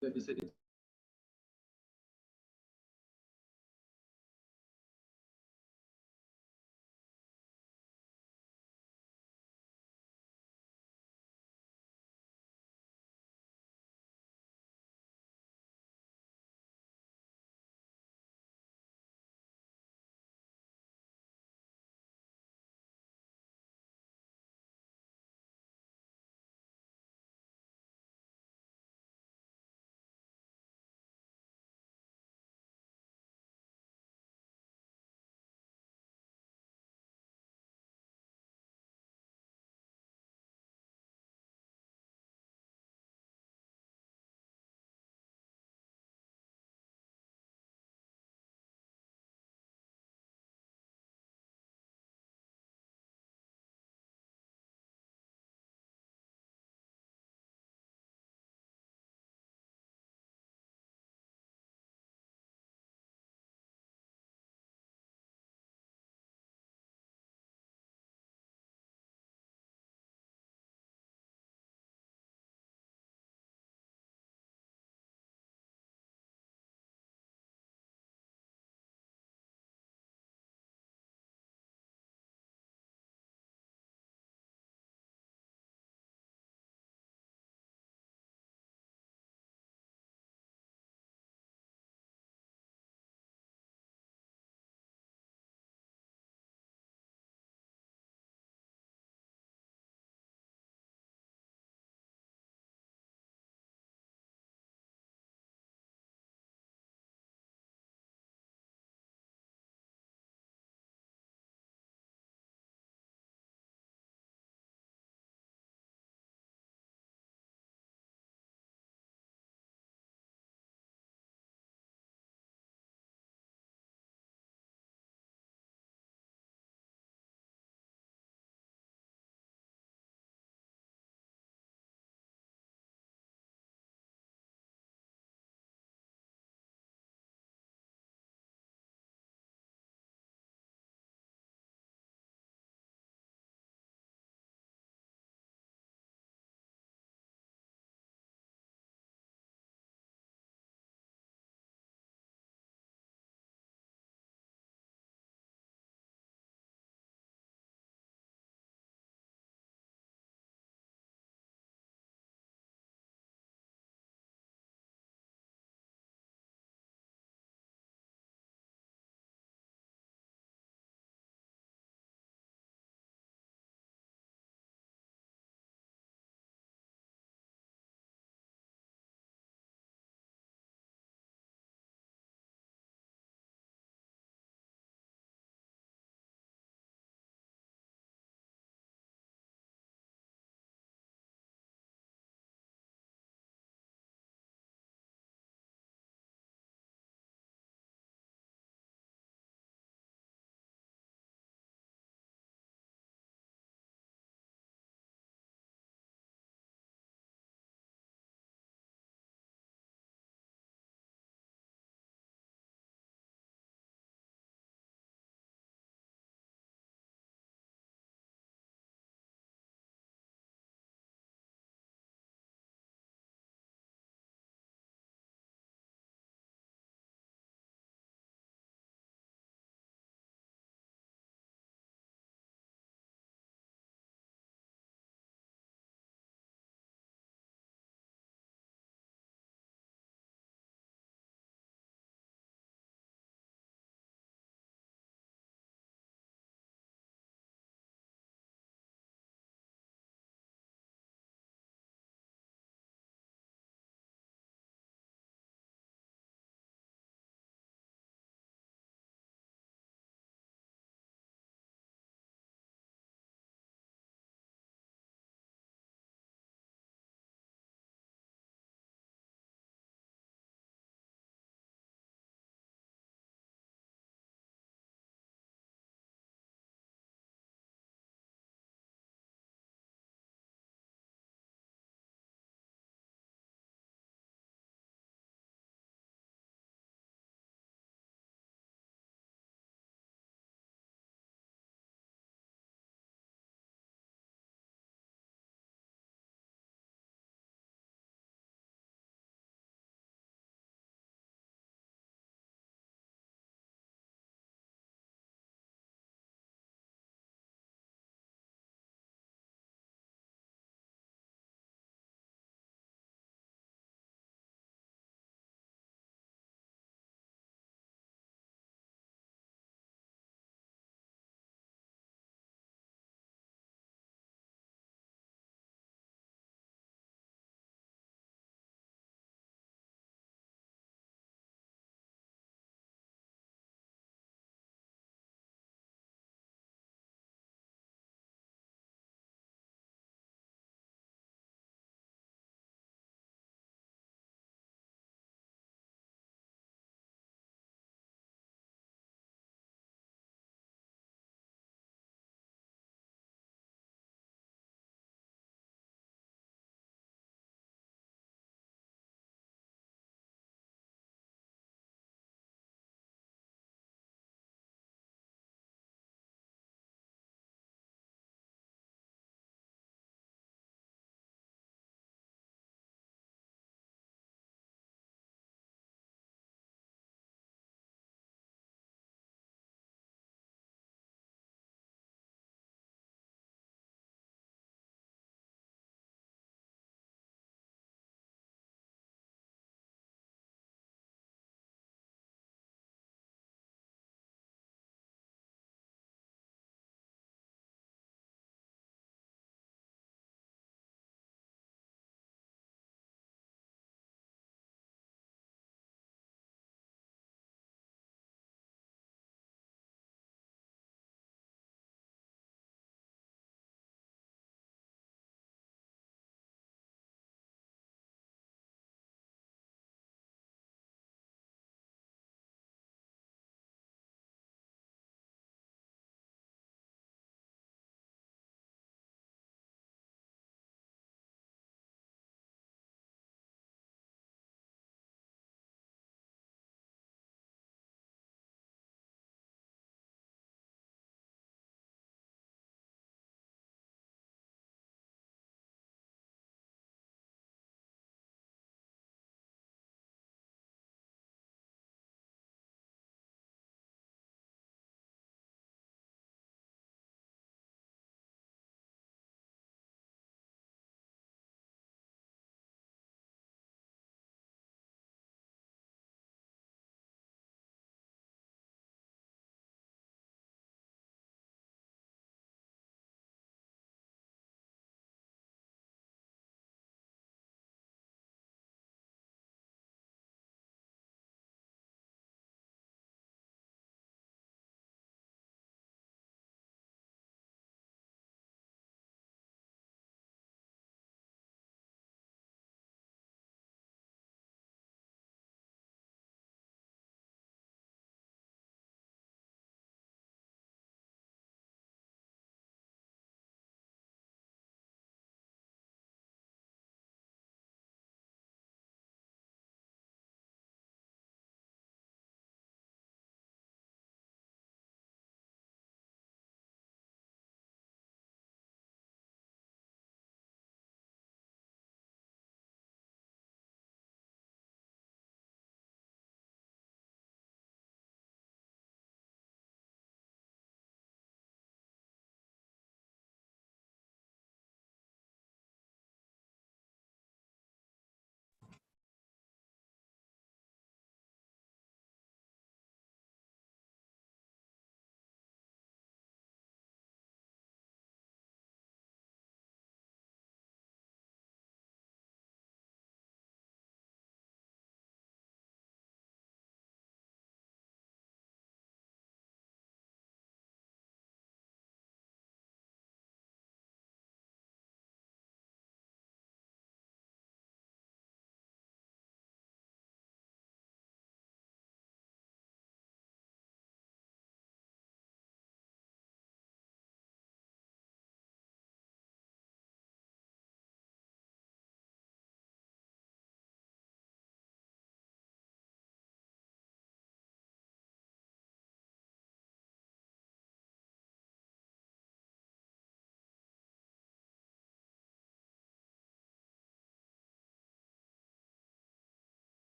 nggak bisa di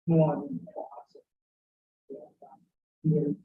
one process. Here.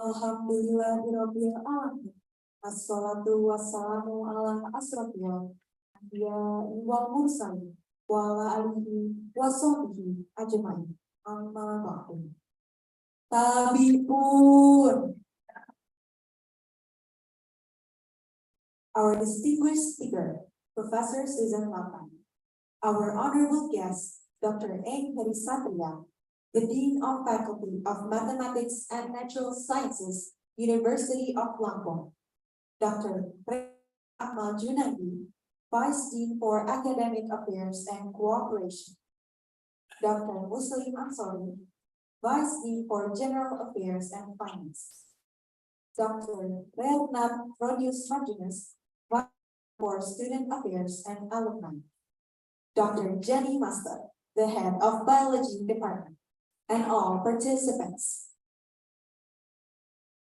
Alhamdulillahirabbil alamin. Assalatu wassalamu ala asrofil anbiya'i wal mursalin wa ala alihi wa sahbihi ajmain. Amma ba'du. Tabi'un. Our distinguished speaker, Professor Susan Lampung. Our honorable guest, Dr. Eng Satria, the Dean of Faculty of Mathematics and Natural Sciences, University of Lampung. Dr. Ahmad Junaidi, Vice Dean for Academic Affairs and Cooperation. Dr. Muslim Ansari, Vice Dean for General Affairs and Finance. Dr. Renat Rodius Martinez, Vice Dean for Student Affairs and Alumni. Dr. Jenny Master, the Head of Biology Department, and all participants.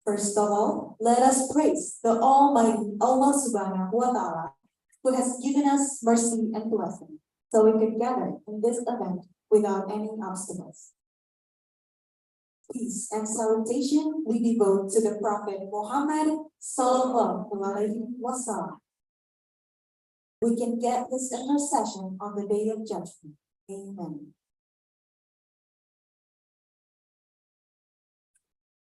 First of all, let us praise the Almighty Allah Subhanahu wa Ta'ala, who has given us mercy and blessing, so we could gather in this event without any obstacles. Peace and salutation we devote to the Prophet Muhammad Sallallahu Alaihi Wasallam. We can get his intercession on the day of judgment. Amen.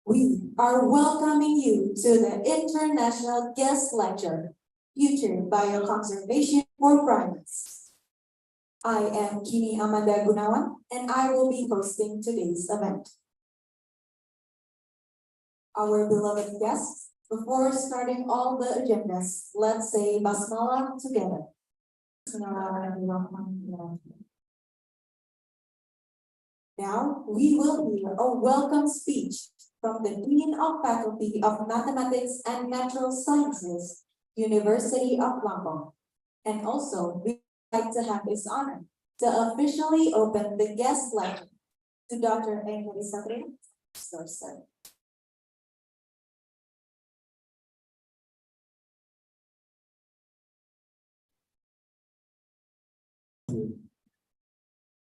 We are welcoming you to the International Guest Lecture, Future Bioconservation for Primates. I am Kini Amanda Gunawan, and I will be hosting today's event. Our beloved guests, before starting all the agendas, let's say Basmalah together. Now, we will hear a welcome speech from the Dean of Faculty of Mathematics and Natural Sciences, University of Lampung. And also, we'd like to have his honor to officially open the guest lecture to Dr. Eng Satria. Sir.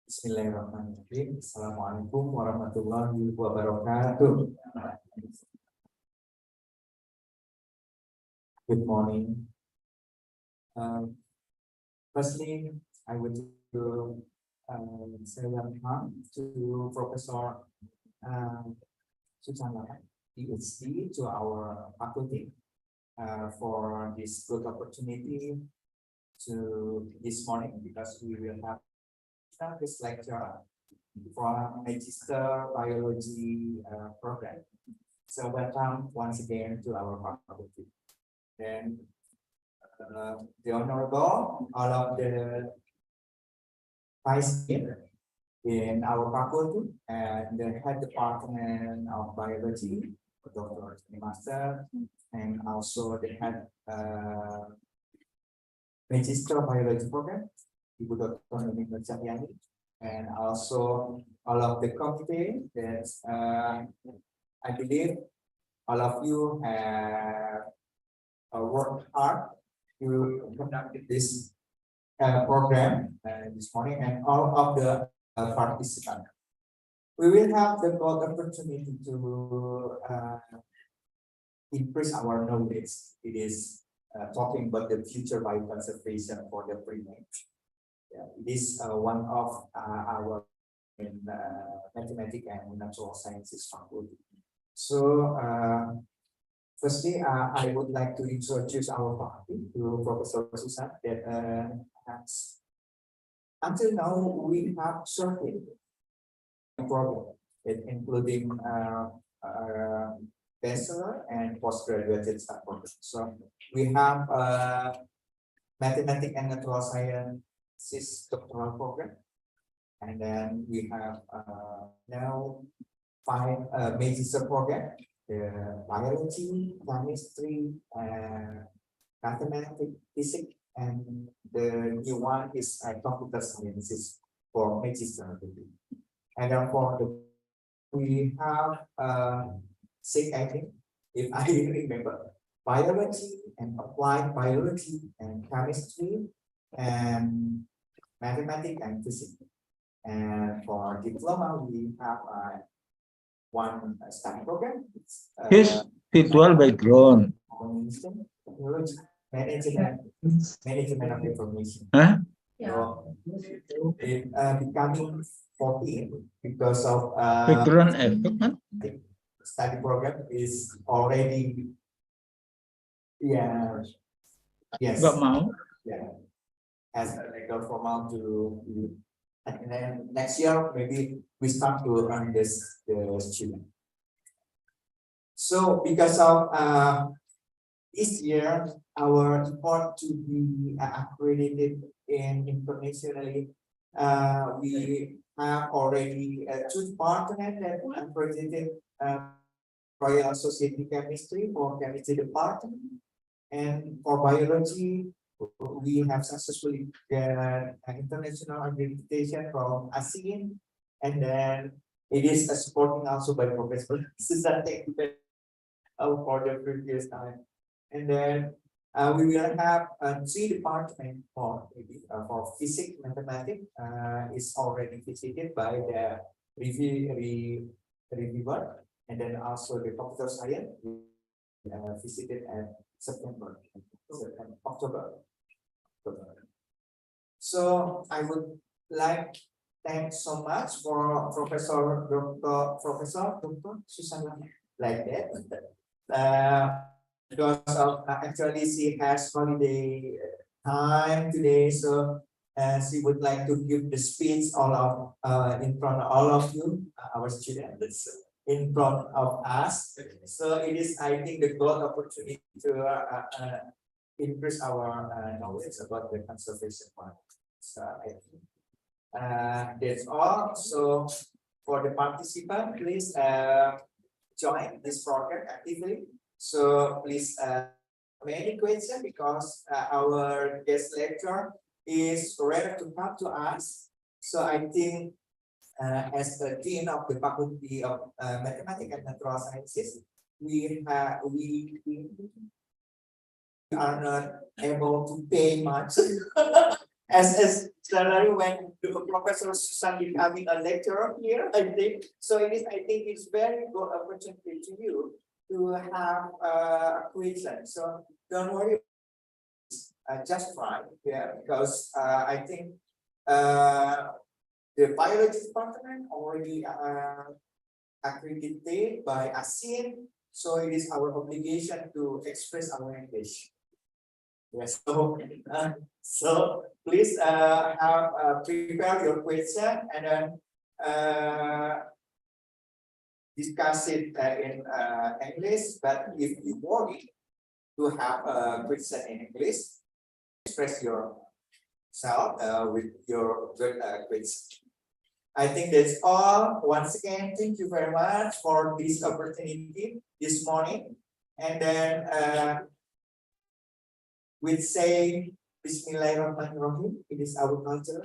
Bismillahirrahmanirrahim. Assalamualaikum warahmatullahi wabarakatuh. Good morning. Firstly, I would say welcome to Professor Susan Lampung, PhD, to our faculty for this good opportunity to this morning, because we will have this lecture from Magister Biology program. So welcome once again to our faculty. And the honorable, all of the vice dean in our faculty and the head department of biology, Dr. Master, and also the head Magister Biology program, Ibu Dr. Nurjayani, and also all of the committee that I believe all of you have worked hard to conduct this program this morning, and all of the participants. We will have the good opportunity to increase our knowledge. It is talking about the future bioconservation for the primates. Yeah, it is one of our mathematics and natural sciences faculty. So, firstly, I would like to introduce our faculty to Professor Susan. That until now we have surveyed program, including bachelor and postgraduate study program. So we have mathematics and natural sciences doctoral program, and then we have now 5 major program: the biology, chemistry, mathematics, physics, and the new one is computer sciences for magister degree. And then for the we have 6, I think, if I remember, biology and applied biology and chemistry and mathematics and physics. And for diploma, we have one study program. His visual background. Information technology, management of information. Huh? So it becoming 14 because of Background effect, huh? study program is already yes Gak mau. as a legal formal to and then next year maybe we start to earn the student. So because of this year our effort to be accredited in internationally, we have already 2 partners that accredited Royal Society Chemistry for chemistry department, and for biology we have successfully get international accreditation from ASEAN, and then it is supporting also by Professor Susan for the previous time. And then we will have 3 departments for maybe for physics, mathematics is already visited by the reviewer, and then also the computer science visited at September, October. So I would like thank so much for Professor Dr. Susanna like that. Because of actually she has holiday time today, so she would like to give the speech all of in front of all of you, our students, in front of us. So it is, I think, the good opportunity to increase our knowledge about the conservation part. So I think that's all. So for the participant, please join this program actively. So please any question, because our guest lecturer is ready to come to us. So I think as the dean of the Faculty of Mathematics and Natural Sciences, we are not able to pay much as salary when the Professor Susan becoming a lecturer here, I think. So it is, I think it's very good opportunity to you to have a question. So don't worry, just try, because I think the biology department already accredited by ASEAN, so it is our obligation to express our English. Yes, so please prepare your question and then discuss it in English. But if you want to have a question in English, express yourself with your good question. I think that's all. Once again, thank you very much for this opportunity this morning. And then we'd say Bismillahirrahmanirrahim. It is our culture.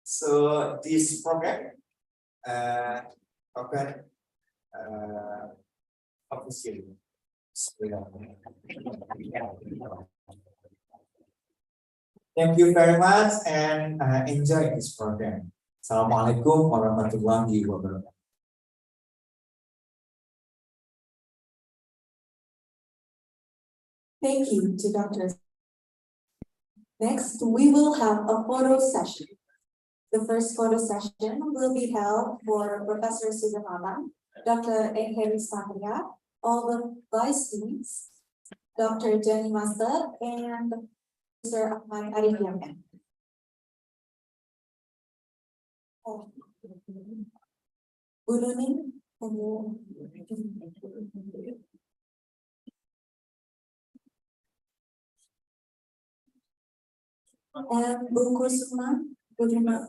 So this program officially. Thank you very much and enjoy this program. Assalamualaikum warahmatullahi wabarakatuh. Thank you to Dr. Next, we will have a photo session. The first photo session will be held for Professor Susan Maman, Dr. Heri Satria, all the vice deans, Dr. Jenny Master, and Mr. Ahmad Arifin. Bu Nuning, can you? And Bu Kusuma, would you not?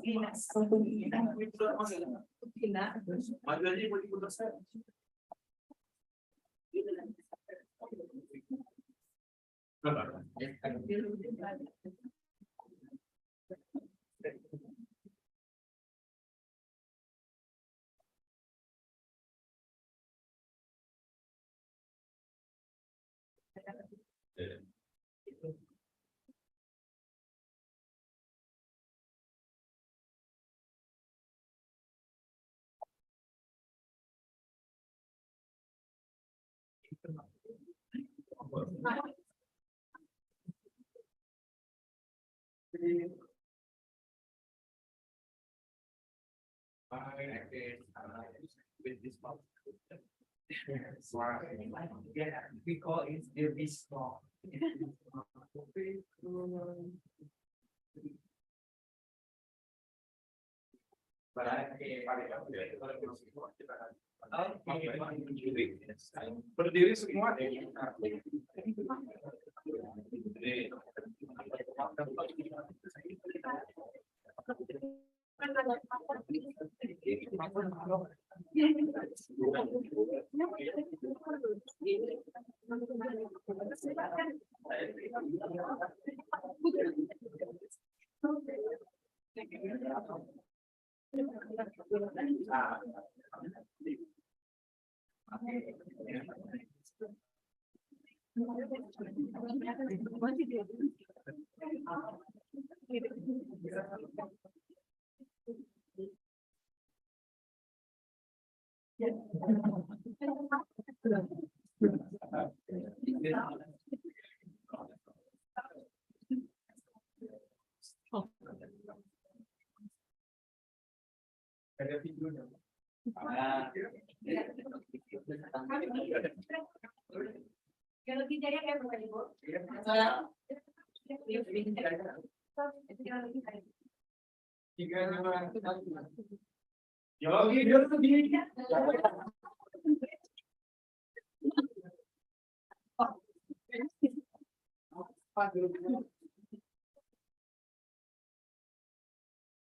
With this one. Yeah, we call it the biscuit. Berdiri semua. Kalau tidak ya bukan ibu.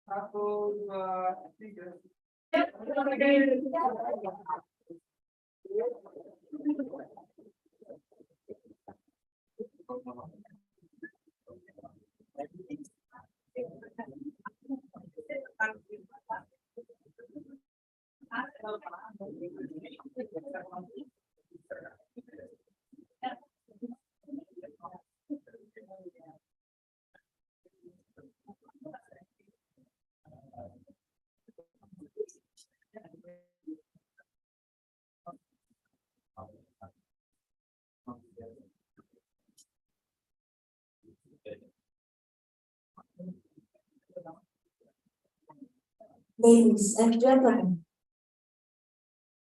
Satu, dua, tiga. Ladies and gentlemen,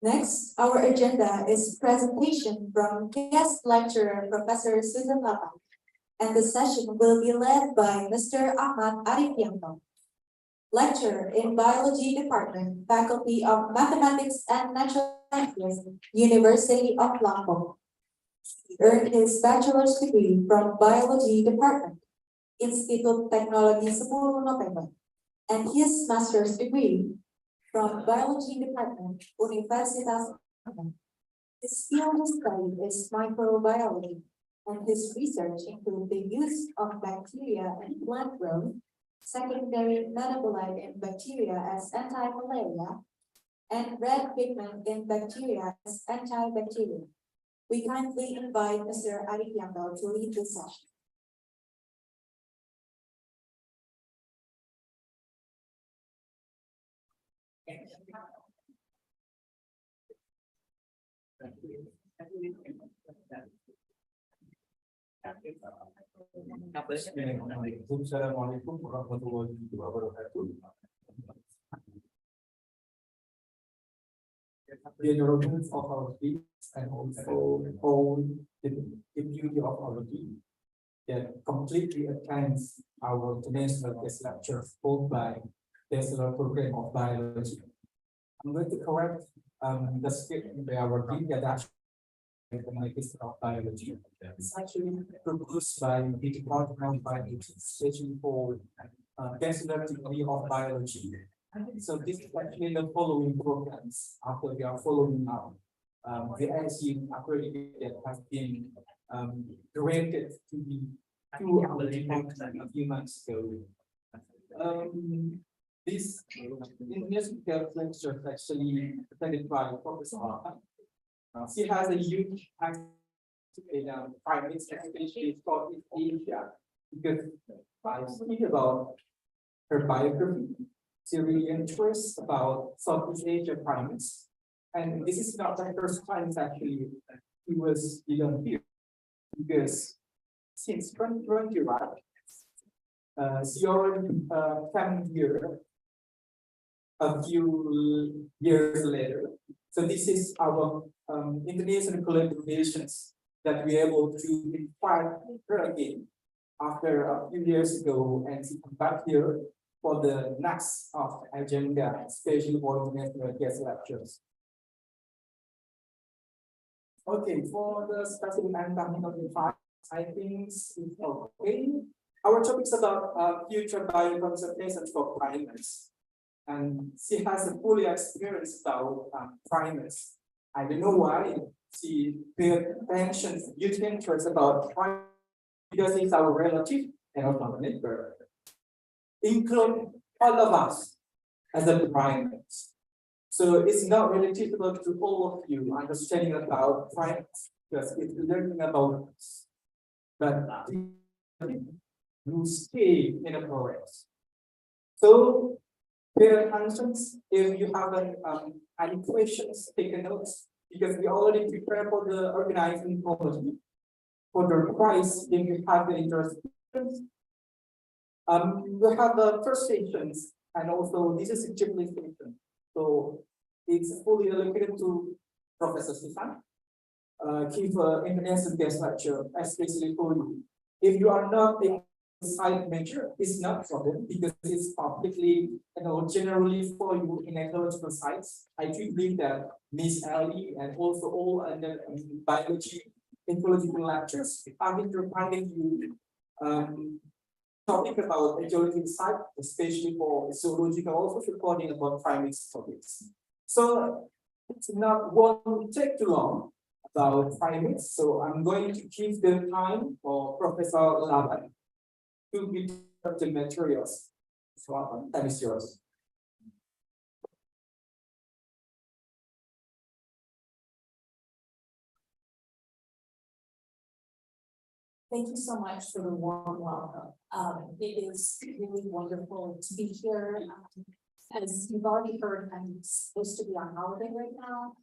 next, our agenda is presentation from guest lecturer Professor Susan Lapang, and the session will be led by Mr. Ahmad Arifianto, lecturer in Biology Department, Faculty of Mathematics and Natural Sciences, University of Lampung. He earned his bachelor's degree from Biology Department, Institut Teknologi 10 November, and his master's degree from Biology Department, Universitas. His field of study is microbiology, and his research includes the use of bacteria in plant growth, secondary metabolite in bacteria as anti-malaria, and red pigment in bacteria as antibacterial. We kindly invite Mr. Arifianto to lead the session. Assalamualaikum warahmatullahi wabarakatuh. The introduction of our team and also all the beauty of our team that completely attends our today's guest lecture held by bachelor program of biology. I'm going to correct the statement by our dean that actually the Magister of Biology. It's actually proposed by the Department of Biology, especially for bachelor degree of biology. So this is actually the following programs after we are following now. The IC accredited that has been granted to the to our department a few months ago. This international lecture is actually attended by Professor Arthur. She has a huge in private especially for Asia because I speak about her biography. She really interests about Southeast Asia primates, and this is not the first time actually he was done here because since 2020, right? She already came here a few years later. So this is our international collaborations that we're able to invite her again after a few years ago, and she come back here for the next of agenda, especially for international guest lectures. Okay, for the specific and technical part, I think it's okay. Our topic is about future bioconservation for primates. And she has a fully experience about primates. I don't know why she paid attention, huge interest about primates because it's our relative and also our neighbor. Include all of us as a primates. So it's not really difficult to all of you understanding about primates because it's learning about us. But you stay in a forest. So pay attention if you have any questions, take a notes because we already prepared for the organizing policy for the prize if you have the interest. We have the first stations and also this is a checklist station. So it's fully allocated to Professor Stefan. Give international guest lecture, especially for you. If you are not a site major, it's not problem because it's publicly generally for you in ecological sites. I do believe that Miss Ali and also all other biology ecological lectures have been providing you topic about ecological site, especially for zoological, also recording about primates topics. So it's not won't take too long about primates. So I'm going to give the time for Professor Laban to be the materials. So that is yours. Thank you so much for the warm welcome. It is really wonderful to be here. As you've already heard, I'm supposed to be on holiday right now,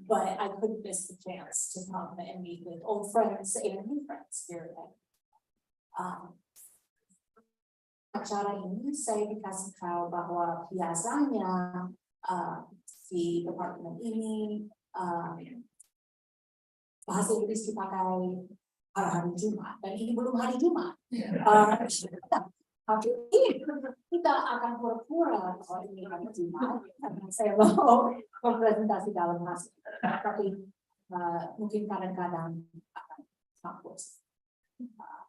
but I couldn't miss the chance to come and meet with old friends and new friends here at acara ini saya dikasih tahu bahwa biasanya di departemen ini bahasa Inggris dipakai hari Jumat dan ini belum hari Jumat. Tapi kita akan pura-pura kalau ini hari Jumat karena saya mau berpresentasi dalam bahasa. Tapi mungkin kadang-kadang akan hapus.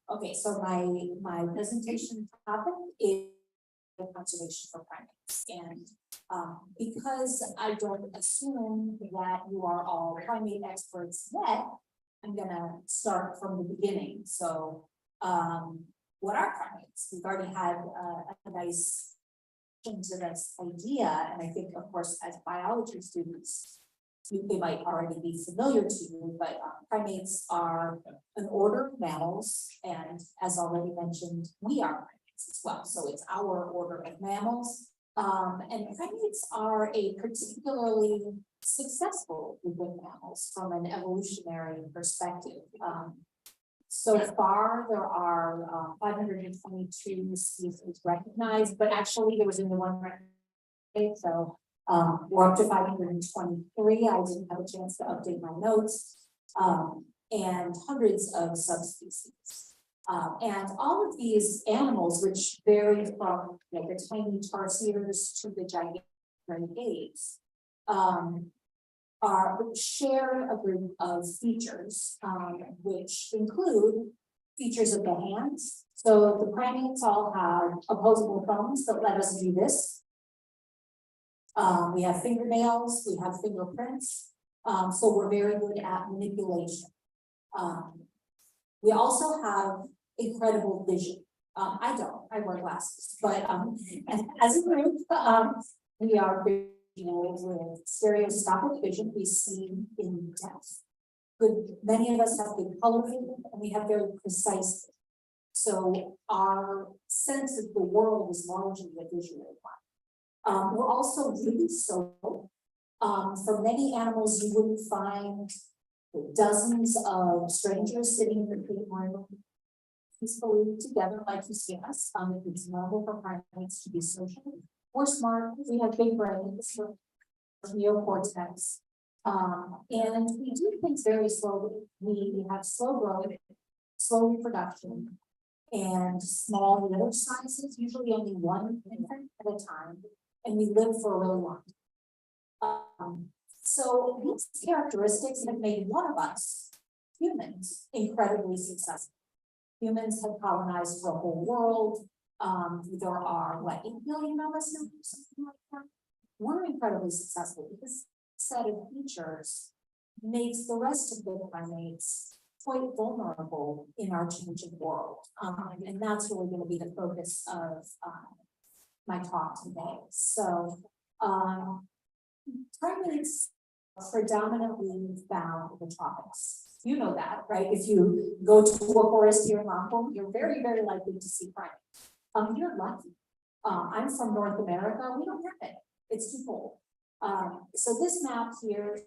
Okay, so my presentation topic is conservation for primates, and because I don't assume that you are all primate experts yet, I'm gonna start from the beginning. So, what are primates? We've already had a nice into this idea, and I think, of course, as biology students, they might already be familiar to you, but primates are an order of mammals, and as already mentioned, we are primates as well. So it's our order of mammals, and primates are a particularly successful group of mammals from an evolutionary perspective. So far, there are 522 species recognized, but actually there was only one recognized. So we're up to 523. I didn't have a chance to update my notes, and hundreds of subspecies. And all of these animals, which vary from the tiny tarsiers to the gigantic renegades, share a group of features, which include features of the hands. So the primates all have opposable thumbs that let us do this. We have fingernails, we have fingerprints, so we're very good at manipulation. We also have incredible vision. I don't, I wear glasses, but as a group, we are very with stereoscopic vision. We see in depth. Many of us have good color vision, and we have very precise vision. So our sense of the world is largely a visual one. We're also really social. For many animals, you wouldn't find dozens of strangers sitting in the same room peacefully together like you see us. It's normal for primates to be social. We're smart, we have big brains, neocortex, and we do things very slowly. We have slow growth, slow reproduction, and small litter sizes, usually only one infant at a time, and we live for a really long time. So these characteristics have made one of us, humans, incredibly successful. Humans have colonized the whole world. There are what, 8 billion of us now, something like that. We're incredibly successful because this set of features makes the rest of the primates quite vulnerable in our changing world. And that's really going to be the focus of my talk today. So primates predominantly found in the tropics. You know that, right? If you go to a forest here in Lampung, you're very, very likely to see primates. You're lucky. I'm from North America. We don't have it. It's too cold. So this map here,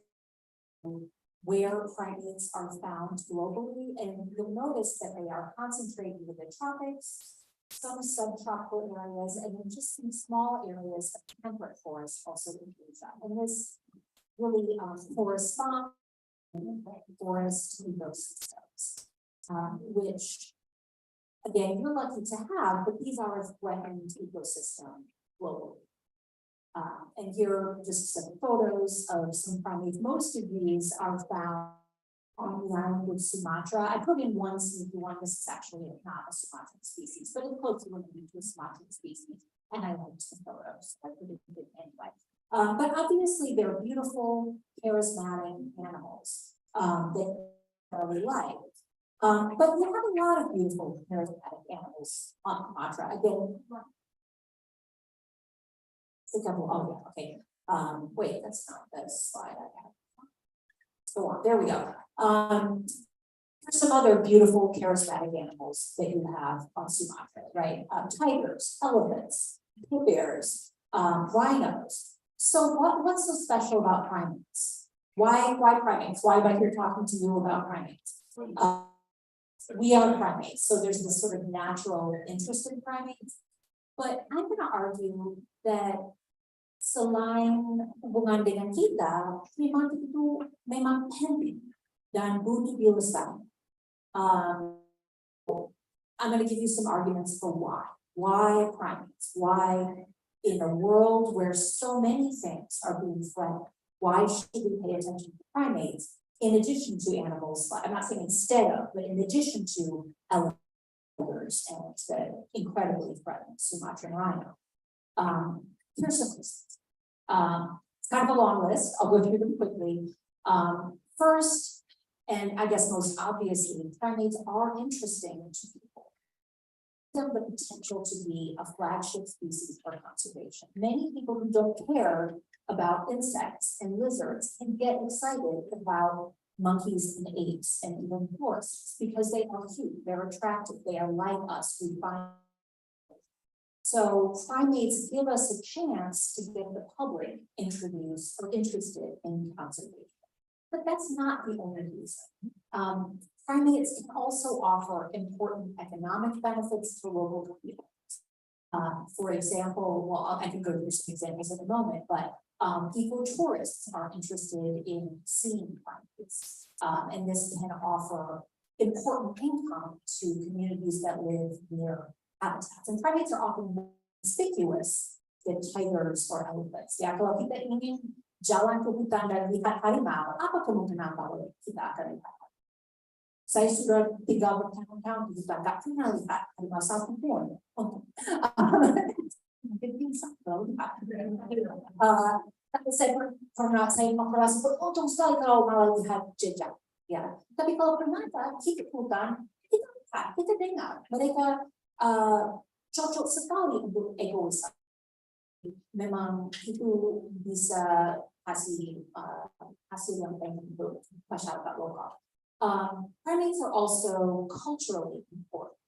where primates are found globally, and you'll notice that they are concentrated in the tropics, some subtropical areas, and then just some small areas of temperate forest also in Asia. And this really corresponds to forest ecosystems, which again, you're lucky to have, but these are a threatened ecosystem globally. And here are just some photos of some primates. Most of these are found on the island of Sumatra. I put in one sneaky one. This is actually not a Sumatran species, but it's closely related to a Sumatran species. And I liked the photos, so I put it in anyway. But obviously, they're beautiful, charismatic animals that I really like. But we have a lot of beautiful charismatic animals on Sumatra. Again, a couple, oh yeah, okay. Wait, that's not the slide I have. Go on, there we go. There's some other beautiful charismatic animals that you have on Sumatra, right? Tigers, elephants, bears, rhinos. So what's so special about primates? Why primates? Why am I here talking to you about primates? We are primates, so there's this sort of natural interest in primates. But I'm going to argue that selain hubungan dengan kita, memang itu memang penting dan butuh dilestarikan. I'm going to give you some arguments for why. Why primates? Why in a world where so many things are being threatened, why should we pay attention to primates in addition to animals? I'm not saying instead of, but in addition to elephants and the incredibly threatened Sumatran rhino. Here's some reasons. It's kind of a long list. I'll go through them quickly. First, and I guess most obviously, primates are interesting to people. They have the potential to be a flagship species for conservation. Many people who don't care about insects and lizards can get excited about monkeys and apes and even horses because they are cute, they're attractive, they are like us, we find. So primates give us a chance to get the public introduced or interested in conservation. But that's not the only reason. Primates can also offer important economic benefits to local communities. For example, well, I can go through some examples in a moment, but eco-tourists are interested in seeing primates. And this can offer important income to communities that live near habitats. And primates are often more conspicuous than tigers or elephants. Ya, kalau kita ingin jalan ke hutan dan lihat harimau, apa kemungkinan bahwa kita akan lihat? Saya sudah tinggal bertahun-tahun di hutan, nggak pernah lihat harimau satu pun. Mungkin bisa kalau lihat. Tapi saya merasa beruntung sekali kalau malah lihat jejak. Ya, tapi kalau primata kita hutan, kita lihat, kita dengar mereka cocok sekali untuk egois. Memang itu bisa kasih hasil yang baik untuk masyarakat lokal. Primates are also culturally important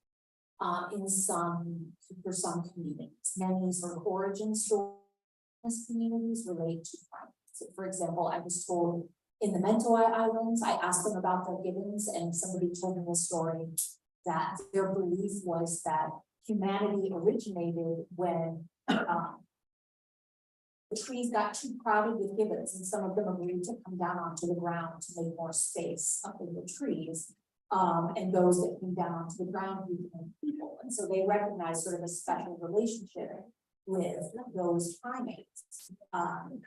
for some communities. Many sort of origin stories communities relate to primates. So for example, I was told in the Mentawai Islands, I asked them about their gibbons, and somebody told me a story that their belief was that humanity originated when the trees got too crowded with gibbons, and some of them agreed to come down onto the ground to make more space up in the trees. And those that came down onto the ground became people. And so they recognized sort of a special relationship with those primates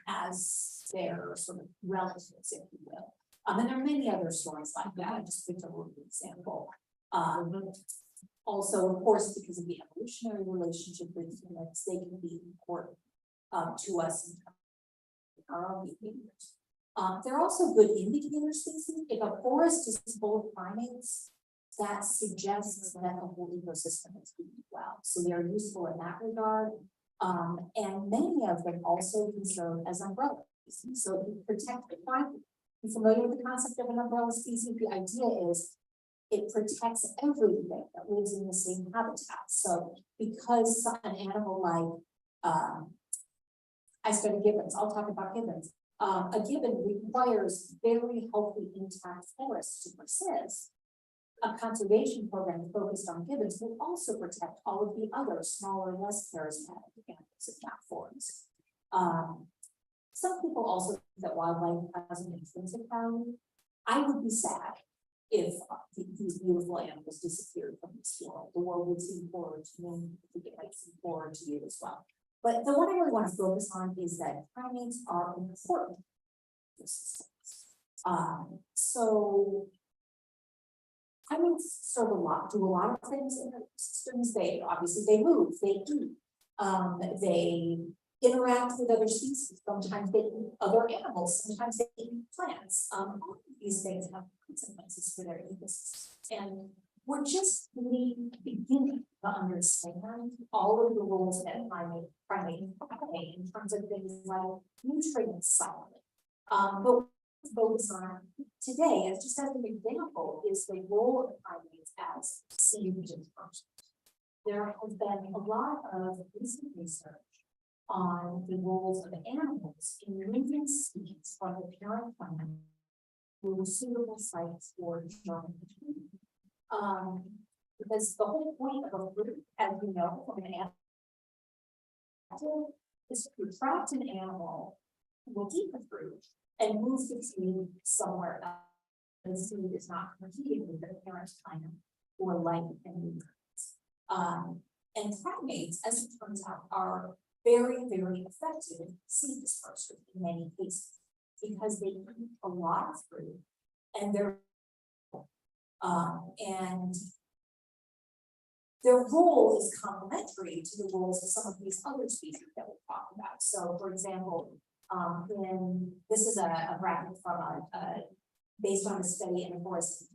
as their sort of relatives, if you will. And there are many other stories like that. I just picked a little example. Also, of course, because of the evolutionary relationship with humans, they can be important to us in our own behaviors. They're also good indicator species. If a forest is full of primates, that suggests that the whole ecosystem is doing well. So they are useful in that regard. And many of them also can serve as umbrella species. So to protect the climate. You're familiar with the concept of an umbrella species? The idea is it protects everything that lives in the same habitat. So because an animal like, I study gibbons, I'll talk about gibbons. A gibbon requires very healthy, intact forests to persist. A conservation program focused on gibbons will also protect all of the other smaller, less charismatic animals in that forest. Some people also think that wildlife has an intrinsic value. I would be sad if these beautiful animals disappeared from this world. The world would seem forward to me, it might seem forward to you as well. But the one I really want to focus on is that primates are important ecosystems. So primates serve do a lot of things in their systems. They move, they eat, they interact with other species. Sometimes they eat other animals, sometimes they eat plants. All of these things have consequences for their ecosystems. And we're just really beginning to understand all of the roles that primates play in terms of things like nutrient cycling. But what we focus on today, as just as an example, is the role of primates as seed dispersers. There has been a lot of recent research on the roles of animals in moving seeds from the parent plant to suitable sites for germination. Because the whole point of a fruit, as we know from an animal, is to attract an animal who will eat the fruit and move the seed somewhere else. The seed is not competing with the parent plant for life and nutrients. And primates, as it turns out, are very, very effective seed dispersers in many cases because they eat a lot of fruit and they're and their role is complementary to the roles of some of these other species that we'll talk about. So, for example, this is a graphic from based on a study in a forest,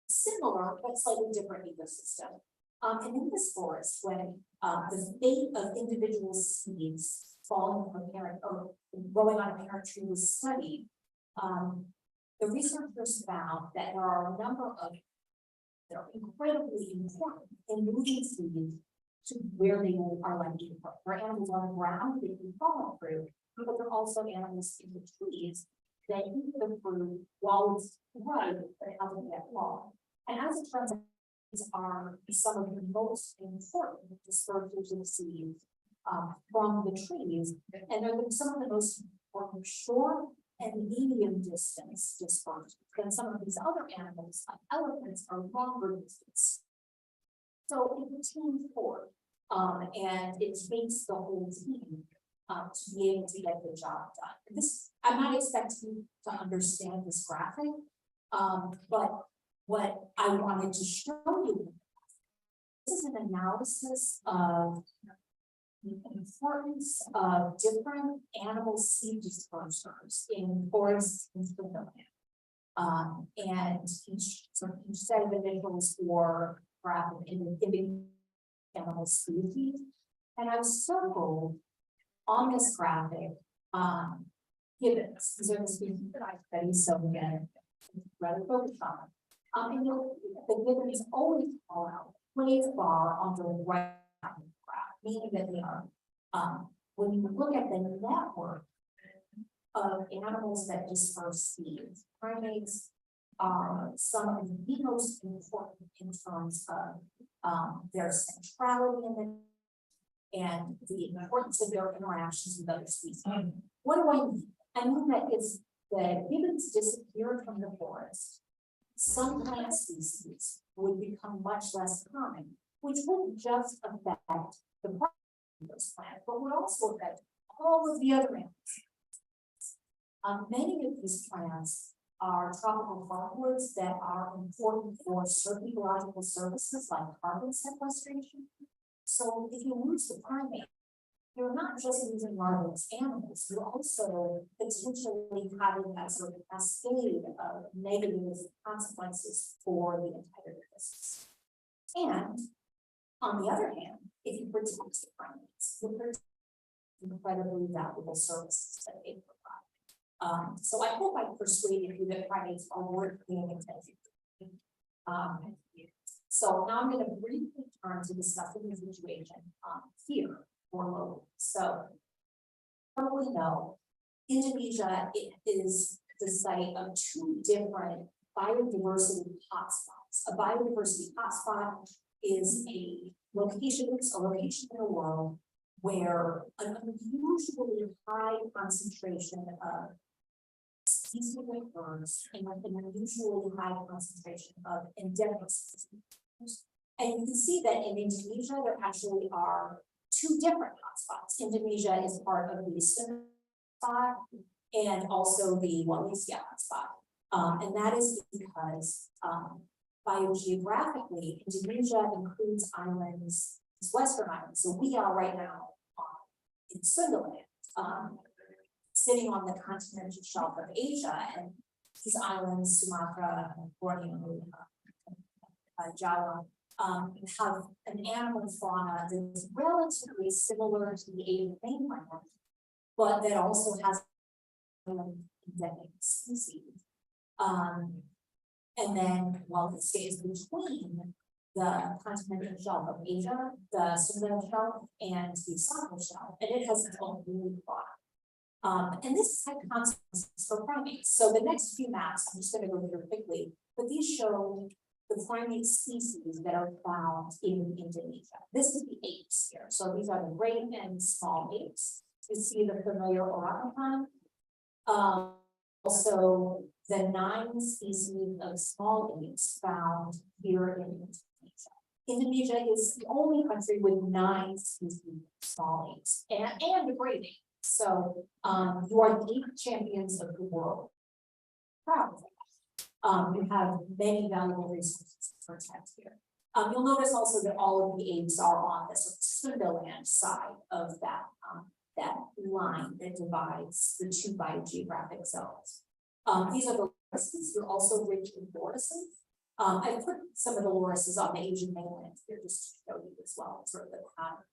similar but slightly different ecosystem. And in this forest, when the fate of individual seeds falling from a parent or growing on a parent tree was studied, the researchers found that there are a number of that are incredibly important in moving seeds to where they are likely to grow. For animals on the ground, they can fall through, but there are also animals in the trees that eat the fruit while it's ripe, but it hasn't yet fallen. And as it turns out, these are some of the most important dispersers of seeds from the trees, and they're some of the most important short and medium distance dispersion than some of these other animals, like elephants, are longer distance. So it's a team sport, and it takes the whole team to be able to get the job done. This, I'm not expecting you to understand this graphic, but what I wanted to show you, this is an analysis of the importance of different animal seed dispersers in forests and Finland. And each set of initials for graph of individual animal species. And I was circled on this graphic, gibbons. These are the species that I study, so again, rather focused on. And the gibbons always fall out way far on the right graph, meaning that they are, when you look at the network of animals that disperse seeds, primates are some of the most important in terms of their centrality in the and the importance of their interactions with other species. What do I mean? I mean that if the gibbons disappeared from the forest, some plant species would become much less common, which wouldn't just affect the those plants, but would also affect all of the other animals. Many of these plants are tropical hardwoods that are important for certain ecological services like carbon sequestration. So if you lose the primate, you're not just losing marvelous animals, you're also potentially having that sort of cascade of negative consequences for the entire ecosystem. And on the other hand, if you protect the primates, you protect incredibly valuable services that they provide. So I hope I persuaded you that primates are worth paying attention to. So now I'm going to briefly turn to discussing the situation here for locally. So, probably know, Indonesia is the site of two different biodiversity hotspots. A biodiversity hotspot is a location in the world where an unusually high concentration of species of birds and an unusually high concentration of endemic species. And you can see that in Indonesia, there actually are two different hotspots. Indonesia is part of the Sunda spot and also the Wallacea hotspot. And that is because biogeographically, Indonesia includes islands, Western islands. So we are right now in Sundaland, sitting on the continental shelf of Asia, and these islands, Sumatra, Borneo, Java, have an animal fauna that's relatively similar to the Asian mainland, but that also has endemic species. And then while it stays between the continental shelf of Asia, the Sunda shelf, and the Sahel shelf, and it has its own unique fauna. And this had consequences for primates. So the next few maps, I'm just going to go through quickly, but these show the primate species that are found in Indonesia. This is the apes here. So these are the great and small apes. You see the familiar orangutan. Also, the 9 species of small apes found here in Indonesia. Indonesia is the only country with 9 species of small apes and a great ape. So you are the ape champions of the world. Proud of that. You have many valuable resources to protect here. You'll notice also that all of the apes are on the sort of Sundaland side of that, that line that divides the two biogeographic zones. These are the lorises. You're also rich in lorises. I put some of the lorises on the Asian mainland here just to show you as well, sort of the pattern.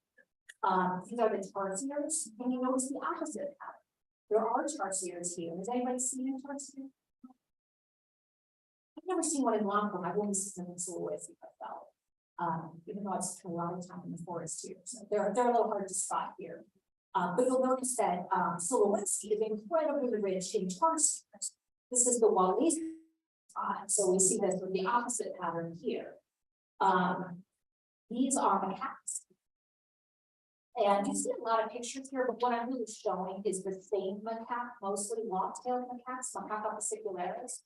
These are the tarsiers, and you notice the opposite pattern. There are tarsiers here. Has anybody seen a tarsier? I've never seen one in Lampung. I've only seen them in Sulawesi, I felt. Even though I've spent a lot of time in the forest here. So they're a little hard to spot here. But you'll notice that Sulawesi is incredibly rich in tarsiers. This is the Wallacea. So we see this with the opposite pattern here. These are macaques. And you see a lot of pictures here, but what I'm really showing is the same macaque, mostly long-tailed macaques, Macaca fascicularis.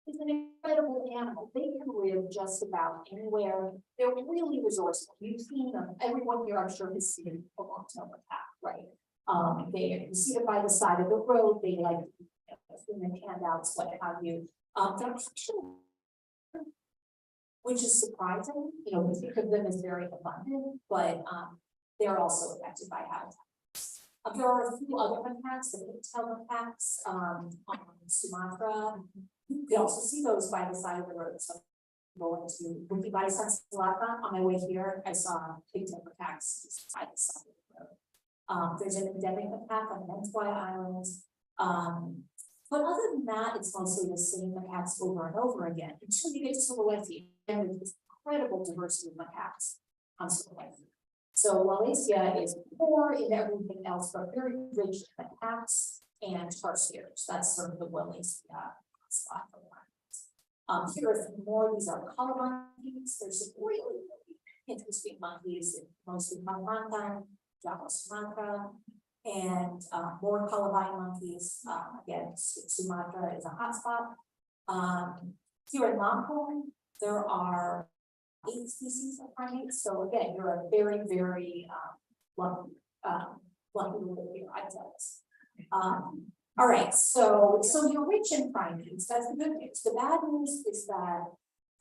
It's an incredible animal. They can live just about anywhere. They're really resourceful. You've seen them. Everyone here, I'm sure, has seen a long-tailed macaque, right? You see them by the side of the road. They like human handouts, what have you. They're actually, which is surprising. You know, we think of them as very abundant, but they're also affected by habitat. There are a few other macaques, the pigtail macaques on Sumatra. You can also see those by the side of the road. So going to Bukit Barisan Selatan, on my way here, I saw pigtail macaques just by the side of the road. There's an endemic macaque on Mentawai Islands. But other than that, it's mostly the same macaques over and over again until you get to Sulawesi, and there's this incredible diversity of macaques on Sulawesi. So Wallacea is poor in everything else, but very rich in macaques and tarsiers. That's sort of the Wallacea spot for one. Here are some more. These are colobine monkeys. There's some really, really interesting monkeys, mostly Kalimantan, Java, Sumatra, and more colobine monkeys. Again, Sumatra is a hotspot. Here in Lampung, there are 8 species of primates. So again, you're a very, very lucky to live here, I tell us. All right, so you're rich in primates. That's the good news. The bad news is that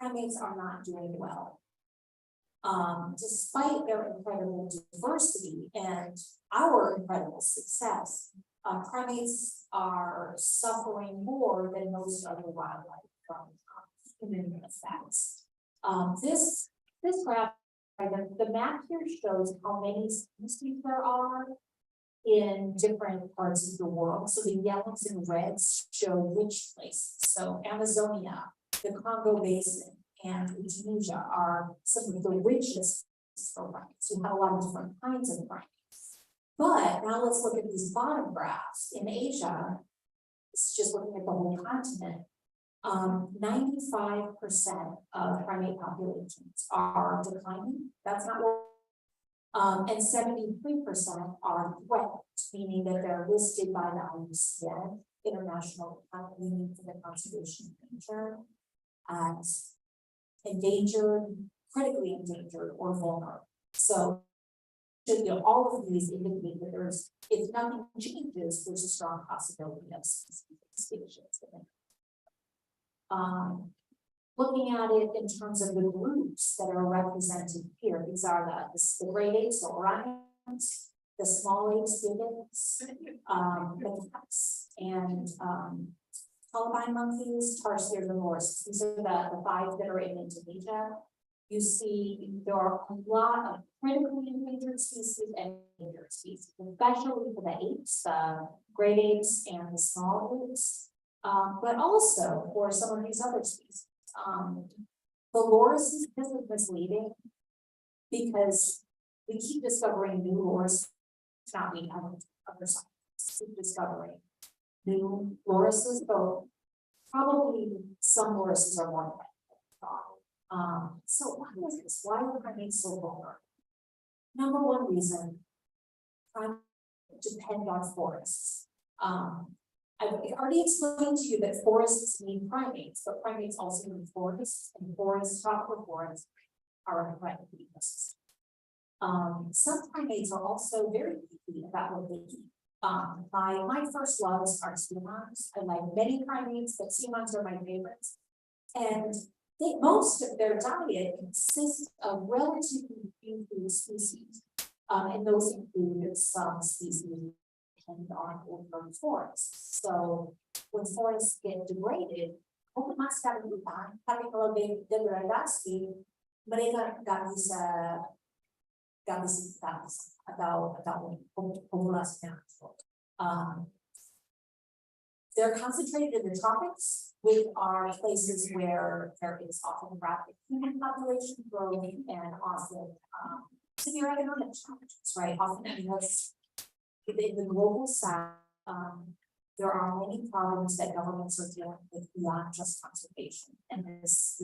primates are not doing well. Despite their incredible diversity and our incredible success, primates are suffering more than most other wildlife from human effects. This graph, the map here shows how many species there are in different parts of the world. So the yellows and reds show rich places. So Amazonia, the Congo Basin, and Tunisia are some of the richest for primates. You have a lot of different kinds of primates. But now let's look at these bottom graphs. In Asia, it's just looking at the whole continent. 95% of primate populations are declining. That's not what. And 73% are threatened, meaning that they're listed by the IUCN, International Union for the Conservation of Nature, as endangered, critically endangered, or vulnerable. So, all of these indicate that there's, if nothing changes, there's a strong possibility of specific extinctions. Looking at it in terms of the groups that are represented here, these are the great apes, the orangutans, the small apes, the cats, and colobine monkeys, tarsiers, and lorises. These are the 5 that are in Indonesia. You see there are a lot of critically endangered species and endangered species, especially for the apes, the great apes and the small apes, but also for some of these other species. The lorises, this is misleading because we keep discovering new lorises. It's not we have other scientists keep discovering new lorises, though probably some lorises are more threatened. So why is this? Why are primates so vulnerable? Number one reason, primates depend on forests. I've already explained to you that forests need primates, but primates also need forests, and forests, tropical forests, are a threat to the ecosystem. Some primates are also very picky about what they eat. My first loves are sea lions. I like many primates, but sea lions are my favorites. And most of their diet consists of relatively few food species, and those include some species depend on old-growth forests. So when forests get degraded, mas karamihan, tapi kalau degradasi, mereka nggak bisa atau populasinya. They're concentrated in the tropics, which are places where there is often rapid human population growth and often severe economic challenges, right? Often because in the global south, there are many problems that governments are dealing with beyond just conservation, and this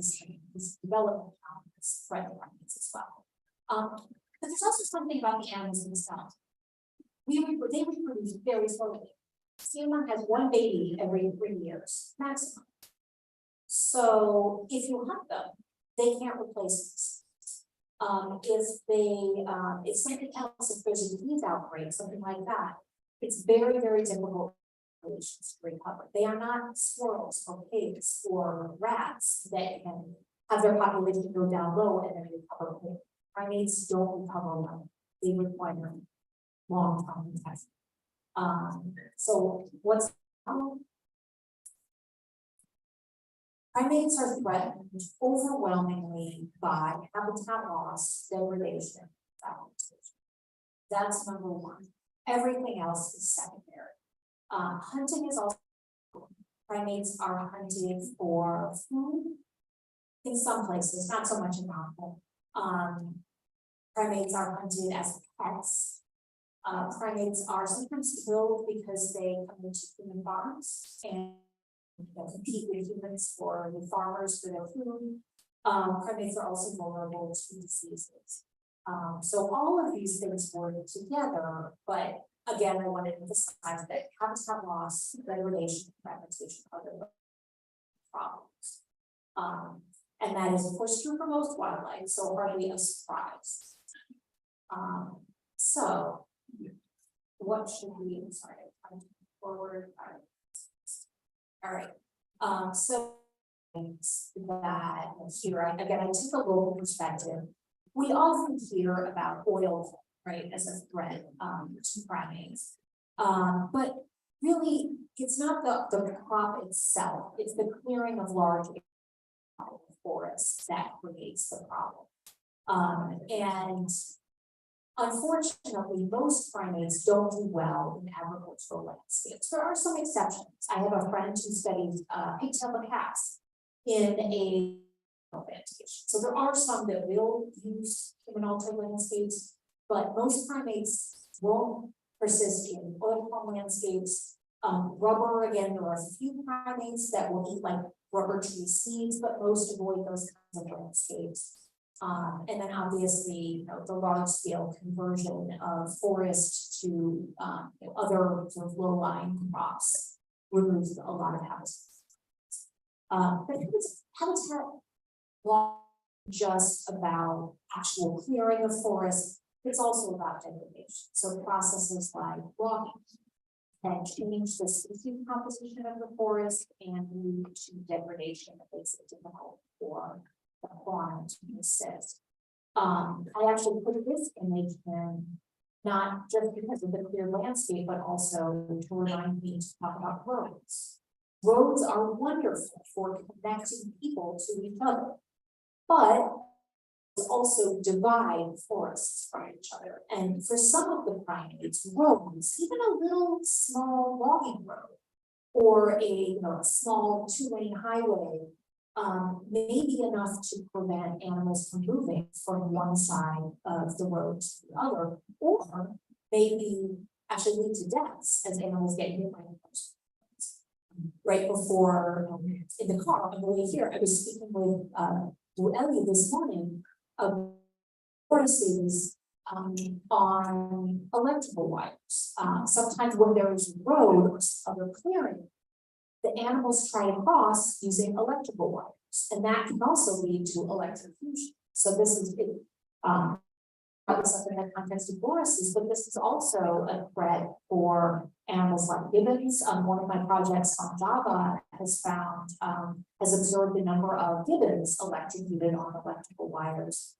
development challenges threaten primates as well. But there's also something about the animals themselves. They reproduce very slowly. Human has one baby every 3 years maximum. So if you hunt them, they can't replace this. If something else, if there's a disease outbreak, something like that, it's very, very difficult for populations to recover. They are not squirrels or pigs or rats that can have their population go down low and then recover quickly. Primates don't recover well. They require long-term testing. So what's primates are threatened overwhelmingly by habitat loss, degradation, fragmentation. That's number one. Everything else is secondary. Hunting is also, primates are hunted for food in some places, not so much in Lampung. Primates are hunted as pets. Primates are sometimes killed because they come into human farms and compete with humans for the farmers for their food. Primates are also vulnerable to diseases. So all of these things work together, but again, I want to emphasize that habitat loss, degradation, fragmentation are the problems. And that is of course true for most wildlife, so hardly a surprise. So what should we, sorry, I'm forward. All right. So that here, again, I took a local perspective. We often hear about oil, right, as a threat to primates. But really, it's not the crop itself, it's the clearing of large forests that creates the problem. And unfortunately, most primates don't do well in agricultural landscapes. There are some exceptions. I have a friend who studies pigtail macaques in a plantation. So there are some that will use human altered landscapes, but most primates won't persist in oil palm landscapes. Rubber, again, there are a few primates that will eat like rubber tree seeds, but most avoid those kinds of landscapes. And then obviously, you know, the large scale conversion of forest to you know, other sort of low lying crops removes a lot of habitat. But habitat loss is just about actual clearing of forest. It's also about degradation. So processes like logging can change the species composition of the forest and lead to degradation that makes it difficult for the fauna to persist. I actually put this image in not just because of the clear landscape, but also to remind me to talk about roads. Roads are wonderful for connecting people to each other, but also divide forests from each other. And for some of the primates, roads, even a little small logging road or a small 2-lane highway may be enough to prevent animals from moving from one side of the road to the other, or maybe actually lead to deaths as animals get hit by the post. Right before in the car on the way here, I was speaking with Ellie this morning of forces on electrical wires. Sometimes when there is a road or other clearing, the animals try to cross using electrical wires, and that can also lead to electrocution. So this is in the context of forests, but this is also a threat for animals like gibbons. One of my projects on Java has observed the number of gibbons electrocuted on electrical wires.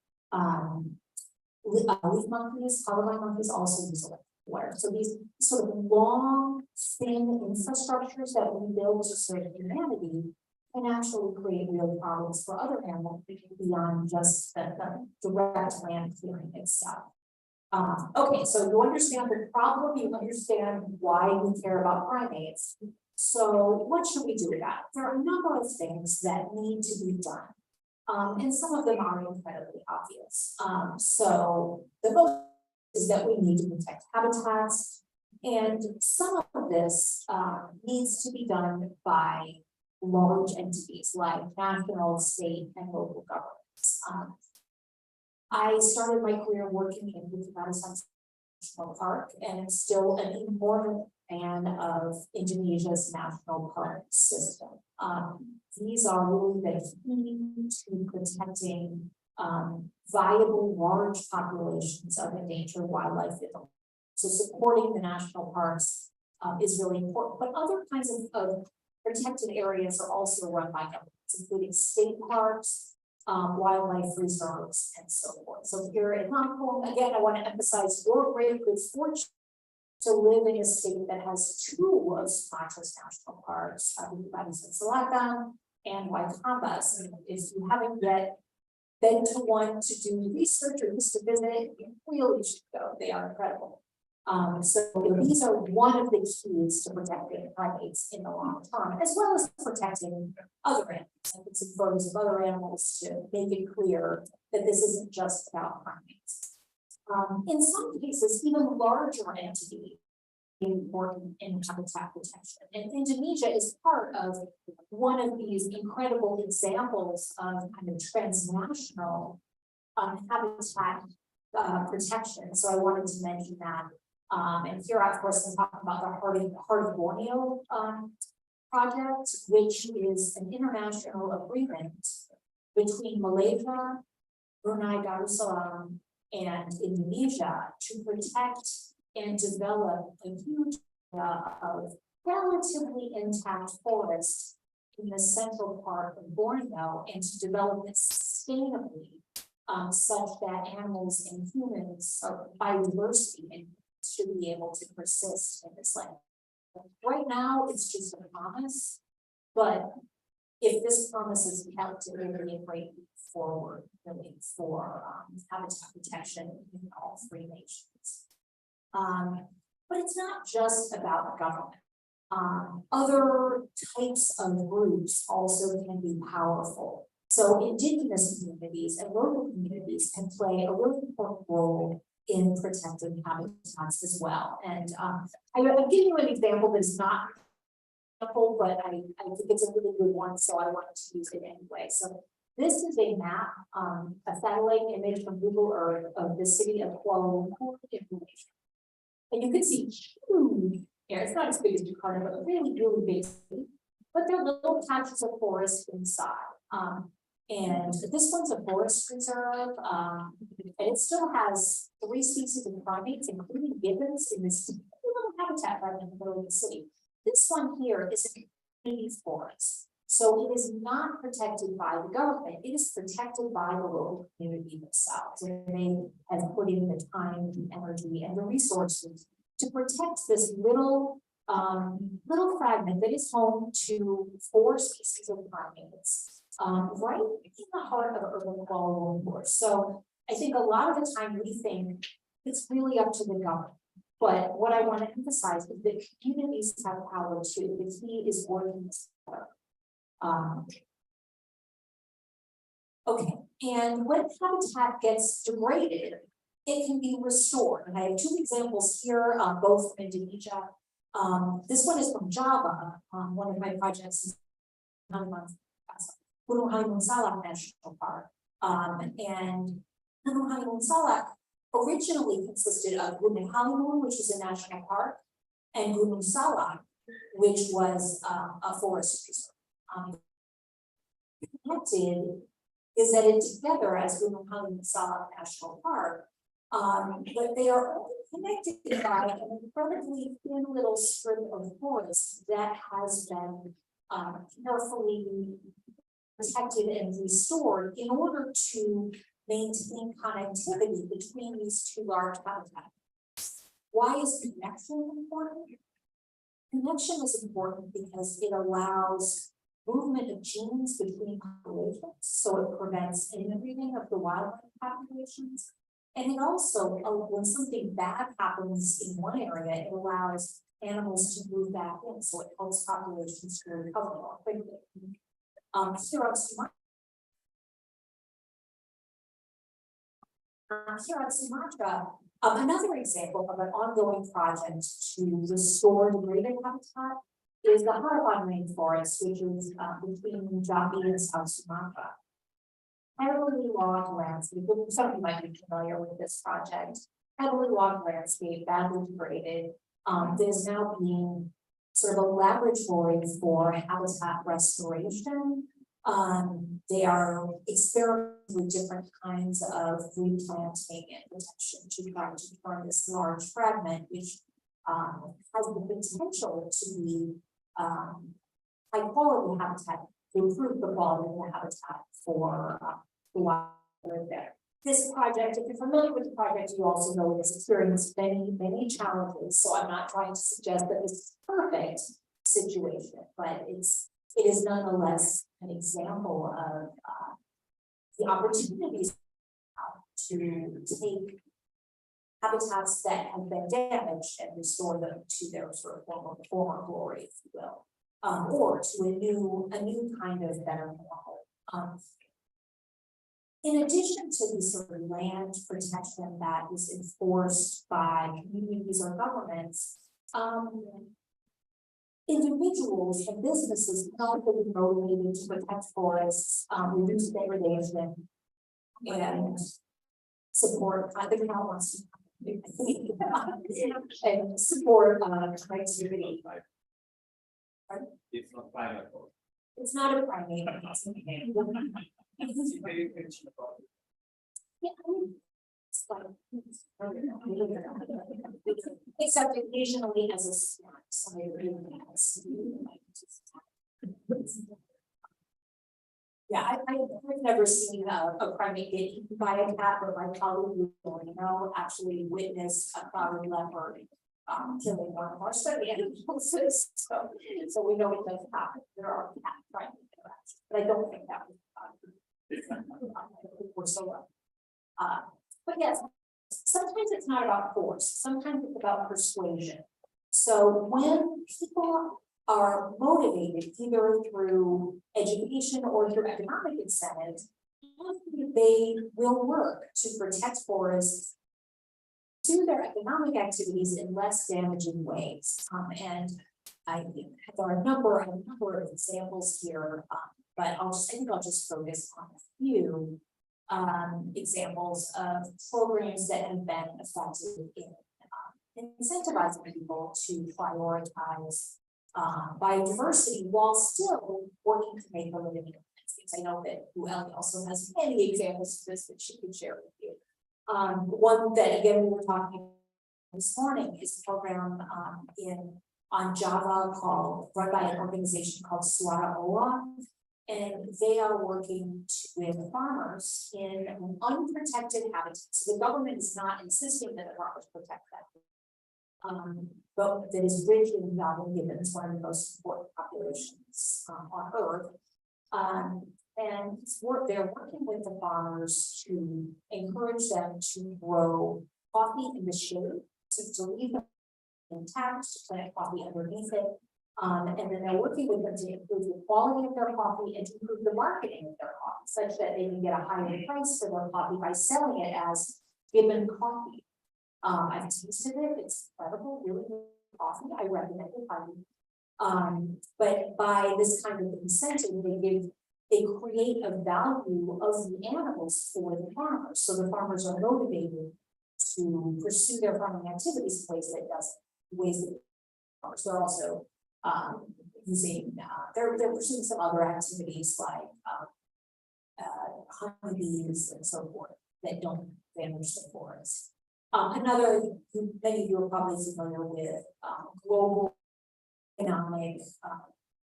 Leaf monkeys, colorblind monkeys also use electrical wires. So these sort of long, thin infrastructures that we build to serve humanity can actually create real problems for other animals beyond just the direct land clearing itself. Okay, so you understand the problem, you understand why we care about primates. So what should we do about it? There are a number of things that need to be done. And some of them are incredibly obvious. So the most is that we need to protect habitats. And some of this needs to be done by large entities like national, state, and local governments. I started my career working in the Jurusan National Park, and I'm still an important fan of Indonesia's national park system. These are really the key to protecting viable large populations of endangered wildlife. So supporting the national parks is really important, but other kinds of protected areas are also run by governments, including state parks, wildlife reserves, and so forth. So here in Lampung, again, I want to emphasize your great good fortune to live in a state that has two of Sumatra's national parks, Uniuniversitas Selatan and Waikambas. And if you haven't yet been to one to do research or just to visit, you really should go. They are incredible. So these are one of the keys to protecting primates in the long term, as well as protecting other animals. I put some photos of other animals to make it clear that this isn't just about primates. In some cases, even larger entities important in habitat protection. And Indonesia is part of one of these incredible examples of kind of transnational habitat protection. So I wanted to mention that. And here, of course, I'm talking about the Heart of Borneo project, which is an international agreement between Malaysia, Brunei Darussalam, and Indonesia to protect and develop a huge area of relatively intact forest in the central part of Borneo, and to develop it sustainably, such that animals and humans, or biodiversity, should be able to persist in this land. Right now, it's just a promise, but if this promise is kept, it will be a great leap forward, really, for habitat protection in all three nations. But it's not just about government. Other types of groups also can be powerful. So indigenous communities and local communities can play a really important role in protecting habitats as well. And I'll give you an example that's not example, but I think it's a really good one, so I wanted to use it anyway. So this is a map, a satellite image from Google Earth of the city of Kuala Lumpur in Malaysia. And you can see huge areas, it's not as big as Jakarta, but really, really big city. But there are little patches of forest inside. And this one's a forest reserve, and it still has 3 species of primates, including gibbons, in this little habitat right in the middle of the city. This one here is a community forest. So it is not protected by the government, it is protected by the local community themselves. And they have put in the time, the energy, and the resources to protect this little fragment that is home to 4 species of primates. Right in the heart of urban Kuala Lumpur. So I think a lot of the time we think it's really up to the government. But what I want to emphasize is that communities have power too. The key is working together. Okay, and when habitat gets degraded, it can be restored. And I have 2 examples here, both from Indonesia. This one is from Java. One of my projects is Gunung Halimun Salak National Park. And Gunung Halimun Salak originally consisted of Gunung Halimun, which is a national park, and Gunung Salak, which was a forest reserve. Connected is that it's together as Gunung Halimun Salak National Park, but they are only connected by an incredibly thin little strip of forest that has been carefully protected and restored in order to maintain connectivity between these 2 large habitats. Why is connection important? Connection is important because it allows movement of genes between populations, so it prevents interbreeding of the wildlife populations. And it also, when something bad happens in one area, it allows animals to move back in, so it helps populations to recover more quickly. Here on Sumatra, another example of an ongoing project to restore degraded habitat is the Harapan rainforest, which is between Jambi and South Sumatra. heavily logged landscape. Some of you might be familiar with this project. Heavily logged landscape, badly degraded. That is now being sort of a laboratory for habitat restoration. They are experimenting with different kinds of replanting and protection to try to turn this large fragment, which has the potential to be high quality habitat, to improve the quality of the habitat for the wildlife there. This project, if you're familiar with the project, you also know it has experienced many challenges. So I'm not trying to suggest that this is a perfect situation, but it is nonetheless an example of the opportunities to take habitats that have been damaged and restore them to their sort of former glory, if you will, or to a new kind of better normal. In addition to the sort of land protection that is enforced by communities or governments, individuals and businesses can also be motivated to protect forests, reduce degradation, and support the countless and support connectivity. It's not private. It's not a primate. Yeah, I mean, it's like, except occasionally as a snack. So I really yeah, I've never seen a primate get eaten by a cat, but my colleague, actually witnessed a cloud leopard killing one of our study animals. So we know it does happen. There are cat primate interactions, but I don't think that was we're so but yes, sometimes it's not about force, sometimes it's about persuasion. So when people are motivated either through education or through economic incentives, they will work to protect forests, do their economic activities in less damaging ways. And there are a number of examples here, but I think I'll just focus on a few examples of programs that have been effective in incentivizing people to prioritize biodiversity while still working to make a living. I know that Kuliah also has many examples of this that she could share with you. One that again we were talking this morning is a program on Java run by an organization called Suara Owa. And they are working with farmers in unprotected habitats. So the government is not insisting that the farmers protect that. But that is rich in valuable gibbons, one of the most important populations on Earth. And they're working with the farmers to encourage them to grow coffee in the shade, to leave them intact, to plant coffee underneath it. And then they're working with them to improve the quality of their coffee and to improve the marketing of their coffee, such that they can get a higher price for their coffee by selling it as gibbon coffee. I've tasted it; it's incredible, really good coffee. I recommend it highly. But by this kind of incentive, they create a value of the animals for the farmers. So the farmers are motivated to pursue their farming activities in ways that farmers. They're also using they're pursuing some other activities like honeybees and so forth that don't damage the forest. Another, many of you are probably familiar with global economic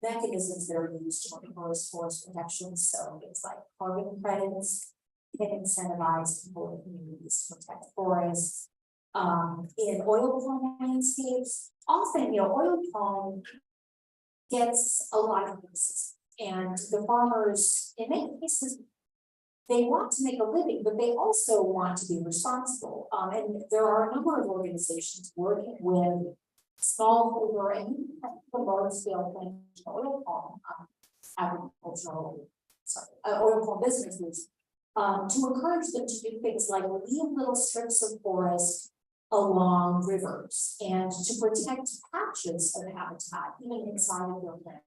mechanisms that are used to enforce forest protection. So it's like carbon credits can incentivize people in communities to protect forests. In oil palm landscapes, often oil palm gets a lot of uses, and the farmers, in many cases, they want to make a living, but they also want to be responsible. And there are a number of organizations working with smallholder and large scale plantation oil palm oil palm businesses to encourage them to do things like leave little strips of forest along rivers and to protect patches of habitat even inside of their land.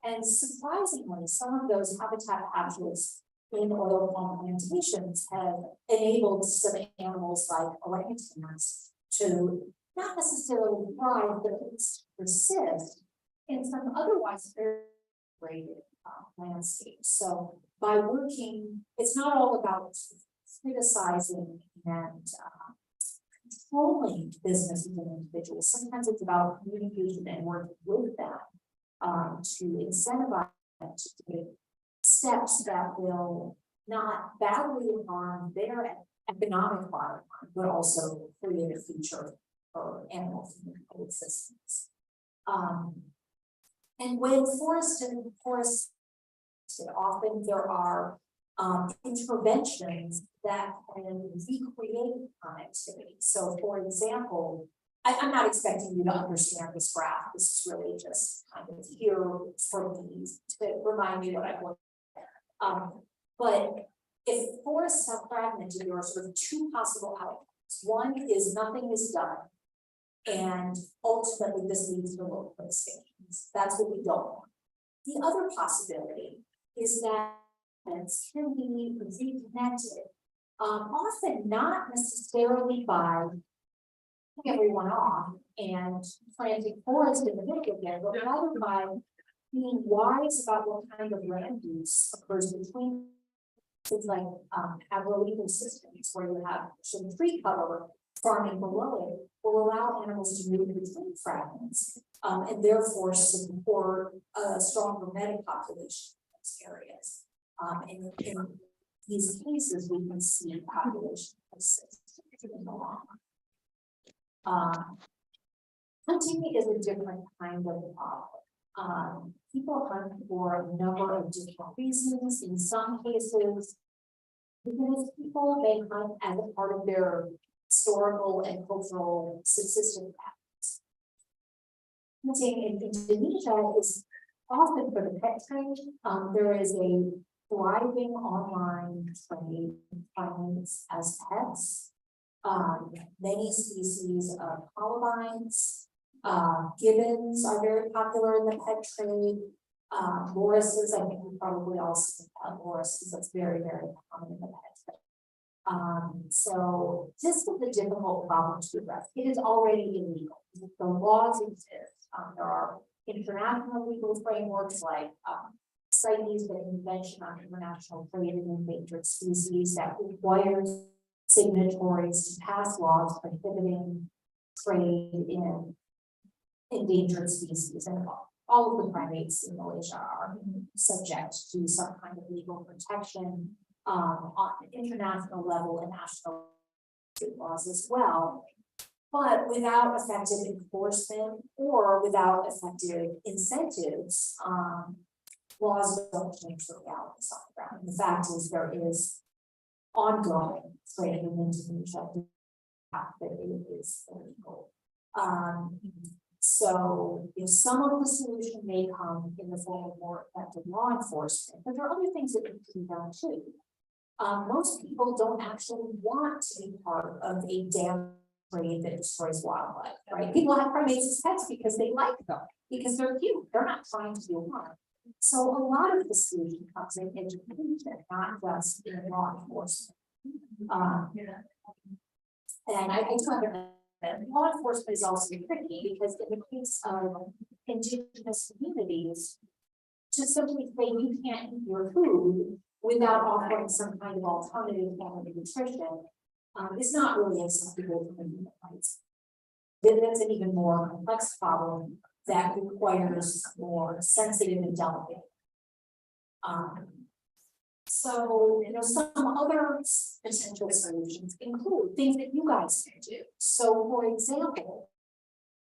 And surprisingly, some of those habitat patches in oil palm plantations have enabled some animals like orangutans to not necessarily thrive, but at least persist in some otherwise very degraded landscapes. So by working, it's not all about criticizing and controlling businesses and individuals. Sometimes it's about communication and working with them to incentivize them to take steps that will not badly harm their economic bottom line, but also create a future for animal human coexistence. And when forested, often there are interventions that can recreate connectivity. So for example, I'm not expecting you to understand this graph. This is really just kind of here for me to remind you what I want. But if forests have fragmented, there are sort of two possible outcomes. One is nothing is done, and ultimately this leads to local extinctions. That's what we don't want. The other possibility is that it's can be reconnected, often not necessarily by cutting everyone off and planting forest in the middle again, but rather by being wise about what kind of land use occurs between things like agroecosystems, where you have some tree cover farming below it, will allow animals to move between fragments, and therefore support a stronger metapopulation in those areas. And in these cases, we can see population persist in the long run. Hunting is a different kind of problem. People hunt for a number of different reasons. In some cases, because people may hunt as a part of their historical and cultural subsistence patterns. Hunting in Indonesia is often for the pet trade. There is a thriving online trade in primates as pets. Many species of colobines, gibbons are very popular in the pet trade. Lorises, I think we probably all see lorises. That's very, very common in the pet trade. So this is a difficult problem to address. It is already illegal. The laws exist. There are international legal frameworks like CITES, the Convention on International Trade in Endangered Species, that requires signatories to pass laws prohibiting trade in endangered species, and all of the primates in Malaysia are subject to some kind of legal protection on an international level and national laws as well. But without effective enforcement or without effective incentives, laws don't change the realities on the ground. And the fact is, there is ongoing trade in Indonesia that it is illegal. So some of the solution may come in the form of more effective law enforcement, but there are other things that need to be done too. Most people don't actually want to be part of a dam trade that destroys wildlife, right? People have primates as pets because they like them, because they're cute. They're not trying to do harm. So a lot of the solution comes in education, not just in law enforcement. And I do understand that law enforcement is also tricky, because in the case of indigenous communities, to simply say you can't eat your food without offering some kind of alternative form of nutrition is not really acceptable from a human rights. That's an even more complex problem that requires more sensitive and delicate. So, some other potential solutions include things that you guys can do. So, for example,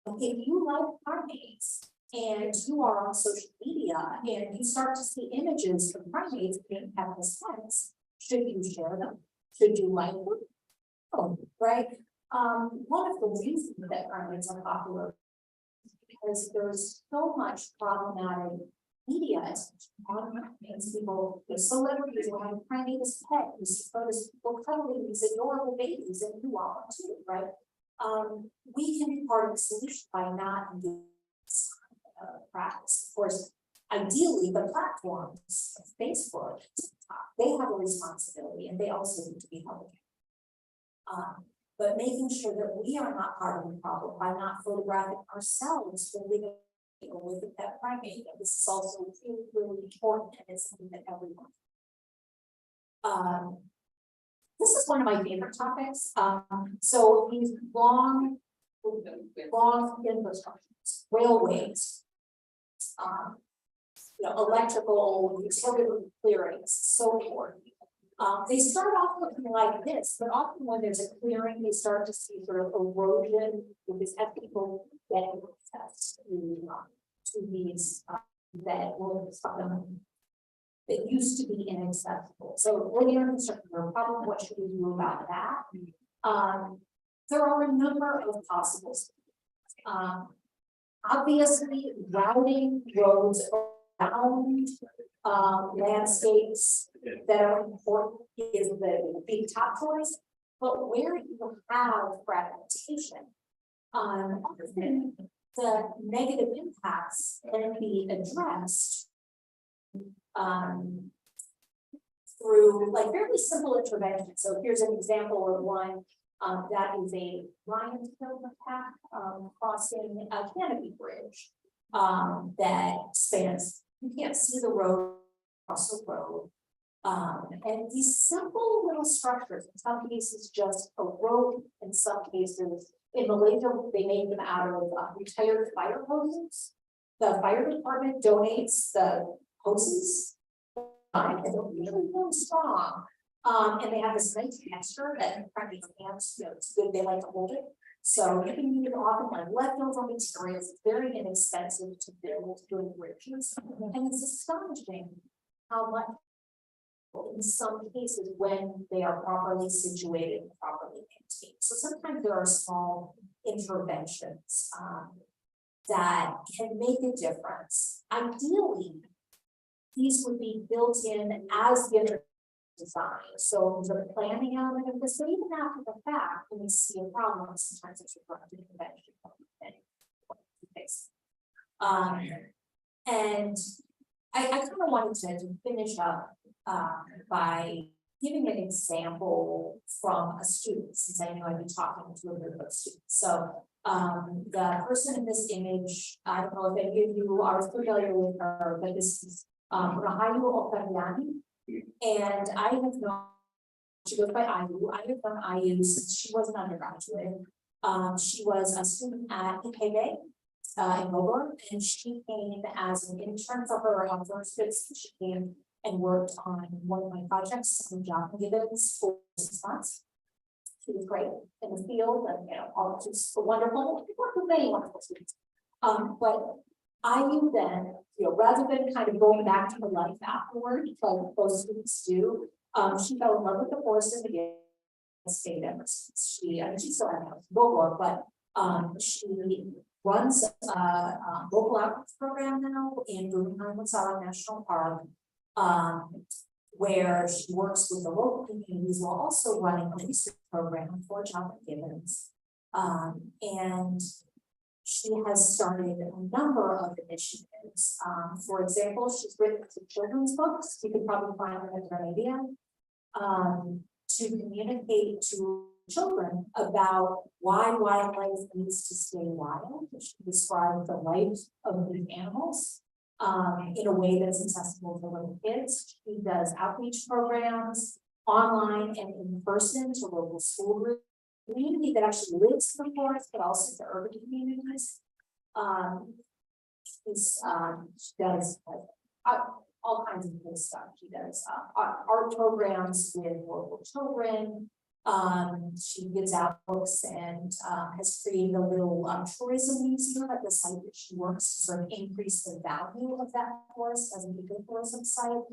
if you like primates and you are on social media and you start to see images of primates being kept as pets, should you share them? Should you like them? Oh, right. One of the reasons that primates are popular is because there's so much problematic media attention on primates. People, celebrities will have a primate as pet. You see photos of people cuddling these adorable babies, and you want them too, right? We can be part of the solution by not engaging this practice. Of course, ideally, the platforms of Facebook, TikTok, they have a responsibility and they also need to be held accountable. But making sure that we are not part of the problem by not photographing ourselves when we go with the pet primate. This is also really, really important, and it's something that everyone. This is one of my favorite topics. So these long infrastructures, railways, electrical, utility clearings, so forth. They start off looking like this, but often when there's a clearing, they start to see sort of erosion because as people get access to these that will that used to be inaccessible. So linear construction or problem, what should we do about that? There are a number of possible solutions. Obviously, routing roads around landscapes that are important is the big top choice, but where you have fragmentation, often the negative impacts can be addressed through like fairly simple interventions. So here's an example of one that is a lion's tail path crossing a canopy bridge that spans. You can't see the road across the road. And these simple little structures, in some cases just a rope, in some cases, in Malaysia, they make them out of retired fire hoses. The fire department donates the hoses, and they're really, really strong. And they have this nice texture that practice hands, it's good, they like to hold it. So you can use it often like leftover materials, it's very inexpensive to build good bridges. And it's astonishing how much in some cases when they are properly situated and properly maintained. So sometimes there are small interventions that can make a difference. Ideally, these would be built in as the design. So the planning element of this, but even after the fact, when we see a problem, sometimes it's referred to intervention. And I kind of wanted to finish up by giving an example from a student, since I know I've been talking to a group of students. So the person in this image, I don't know if any of you are familiar with her, but this is Rahayu Okanyani. And I have known, she goes by IU. I have known IU since she was an undergraduate. She was a student at IPB in Melbourne, and she came as an intern for her first visit. She came and worked on one of my projects on job gibbons for 6 months. She was great in the field, and all just wonderful. We worked with many wonderful students. But IU then, rather than kind of going back to her life afterward, like most students do, she fell in love with the forest and the state ever since. She still had a house in Bogor, but she runs a local outreach program now in Jurusan National Park, where she works with the local communities while also running a research program for John Gibbons. And she has started a number of initiatives. For example, she's written some children's books. You can probably find them at media to communicate to children about why wildlife needs to stay wild. She describes the life of these animals in a way that's accessible to little kids. She does outreach programs online and in person to local school groups. Community that actually lives in the forest, but also the urban communities. She does all kinds of cool stuff. She does art programs with local children. She gives out books and has created a little tourism museum at the site that she works to sort of increase the value of that forest as an ecotourism site.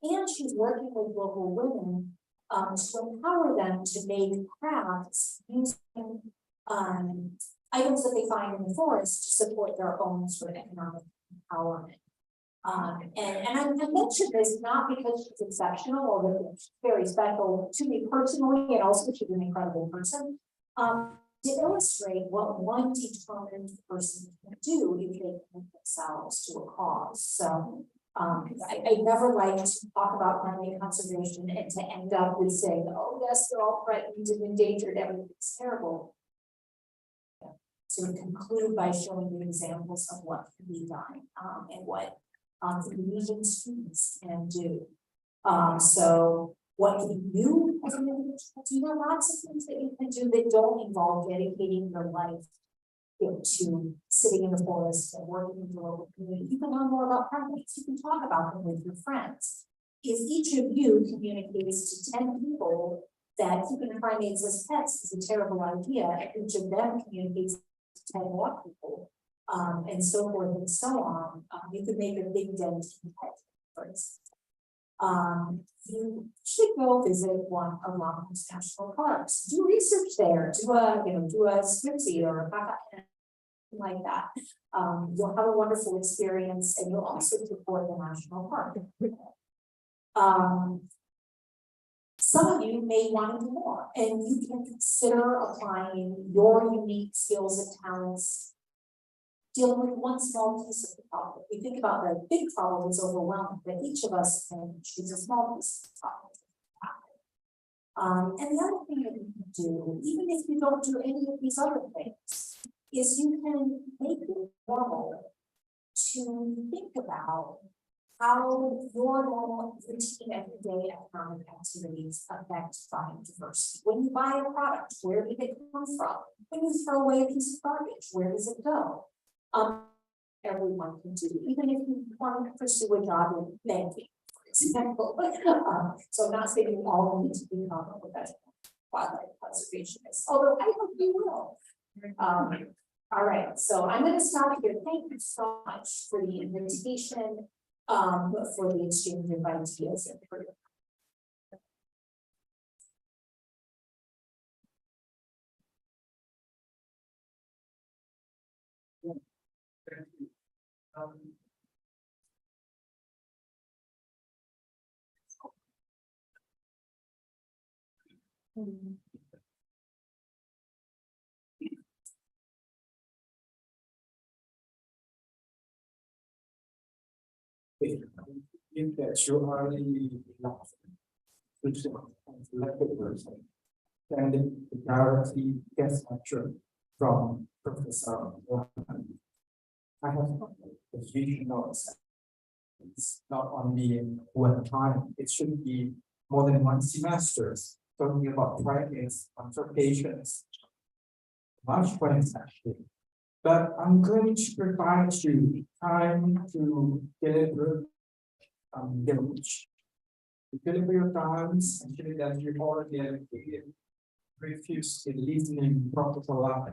And she's working with local women to empower them to make crafts using items that they find in the forest to support their own sort of economic empowerment. And I mentioned this not because she's exceptional, although she's very special to me personally, and also she's an incredible person, to illustrate what one determined person can do if they commit themselves to a cause. So I never like to talk about primate conservation and to end up with saying, oh, yes, they're all threatened and endangered, everything's terrible. To conclude by showing you examples of what can be done, and what Indonesian students can do. So what can you as an individual do? There are lots of things that you can do that don't involve dedicating your life to sitting in the forest and working in the local community. You can learn more about primates. You can talk about them with your friends. If each of you communicates to 10 people that keeping primates as pets is a terrible idea, and each of them communicates to 10 more people, and so forth and so on, you could make a big dent in pet, for instance. You should go visit one of Lampung's national parks. Do research there. Do a swimsuit or a backpack, like that. You'll have a wonderful experience, and you'll also support the national park. Some of you may want to do more, and you can consider applying your unique skills and talents, dealing with one small piece of the problem. We think about the big problem is overwhelming, but each of us can choose a small piece of the problem. And the other thing that you can do, even if you don't do any of these other things, is you can make it normal to think about how your normal routine everyday economic activities affect biodiversity. When you buy a product, where did it come from? When you throw away a piece of garbage, where does it go? Everyone can do, even if you want to pursue a job in banking, for example. So I'm not saying you all need to become a professional wildlife conservationist, although I hope you will. All right, so I'm going to stop here. Thank you so much for the invitation, for the exchange of ideas, and for your think that you already lost, which is selected person. And the priority guest lecture from Professor Jurusan. I have the vision notes. It's not only one time, it should be more than one semester, talking about primates, conservations, much points actually. But I'm going to provide you time to deliver your times, and given that you already refused the listening protocol.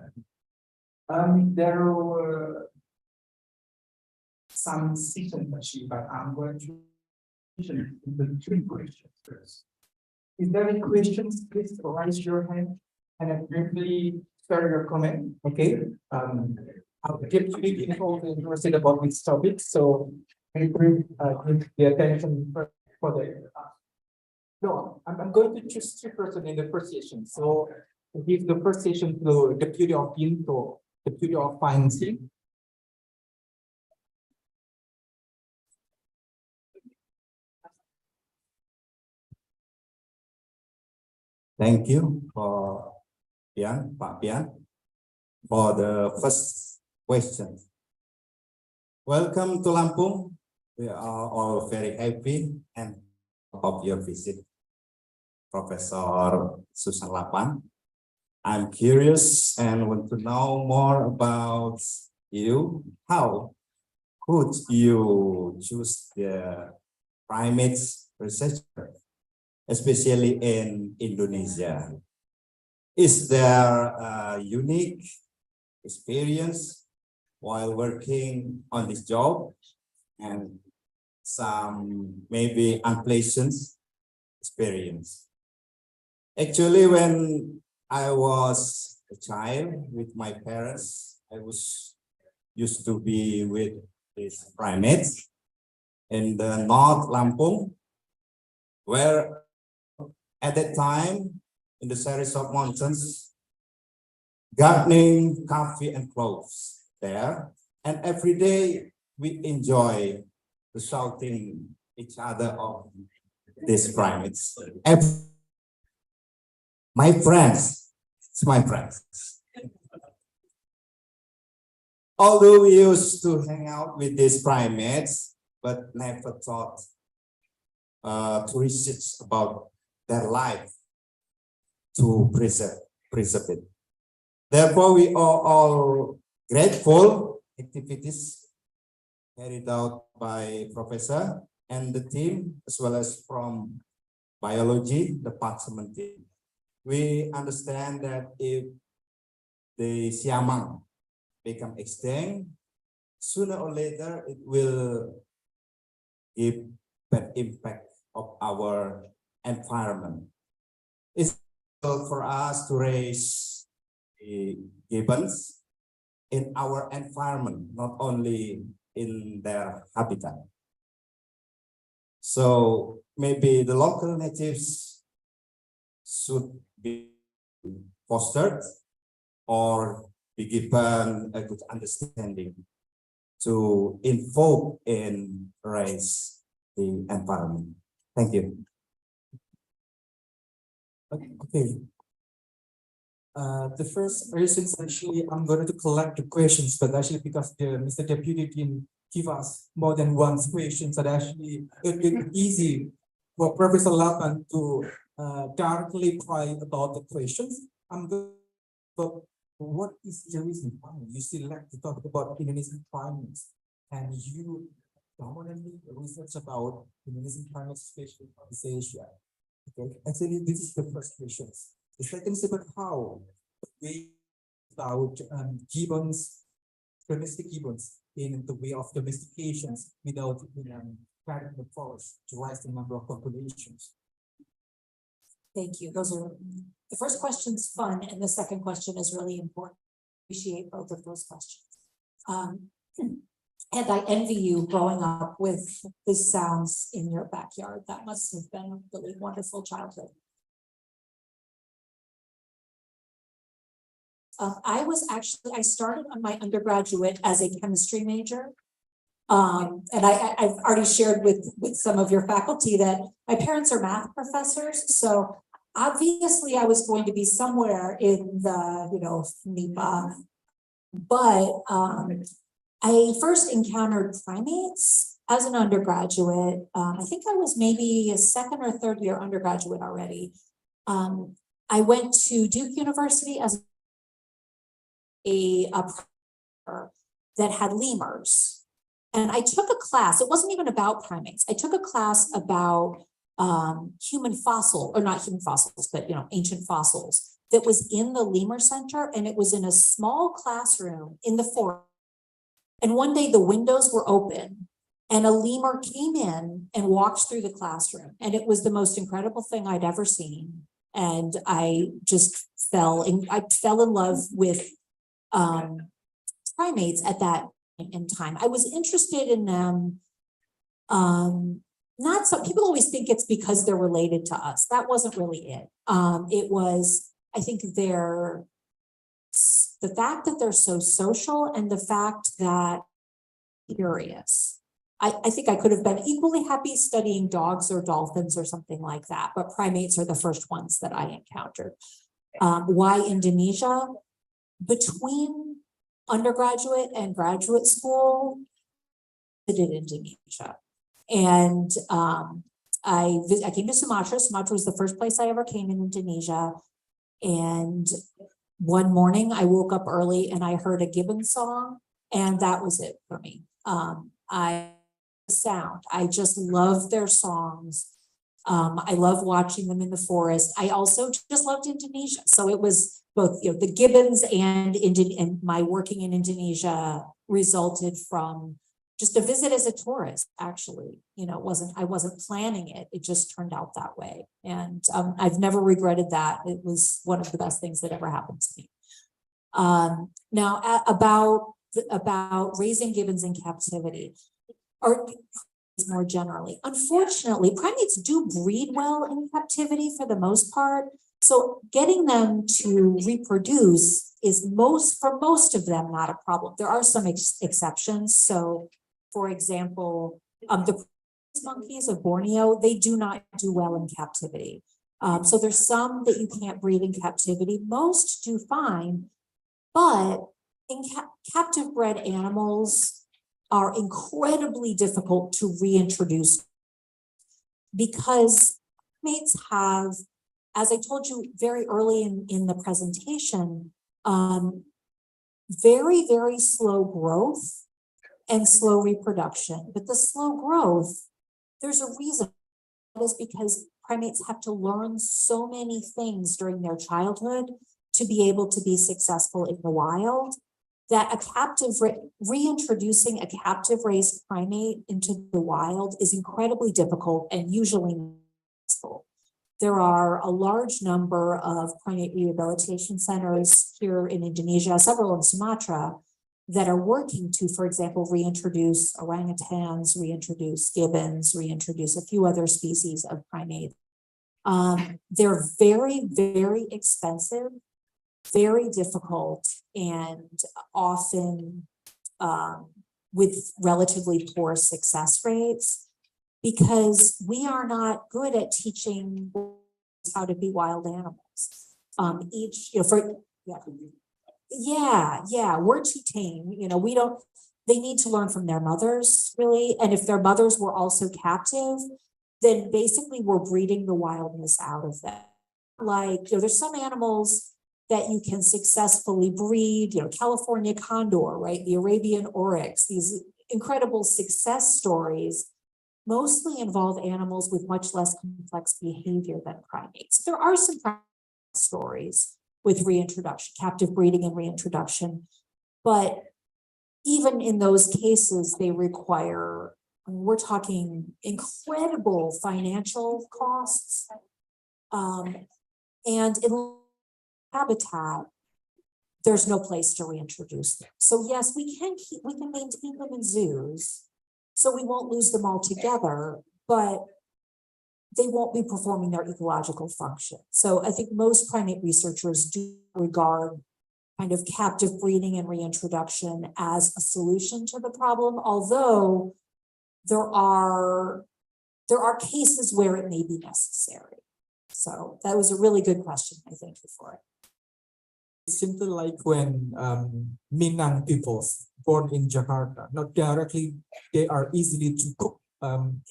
There were some sessions achieved, but I'm going to the 3 questions first. Is there any questions? Please raise your hand and then briefly share your comment. Okay. I'll give you info to the university about this topic. So give the attention for the no, I'm going to choose 3 persons in the first session. So give the first session to Deputy of Info, Deputy of Financing. Thank you for Pak Pian, for the first question. Welcome to Lampung. We are all very happy and of your visit, Professor Susan Lapan. I'm curious and want to know more about you. How could you choose the primates researcher, especially in Indonesia? Is there a unique experience while working on this job and some maybe unpleasant experience? Actually, when I was a child with my parents, I was used to be with these primates in the North Lampung, where at that time in the series of mountains, gardening, coffee, and clothes there, and every day we enjoy to shouting each other of these primates. My friends, it's my friends. Although we used to hang out with these primates, but never thought to research about their life to preserve it. Therefore, we are all grateful activities carried out by Professor and the team, as well as from Biology department team. We understand that if the siamang become extinct, sooner or later it will give bad impact of our environment. It's difficult for us to raise the gibbons in our environment, not only in their habitat. So maybe the local natives should be fostered or be given a good understanding to invoke and raise the environment. Thank you. Okay. The first reasons actually I'm going to collect the questions, but actually because the Mr. Deputy Dean give us more than one question, so that actually it will be easy for Professor Lapan to directly try about the questions. I'm going to, what is the reason why you select to talk about Indonesian primates and you dominantly research about Indonesian primates, especially in East Asia? Okay, actually this is the first question. The second is about how we about gibbons, domestic gibbons in the way of domestications without cutting the forest to rise the number of populations. Thank you. Those are, the first question's fun and the second question is really important. Appreciate both of those questions. And I envy you growing up with the sounds in your backyard. That must have been a really wonderful childhood. I started on my undergraduate as a chemistry major. And I've already shared with some of your faculty that my parents are math professors. So obviously I was going to be somewhere in the, FMIPA, but I first encountered primates as an undergraduate. I think I was maybe a second or third year undergraduate already. I went to Duke University as a that had lemurs. And I took a class, it wasn't even about primates. I took a class about human fossil, or not human fossils, but ancient fossils that was in the lemur center. And it was in a small classroom in the forest. And one day the windows were open and a lemur came in and walked through the classroom. And it was the most incredible thing I'd ever seen. And I just fell in love with primates at that point in time. I was interested in them. Not so people always think it's because they're related to us. That wasn't really it. It was, I think the fact that they're so social and the fact that curious. I think I could have been equally happy studying dogs or dolphins or something like that, but primates are the first ones that I encountered. Why Indonesia? Between undergraduate and graduate school, I visited Indonesia. And I came to Sumatra. Sumatra was the first place I ever came in Indonesia. And one morning I woke up early and I heard a gibbon song, and that was it for me. I just love their songs. I love watching them in the forest. I also just loved Indonesia. So it was both, the gibbons and my working in Indonesia resulted from just a visit as a tourist, actually. I wasn't planning it. It just turned out that way. And I've never regretted that. It was one of the best things that ever happened to me. Now about raising gibbons in captivity, or more generally. Unfortunately, primates do breed well in captivity for the most part. So getting them to reproduce is for most of them not a problem. There are some exceptions. So for example, The monkeys of Borneo, they do not do well in captivity. So there's some that you can't breed in captivity. Most do fine, but in captive bred animals are incredibly difficult to reintroduce because primates have, as I told you very early in the presentation, very, very slow growth and slow reproduction. But the slow growth, there's a reason. That is because primates have to learn so many things during their childhood to be able to be successful in the wild, that a captive, reintroducing a captive raised primate into the wild is incredibly difficult and usually successful. There are a large number of primate rehabilitation centers here in Indonesia, several in Sumatra, that are working to, for example, reintroduce orangutans, reintroduce gibbons, reintroduce a few other species of primates. They're very, very expensive, very difficult, and often with relatively poor success rates, because we are not good at teaching how to be wild animals. We're too tame. We don't, they need to learn from their mothers, really. And if their mothers were also captive, then basically we're breeding the wildness out of them. Like, there's some animals that you can successfully breed, California condor, right? The Arabian oryx, these incredible success stories mostly involve animals with much less complex behavior than primates. There are some stories with reintroduction, captive breeding and reintroduction, but even in those cases, they require, we're talking incredible financial costs, and in habitat, there's no place to reintroduce them. So yes, we can maintain them in zoos, so we won't lose them altogether, but they won't be performing their ecological function. So I think most primate researchers do regard kind of captive breeding and reintroduction as a solution to the problem, although there are cases where it may be necessary. So that was a really good question. I thank you for it. It's simply like when Minang peoples born in Jakarta, not directly, they are easily to cook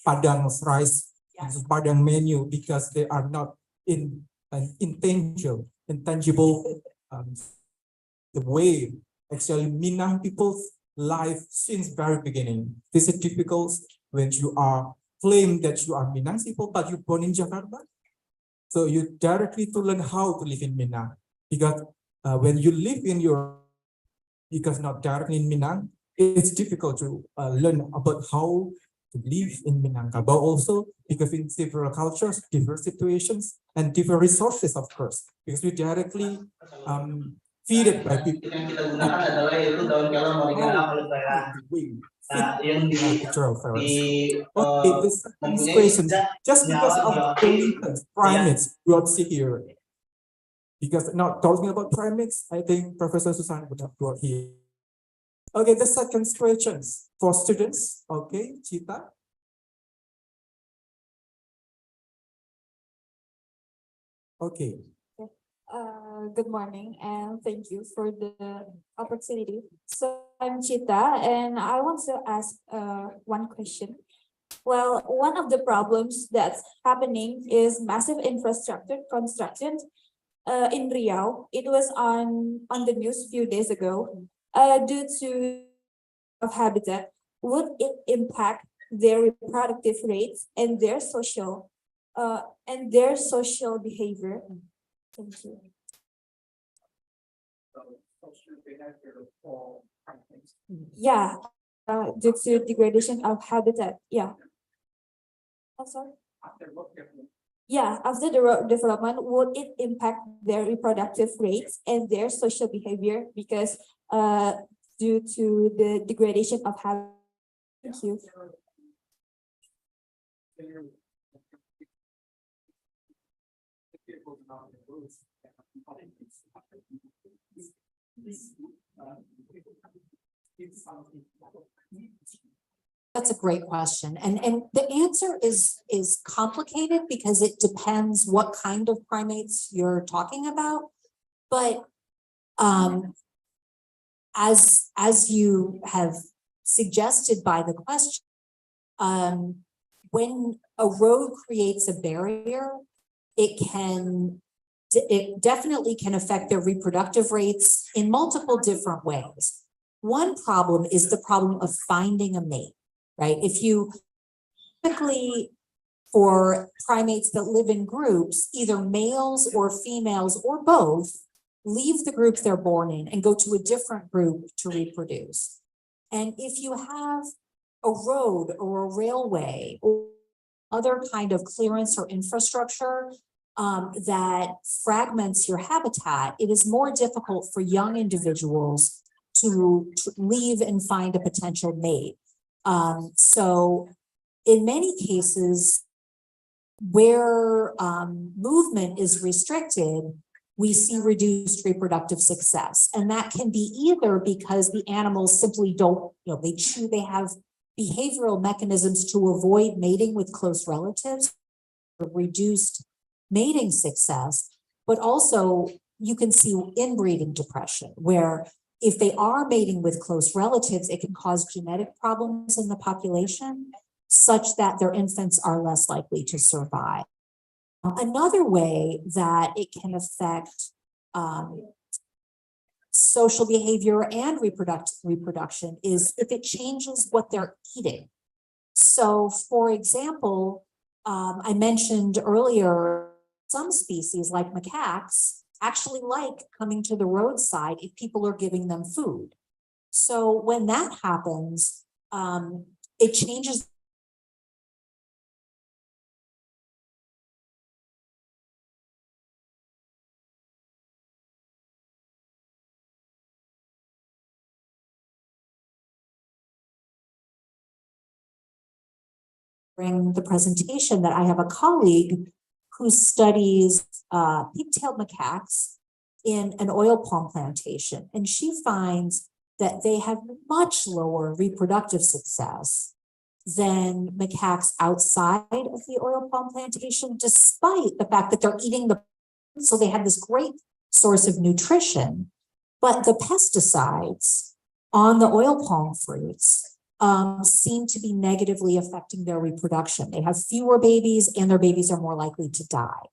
padang of rice, Yes. padang menu, because they are not in an intangible the way actually Minang people's life since very beginning. This is difficult when you are claim that you are Minang people, but you born in Jakarta. So you directly to learn how to live in Minang, because when you live in because not directly in Minang, it's difficult to learn about how to live in Minangkabau also, because in several cultures, different situations, and different resources, of course, because we directly feed it by people. Okay, this question, just because of the primates, we will see here. Because not talking about primates, I think Professor Susan would have brought here. Okay, the second question for students. Okay, Chita. Okay. Good morning and thank you for the opportunity. So I'm Chita and I want to ask one question. Well, one of the problems that's happening is massive infrastructure construction in Riau. It was on the news a few days ago. Due to of habitat, would it impact their reproductive rates and their social behavior? Thank you. Yeah, due to degradation of habitat. Yeah. Oh, sorry. Yeah, after the development, would it impact their reproductive rates and their social behavior because due to the degradation of habitat? Thank you. That's a great question. And the answer is complicated because it depends what kind of primates you're talking about. But as you have suggested by the question, when a road creates a barrier, it definitely can affect their reproductive rates in multiple different ways. One problem is the problem of finding a mate, right? If you typically, for primates that live in groups, either males or females or both, leave the group they're born in and go to a different group to reproduce. And if you have a road or a railway or other kind of clearance or infrastructure that fragments your habitat, it is more difficult for young individuals to leave and find a potential mate. So in many cases where movement is restricted, we see reduced reproductive success. And that can be either because the animals simply don't, they have behavioral mechanisms to avoid mating with close relatives, reduced mating success, but also you can see inbreeding depression, where if they are mating with close relatives, it can cause genetic problems in the population such that their infants are less likely to survive. Another way that it can affect social behavior and reproduction is if it changes what they're eating. So, for example, I mentioned earlier, some species like macaques actually like coming to the roadside if people are giving them food. So when that happens, it changes during the presentation that I have a colleague who studies pig-tailed macaques in an oil palm plantation. And she finds that they have much lower reproductive success than macaques outside of the oil palm plantation, despite the fact that they're eating so they have this great source of nutrition, but the pesticides on the oil palm fruits seem to be negatively affecting their reproduction. They have fewer babies and their babies are more likely to die.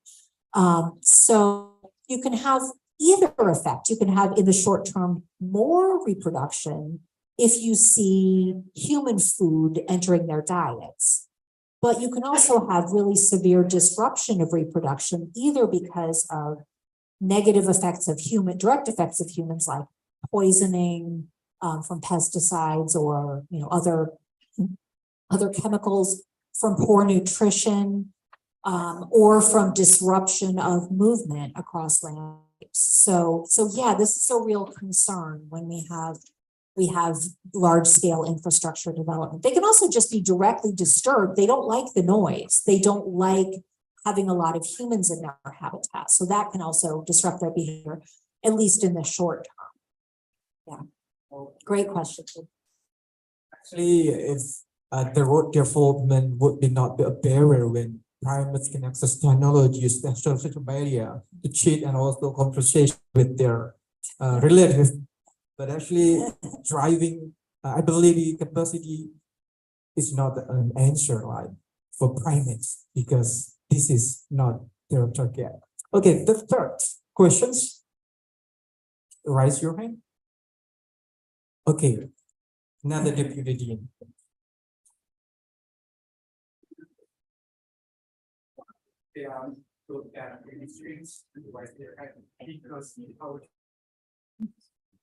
So you can have either effect. You can have in the short term more reproduction if you see human food entering their diets. But you can also have really severe disruption of reproduction, either because of negative effects of direct effects of humans like poisoning from pesticides or other chemicals, from poor nutrition, or from disruption of movement across landscapes. So yeah, this is a real concern when we have large scale infrastructure development. They can also just be directly disturbed. They don't like the noise. They don't like having a lot of humans in their habitat. So that can also disrupt their behavior, at least in the short term. Yeah, great question. Actually, if the road development would not be a barrier when primates can access technologies that serve such a barrier to cheat and also conversation with their relatives. But actually, driving, I believe the capacity is not an answer like for primates because this is not their target. Okay, the third questions. Raise your hand. Okay, another deputy dean.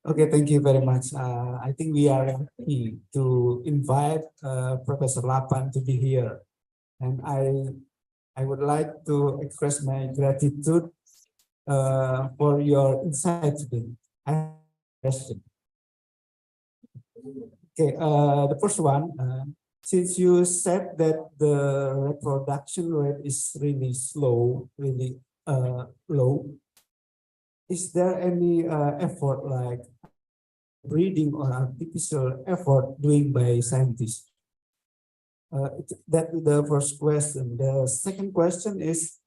Okay, thank you very much. I think we are happy to invite Professor Lapan to be here, and I would like to express my gratitude for your insight today. I have a question. Okay, the first one, since you said that the reproduction rate is really slow, really low, is there any effort like breeding or artificial effort doing by scientists That the first question. The second question is,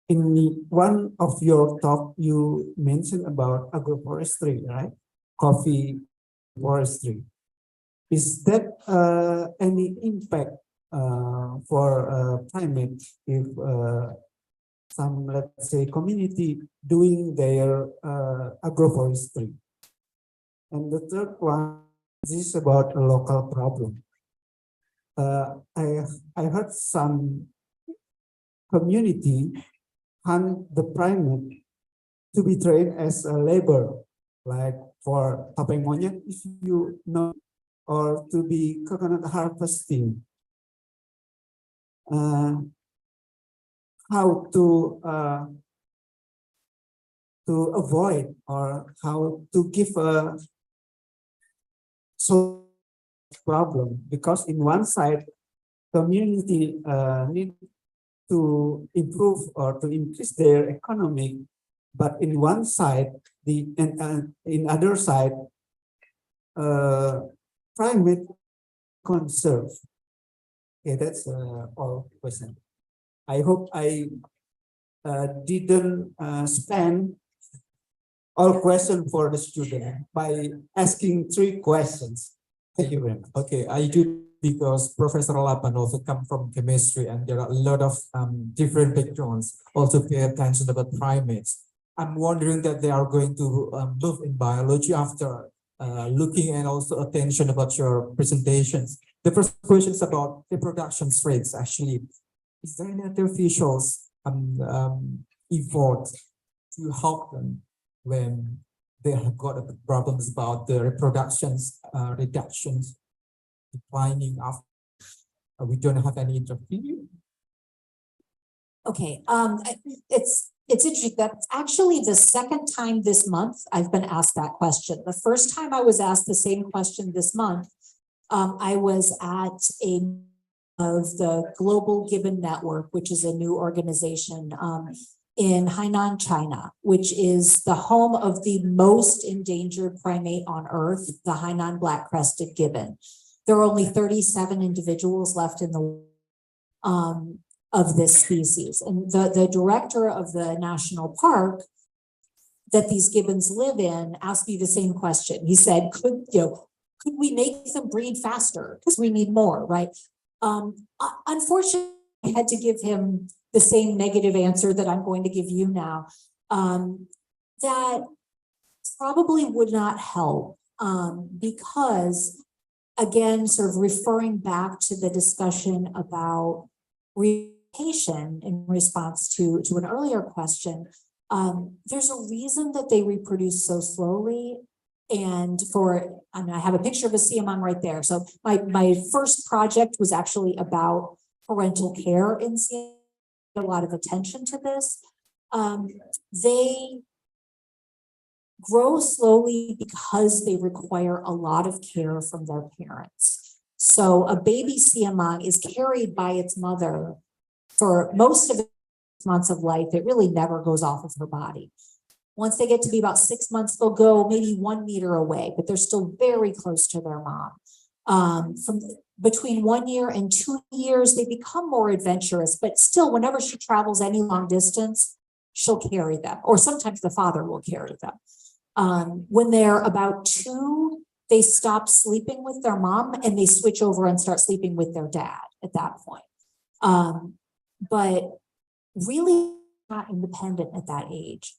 in one of your talk, you mentioned about agroforestry, right? Coffee forestry. Is that any impact for primate if some, let's say, community doing their agroforestry? And the third one, this is about a local problem. I heard some community hunt the primate to be trained as a labor, like for topeng monyet, if you know, or to be coconut harvesting. How to avoid, or how to give a so problem, because in one side community need to improve or to increase their economy, but in one side in other side primate conserve. Okay, that's all question. I hope I didn't spend all question for the student by asking 3 questions. Thank you very much. Okay, I do, because Professor Lapan also come from chemistry, and there are a lot of different backgrounds also pay attention about primates. I'm wondering that they are going to move in biology after looking and also attention about your presentations. The first question is about reproduction rates. Actually, is there any artificial effort to help them when they have got problems about the reproductions, reductions, declining after we don't have any interview? Okay, it's interesting. That's actually the second time this month I've been asked that question. The first time I was asked the same question this month, I was at of the Global Gibbon Network, which is a new organization in Hainan, China, which is the home of the most endangered primate on earth, the Hainan black-crested gibbon. There are only 37 individuals left in the of this species. And the director of the national park that these gibbons live in asked me the same question. He said, could we make them breed faster? Because we need more, right? Unfortunately, I had to give him the same negative answer that I'm going to give you now. That probably would not help because, again, sort of referring back to the discussion about reproduction in response to an earlier question, there's a reason that they reproduce so slowly. And I have a picture of a siamang right there. So my first project was actually about parental care in siamang. A lot of attention to this. They grow slowly because they require a lot of care from their parents. So a baby siamang is carried by its mother for most of the months of life. It really never goes off of her body. Once they get to be about 6 months, they'll go maybe 1 meter away, but they're still very close to their mom. From between 1 year and 2 years, they become more adventurous, but still, whenever she travels any long distance, she'll carry them, or sometimes the father will carry them. When they're about 2, they stop sleeping with their mom and they switch over and start sleeping with their dad at that point. But really not independent at that age.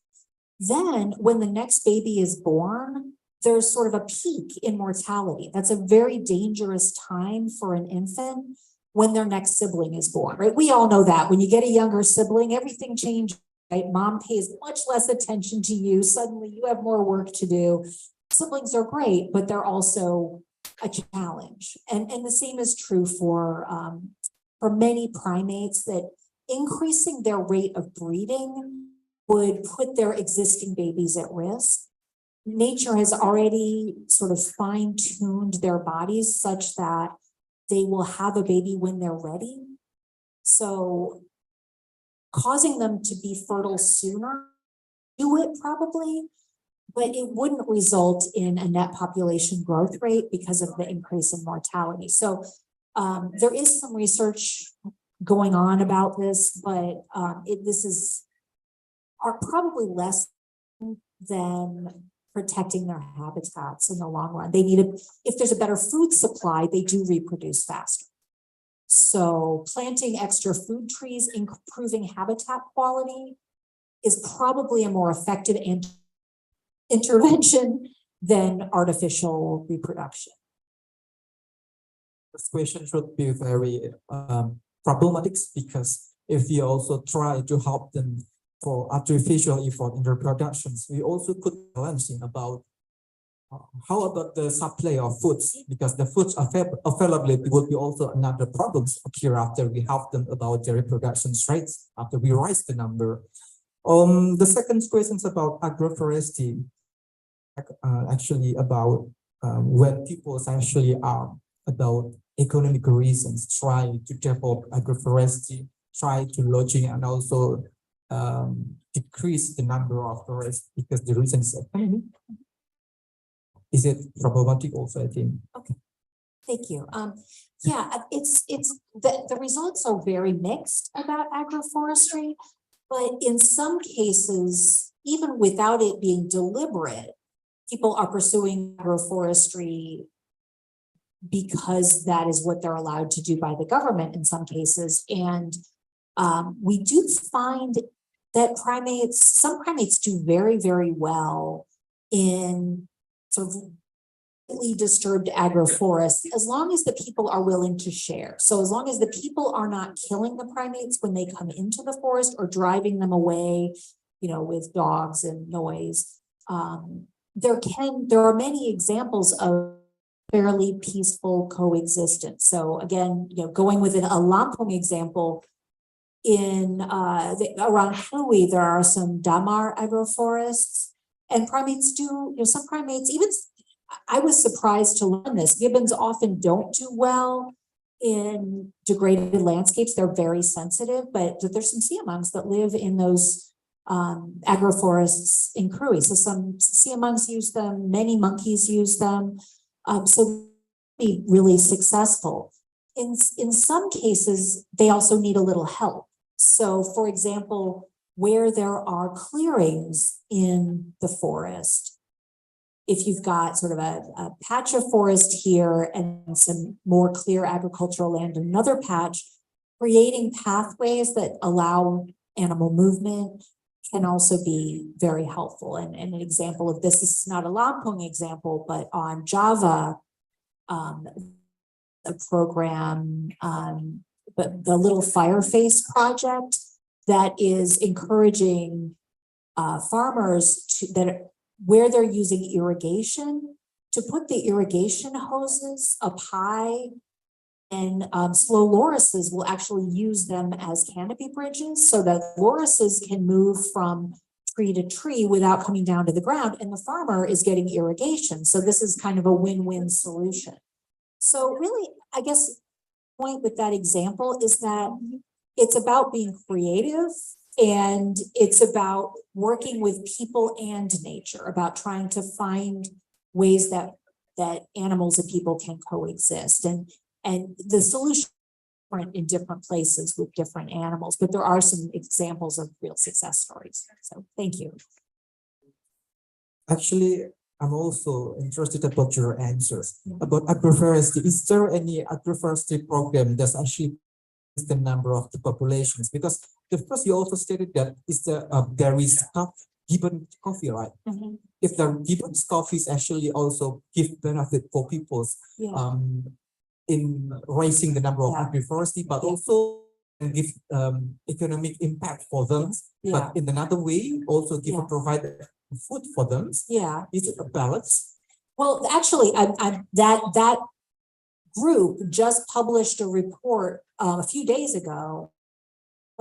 Then when the next baby is born, there's sort of a peak in mortality. That's a very dangerous time for an infant when their next sibling is born, right? We all know that when you get a younger sibling, everything changes, right? Mom pays much less attention to you. Suddenly you have more work to do. Siblings are great, but they're also a challenge. And the same is true for many primates, that increasing their rate of breeding would put their existing babies at risk. Nature has already sort of fine-tuned their bodies such that they will have a baby when they're ready. So causing them to be fertile sooner, do it probably, but it wouldn't result in a net population growth rate because of the increase in mortality. So There is some research going on about this, but are probably less than protecting their habitats in the long run. They need if there's a better food supply, they do reproduce faster. So planting extra food trees, improving habitat quality is probably a more effective intervention than artificial reproduction. This question should be very problematic because if we also try to help them for artificial effort in reproductions, we also could balancing about how about the supply of foods, because the foods availability will be also another problem occur after we help them about their reproduction rates, after we raise the number. The second question is about agroforestry, actually about when people actually are about economic reasons try to develop agroforestry, try to lodging and also decrease the number of forests because the reason is economy. Is it problematic also, I think? Okay, thank you. Yeah, the results are very mixed about agroforestry, but in some cases, even without it being deliberate, people are pursuing agroforestry because that is what they're allowed to do by the government in some cases. And we do find that some primates do very, very well in sort of disturbed agroforests, as long as the people are willing to share. So as long as the people are not killing the primates when they come into the forest or driving them away, with dogs and noise, there are many examples of fairly peaceful coexistence. So again, going with a Lampung example, around Hui, there are some damar agroforests, and primates do, some primates, even I was surprised to learn this, gibbons often don't do well in degraded landscapes. They're very sensitive, but there's some siamungs that live in those agroforests in Kuliah. So some siamungs use them, many monkeys use them. So be really successful. In some cases, they also need a little help. So for example, where there are clearings in the forest, if you've got sort of a patch of forest here and some more clear agricultural land, another patch, creating pathways that allow animal movement can also be very helpful. And an example of this is not a Lampung example, but on Java, a program, but the Little Fireface project that is encouraging farmers where they're using irrigation to put the irrigation hoses up high, and slow lorises will actually use them as canopy bridges so that lorises can move from tree to tree without coming down to the ground, and the farmer is getting irrigation. So this is kind of a win-win solution. So really, I guess the point with that example is that it's about being creative, and it's about working with people and nature, about trying to find ways that animals and people can coexist. And the solution is in different places with different animals, but there are some examples of real success stories. So thank you. Actually, I'm also interested about your answers about agroforestry. Is there any agroforestry program that's actually the number of the populations? Because the first you also stated that there is gibbon coffee, right? Mm-hmm. If the gibbon coffee actually also give benefit for people in raising the number of agroforestry, but also give economic impact for them. But in another way, also provide food for them. Yeah. Is it a balance? Well, actually, that group just published a report a few days ago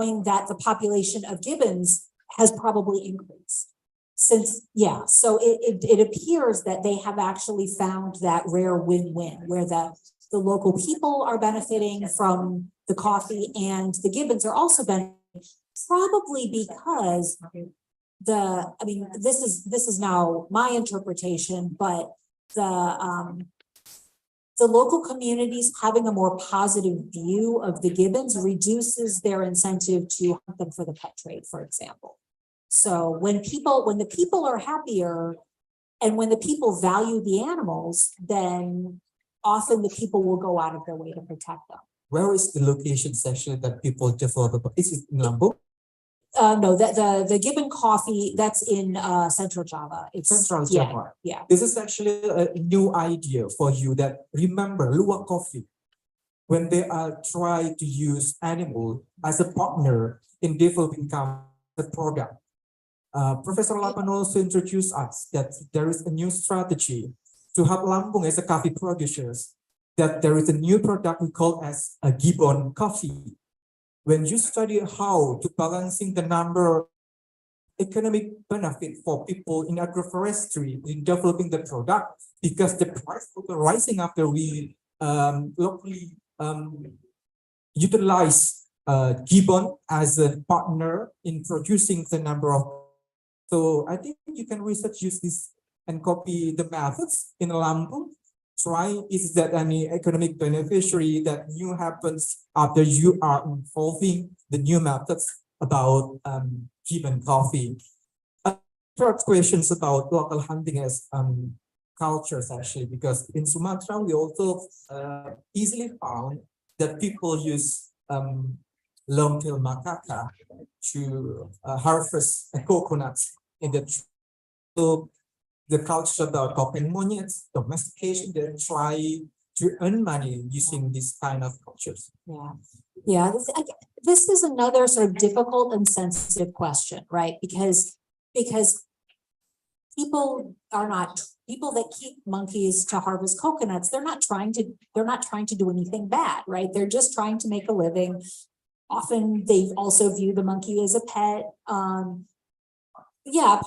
showing that the population of gibbons has probably increased since, so it appears that they have actually found that rare win-win where the local people are benefiting from the coffee and the gibbons are also benefiting, probably because this is now my interpretation, but the local communities having a more positive view of the gibbons reduces their incentive to hunt them for the pet trade, for example. So when the people are happier and when the people value the animals, then often the people will go out of their way to protect them. Where is the location actually that people develop? Is it in Lampung? No, the gibbon coffee, that's in Central Java. It's Central yeah, Java. yeah. This is actually a new idea for you that remember luwak coffee when they are trying to use animal as a partner in developing the product. Professor Lapan also introduced us that there is a new strategy to have Lampung as a coffee producers, that there is a new product we call as a gibbon coffee. When you study how to balancing the number economic benefit for people in agroforestry in developing the product, because the price will be rising after we locally utilize gibbon as a partner in producing the number of. So I think you can research use this and copy the methods in Lampung. Try is that any economic beneficiary that new happens after you are involving the new methods about gibbon coffee. Third questions about local hunting as cultures actually, because in Sumatra we also easily found that people use long-tailed macaca to harvest coconuts in the tree. So the culture about coping monyets, domestication, they try to earn money using this kind of cultures. Yeah, yeah. This is another sort of difficult and sensitive question, right? Because people that keep monkeys to harvest coconuts, they're not trying to do anything bad, right? They're just trying to make a living. Often they also view the monkey as a pet, a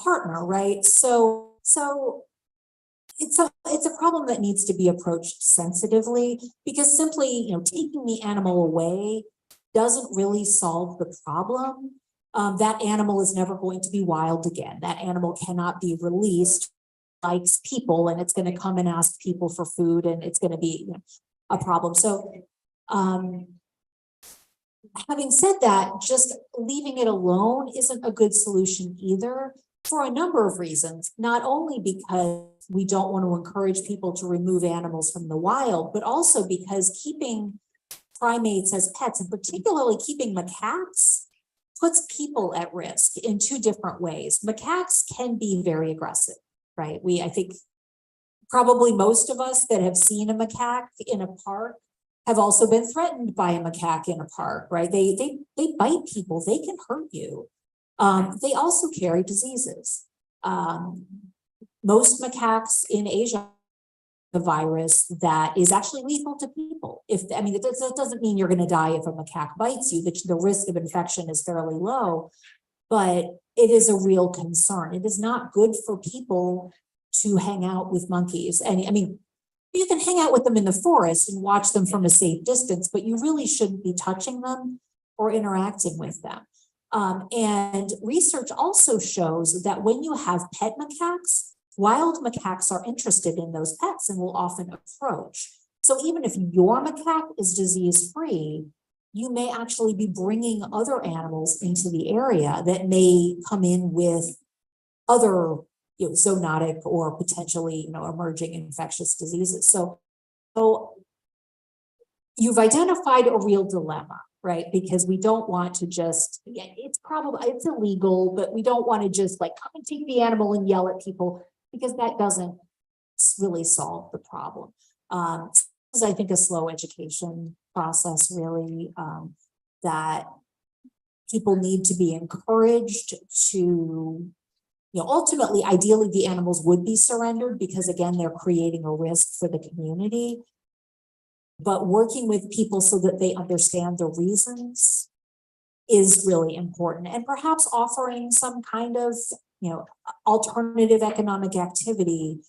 partner, right? So it's a problem that needs to be approached sensitively, because simply, taking the animal away doesn't really solve the problem. That animal is never going to be wild again. That animal cannot be released, likes people, and it's going to come and ask people for food, and it's going to be a problem. So, having said that, just leaving it alone isn't a good solution either, for a number of reasons, not only because we don't want to encourage people to remove animals from the wild, but also because keeping primates as pets, and particularly keeping macaques, puts people at risk in two different ways. Macaques can be very aggressive, right? I think probably most of us that have seen a macaque in a park have also been threatened by a macaque in a park, right? They bite people, they can hurt you. They also carry diseases. Most macaques in Asia, the virus that is actually lethal to people. That doesn't mean you're going to die if a macaque bites you. The risk of infection is fairly low, but it is a real concern. It is not good for people to hang out with monkeys. And you can hang out with them in the forest and watch them from a safe distance, but you really shouldn't be touching them or interacting with them. And research also shows that when you have pet macaques, wild macaques are interested in those pets and will often approach. So even if your macaque is disease-free, you may actually be bringing other animals into the area that may come in with other zoonotic or potentially emerging infectious diseases. So you've identified a real dilemma, right? Because we don't want to just, it's illegal, but we don't want to just come and take the animal and yell at people, because that doesn't really solve the problem. This is, I think, a slow education process, really, that people need to be encouraged to, ultimately, ideally, the animals would be surrendered, because again, they're creating a risk for the community. But working with people so that they understand the reasons is really important, and perhaps offering some kind of alternative economic activity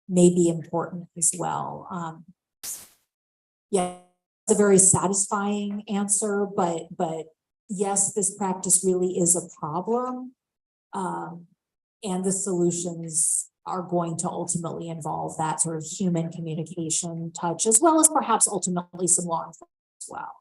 may be important as well. It's a very satisfying answer, but yes, this practice really is a problem, and the solutions are going to ultimately involve that sort of human communication touch, as well as perhaps ultimately some law enforcement as well.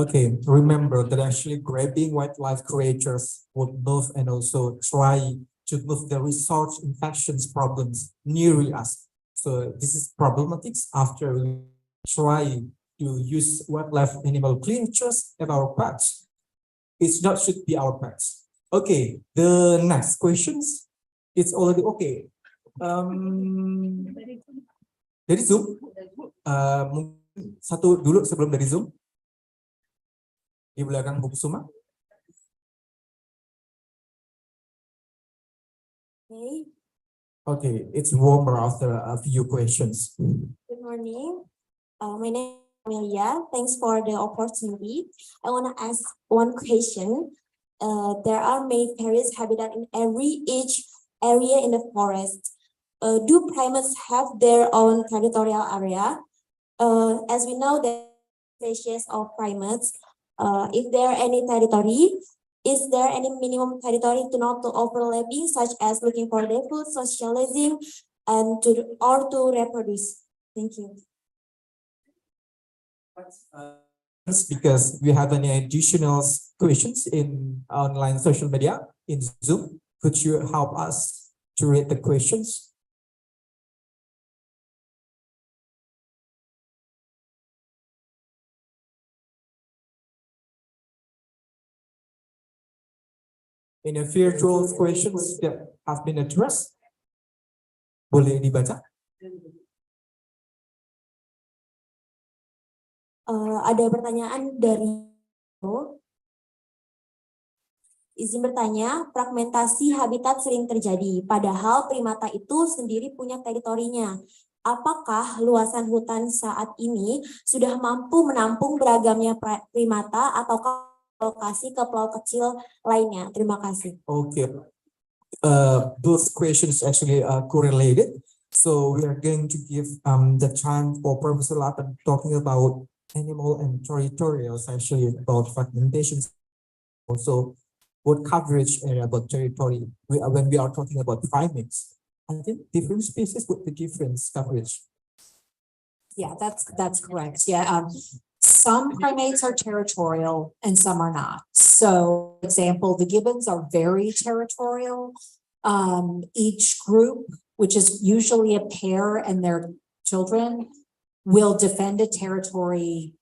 Okay, remember that actually grabbing wildlife creatures would move and also try to move the resource infections problems near us. So this is problematic after we try to use wildlife animal creatures as our pets. It's not should be our pets. Okay, the next questions. It's already okay. Dari Zoom, mungkin satu dulu sebelum dari Zoom. Di belakang buku Suma. Okay, Okay, it's warmer after a few questions. good morning. My name is Amelia. Thanks for the opportunity. I want to ask one question. There are mammals habitat in each area in the forest. Do primates have their own territorial area? As we know, the species of primates, if there are any territory, is there any minimum territory to not to overlapping, such as looking for their food, socializing, and to reproduce? Thank you. Because we have any additional questions in online social media in Zoom, could you help us to read the questions? In a virtual questions that have been addressed, boleh dibaca? Ada pertanyaan dari izin bertanya, fragmentasi habitat sering terjadi, padahal primata itu sendiri punya teritorinya. Apakah luasan hutan saat ini sudah mampu menampung beragamnya primata ataukah lokasi ke pulau kecil lainnya? Terima kasih. Okay. Both questions actually are correlated. So we are going to give the time for Professor Lapan talking about animal and territorials, actually about fragmentation. Also, what coverage area about territory when we are talking about primates. I think different species with the different coverage. Yeah, that's correct. Yeah, some primates are territorial and some are not. So, for example, the gibbons are very territorial. Each group, which is usually a pair and their children, will defend a territory.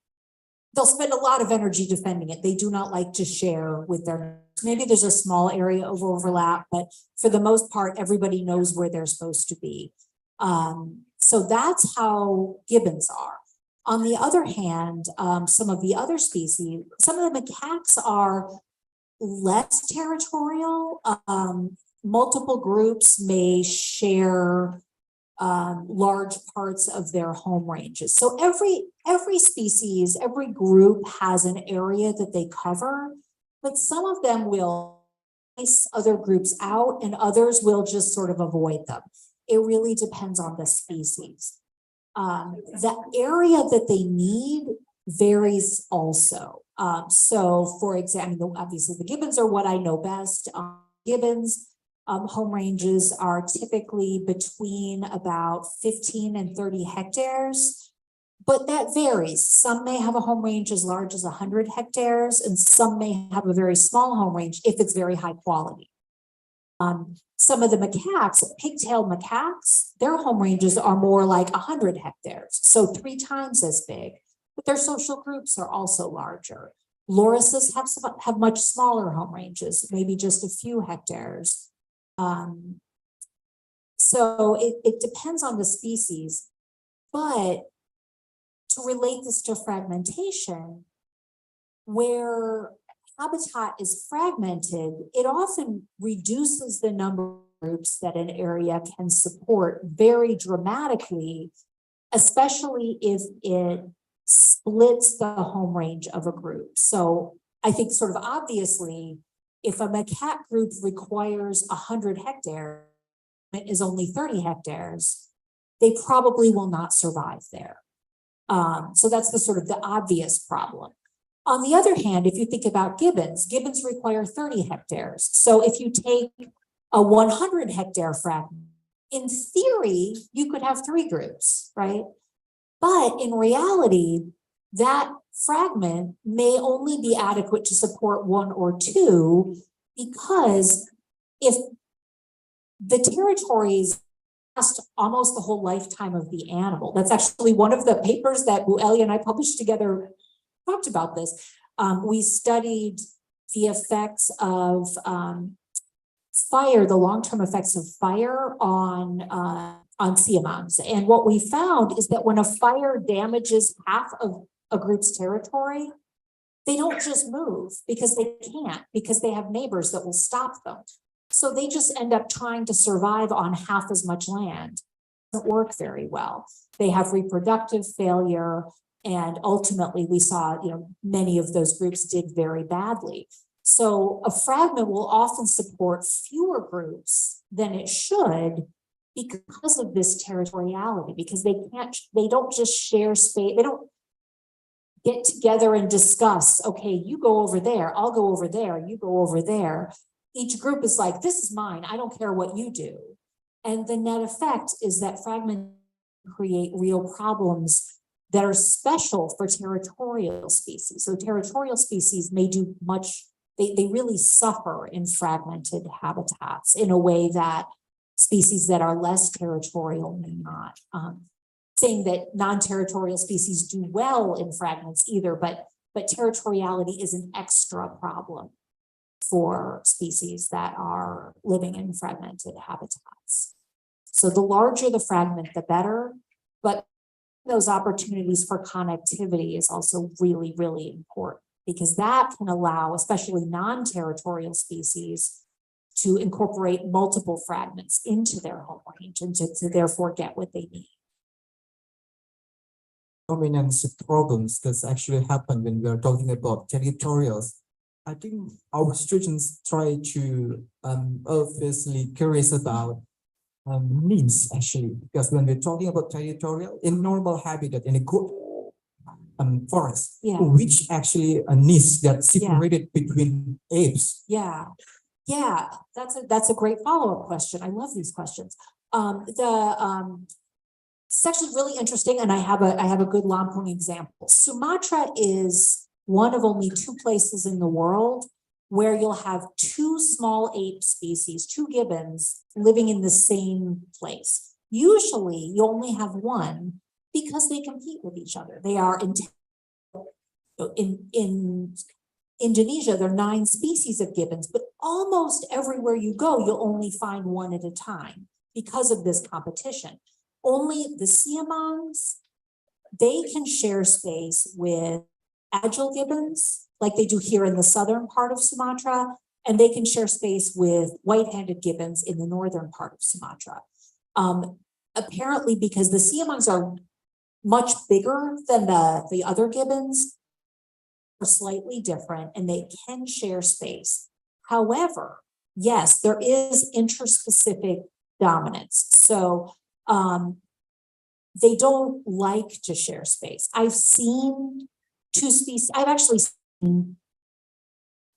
They'll spend a lot of energy defending it. They do not like to share with their, maybe there's a small area of overlap, but for the most part, everybody knows where they're supposed to be. So that's how gibbons are. On the other hand, some of the other species, some of the macaques are less territorial. Multiple groups may share large parts of their home ranges. So every species, every group has an area that they cover, but some of them will place other groups out and others will just sort of avoid them. It really depends on the species. The area that they need varies also. So for example, obviously the gibbons are what I know best. Gibbons home ranges are typically between about 15 and 30 hectares, but that varies. Some may have a home range as large as 100 hectares, and some may have a very small home range if it's very high quality. Some of the macaques, pigtailed macaques, their home ranges are more like 100 hectares, so 3 times as big, but their social groups are also larger. Lorises have much smaller home ranges, maybe just a few hectares. So it depends on the species, but to relate this to fragmentation, where habitat is fragmented, it often reduces the number of groups that an area can support very dramatically, especially if it splits the home range of a group. So I think sort of obviously, if a macaque group requires 100 hectares, it is only 30 hectares, they probably will not survive there. So that's the sort of the obvious problem. On the other hand, if you think about gibbons, gibbons require 30 hectares. So if you take a 100-hectare fragment. In theory, you could have 3 groups, right? But in reality, that fragment may only be adequate to support 1 or 2, because if the territories last almost the whole lifetime of the animal, that's actually one of the papers that Bueli and I published together, talked about this. We studied the effects of fire, the long-term effects of fire on siamongs. And what we found is that when a fire damages half of a group's territory, they don't just move because they can't, because they have neighbors that will stop them. So they just end up trying to survive on half as much land. It doesn't work very well. They have reproductive failure, and ultimately we saw, many of those groups did very badly. So a fragment will often support fewer groups than it should because of this territoriality, because they don't just share space. They don't get together and discuss, okay, you go over there, I'll go over there, you go over there. Each group is like, this is mine, I don't care what you do. And the net effect is that fragments create real problems that are special for territorial species. So territorial species may do much, they really suffer in fragmented habitats in a way that species that are less territorial may not. Saying that non-territorial species do well in fragments either, but territoriality is an extra problem for species that are living in fragmented habitats. So the larger the fragment, the better, but those opportunities for connectivity is also really, really important, because that can allow, especially non-territorial species, to incorporate multiple fragments into their home range and to therefore get what they need. Dominance problems that actually happen when we are talking about territorials. I think our students try to obviously curious about needs, actually, because when we're talking about territorial, in normal habitat, in a good forest, which actually a niche that's separated between apes. Yeah, that's a great follow-up question. I love these questions. It's actually really interesting, and I have a good Lampung example. Sumatra is one of only 2 places in the world where you'll have 2 small ape species, 2 gibbons, living in the same place. Usually you only have 1 because they compete with each other. They are in Indonesia, there are 9 species of gibbons, but almost everywhere you go, you'll only find 1 at a time because of this competition. Only the siamongs, they can share space with agile gibbons, like they do here in the southern part of Sumatra, and they can share space with white-handed gibbons in the northern part of Sumatra. Apparently, because the siamongs are much bigger than the other gibbons, are slightly different, and they can share space. However, yes, there is interspecific dominance. So they don't like to share space. I've seen 2 species. I've actually seen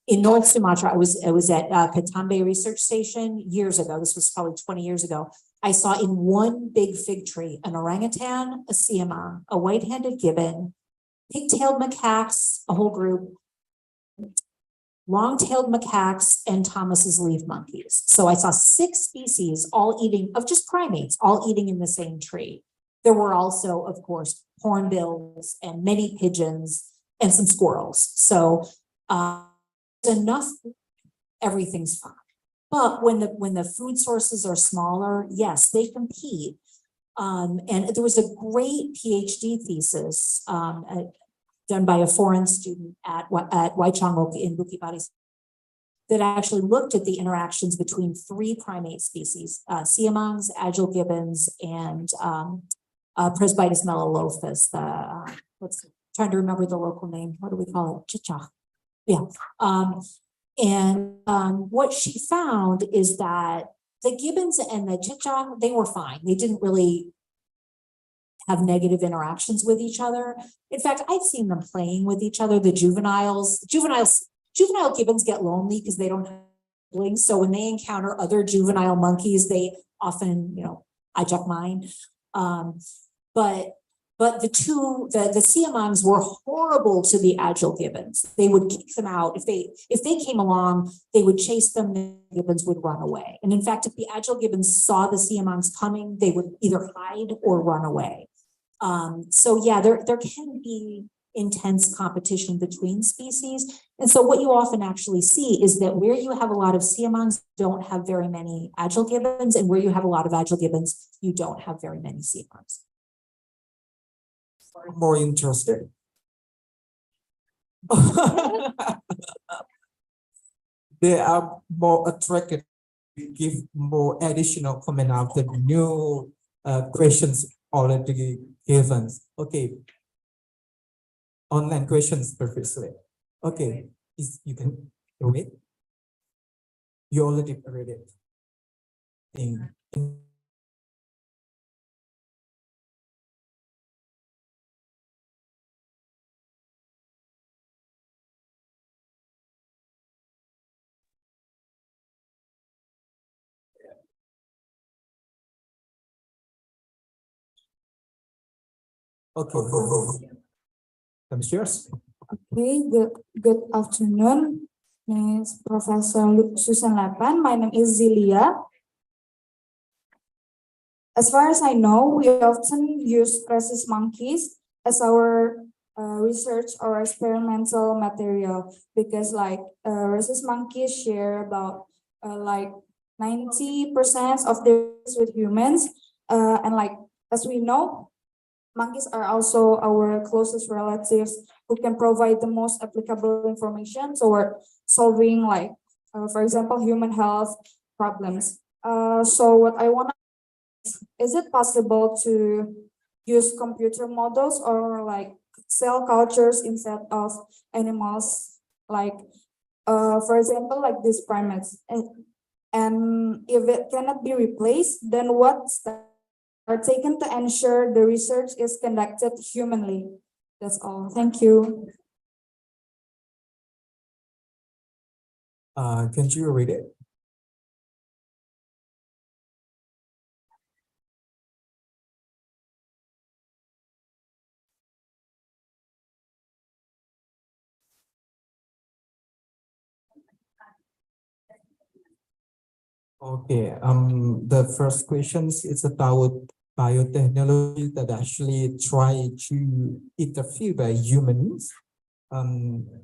in North Sumatra. I was at Katambe Research Station years ago. This was probably 20 years ago. I saw in one big fig tree an orangutan, a siamang, a white-handed gibbon, pig-tailed macaques, a whole group, long-tailed macaques, and Thomas's leaf monkeys. So I saw 6 species all eating, of just primates, all eating in the same tree. There were also, of course, hornbills and many pigeons and some squirrels. So enough, everything's fine. But when the food sources are smaller, yes, they compete. And there was a great PhD thesis done by a foreign student at Waichangok in Bukit Barisan that actually looked at the interactions between 3 primate species, siamongs, agile gibbons, and Presbytus melolophus. Trying to remember the local name. What do we call it? Chicha. Yeah. What she found is that the gibbons and the chicha, they were fine. They didn't really have negative interactions with each other. In fact, I've seen them playing with each other. The juvenile gibbons get lonely because they don't have siblings. So when they encounter other juvenile monkeys, they often, I check mine. But the siamongs were horrible to the agile gibbons. They would kick them out. If they came along, they would chase them, the gibbons would run away. And in fact, if the agile gibbons saw the siamongs coming, they would either hide or run away. So yeah, there can be intense competition between species. And so what you often actually see is that where you have a lot of siamongs, don't have very many agile gibbons, and where you have a lot of agile gibbons, you don't have very many siamongs. More interested. They are more attracted to give more additional comment after the new questions already given. Okay. Online questions previously. Okay, you can do it. You already read it. Okay. Come yours. Okay, good afternoon, Ms. Professor Susan Lapan. My name is Zilia. As far as I know, we often use rhesus monkeys as our research or experimental material because rhesus monkeys share about 90% of their with humans. And as we know, monkeys are also our closest relatives who can provide the most applicable information toward solving for example, human health problems. So what I want to is it possible to use computer models or cell cultures instead of animals, for example, like these primates? And if it cannot be replaced, then what steps are taken to ensure the research is conducted humanly? That's all. Thank you. Can you read it? Okay, the first questions is about biotechnology that actually try to interfere by humans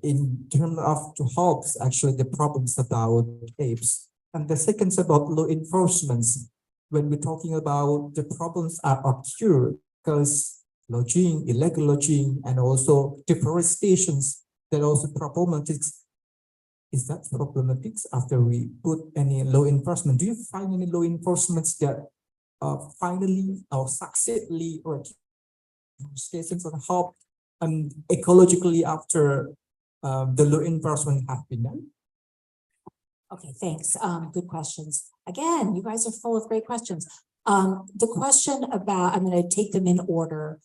in terms of to help actually the problems about apes. And the second is about law enforcement. When we're talking about the problems are occurred because lodging, illegal lodging, and also deforestations that also problematic. Is that problematic after we put any law enforcement? Do you find any law enforcement that finally or successfully or stations on help and ecologically after the law enforcement have been done? Okay, thanks. Good questions. Again, you guys are full of great questions. The question about, I'm going to take them in order.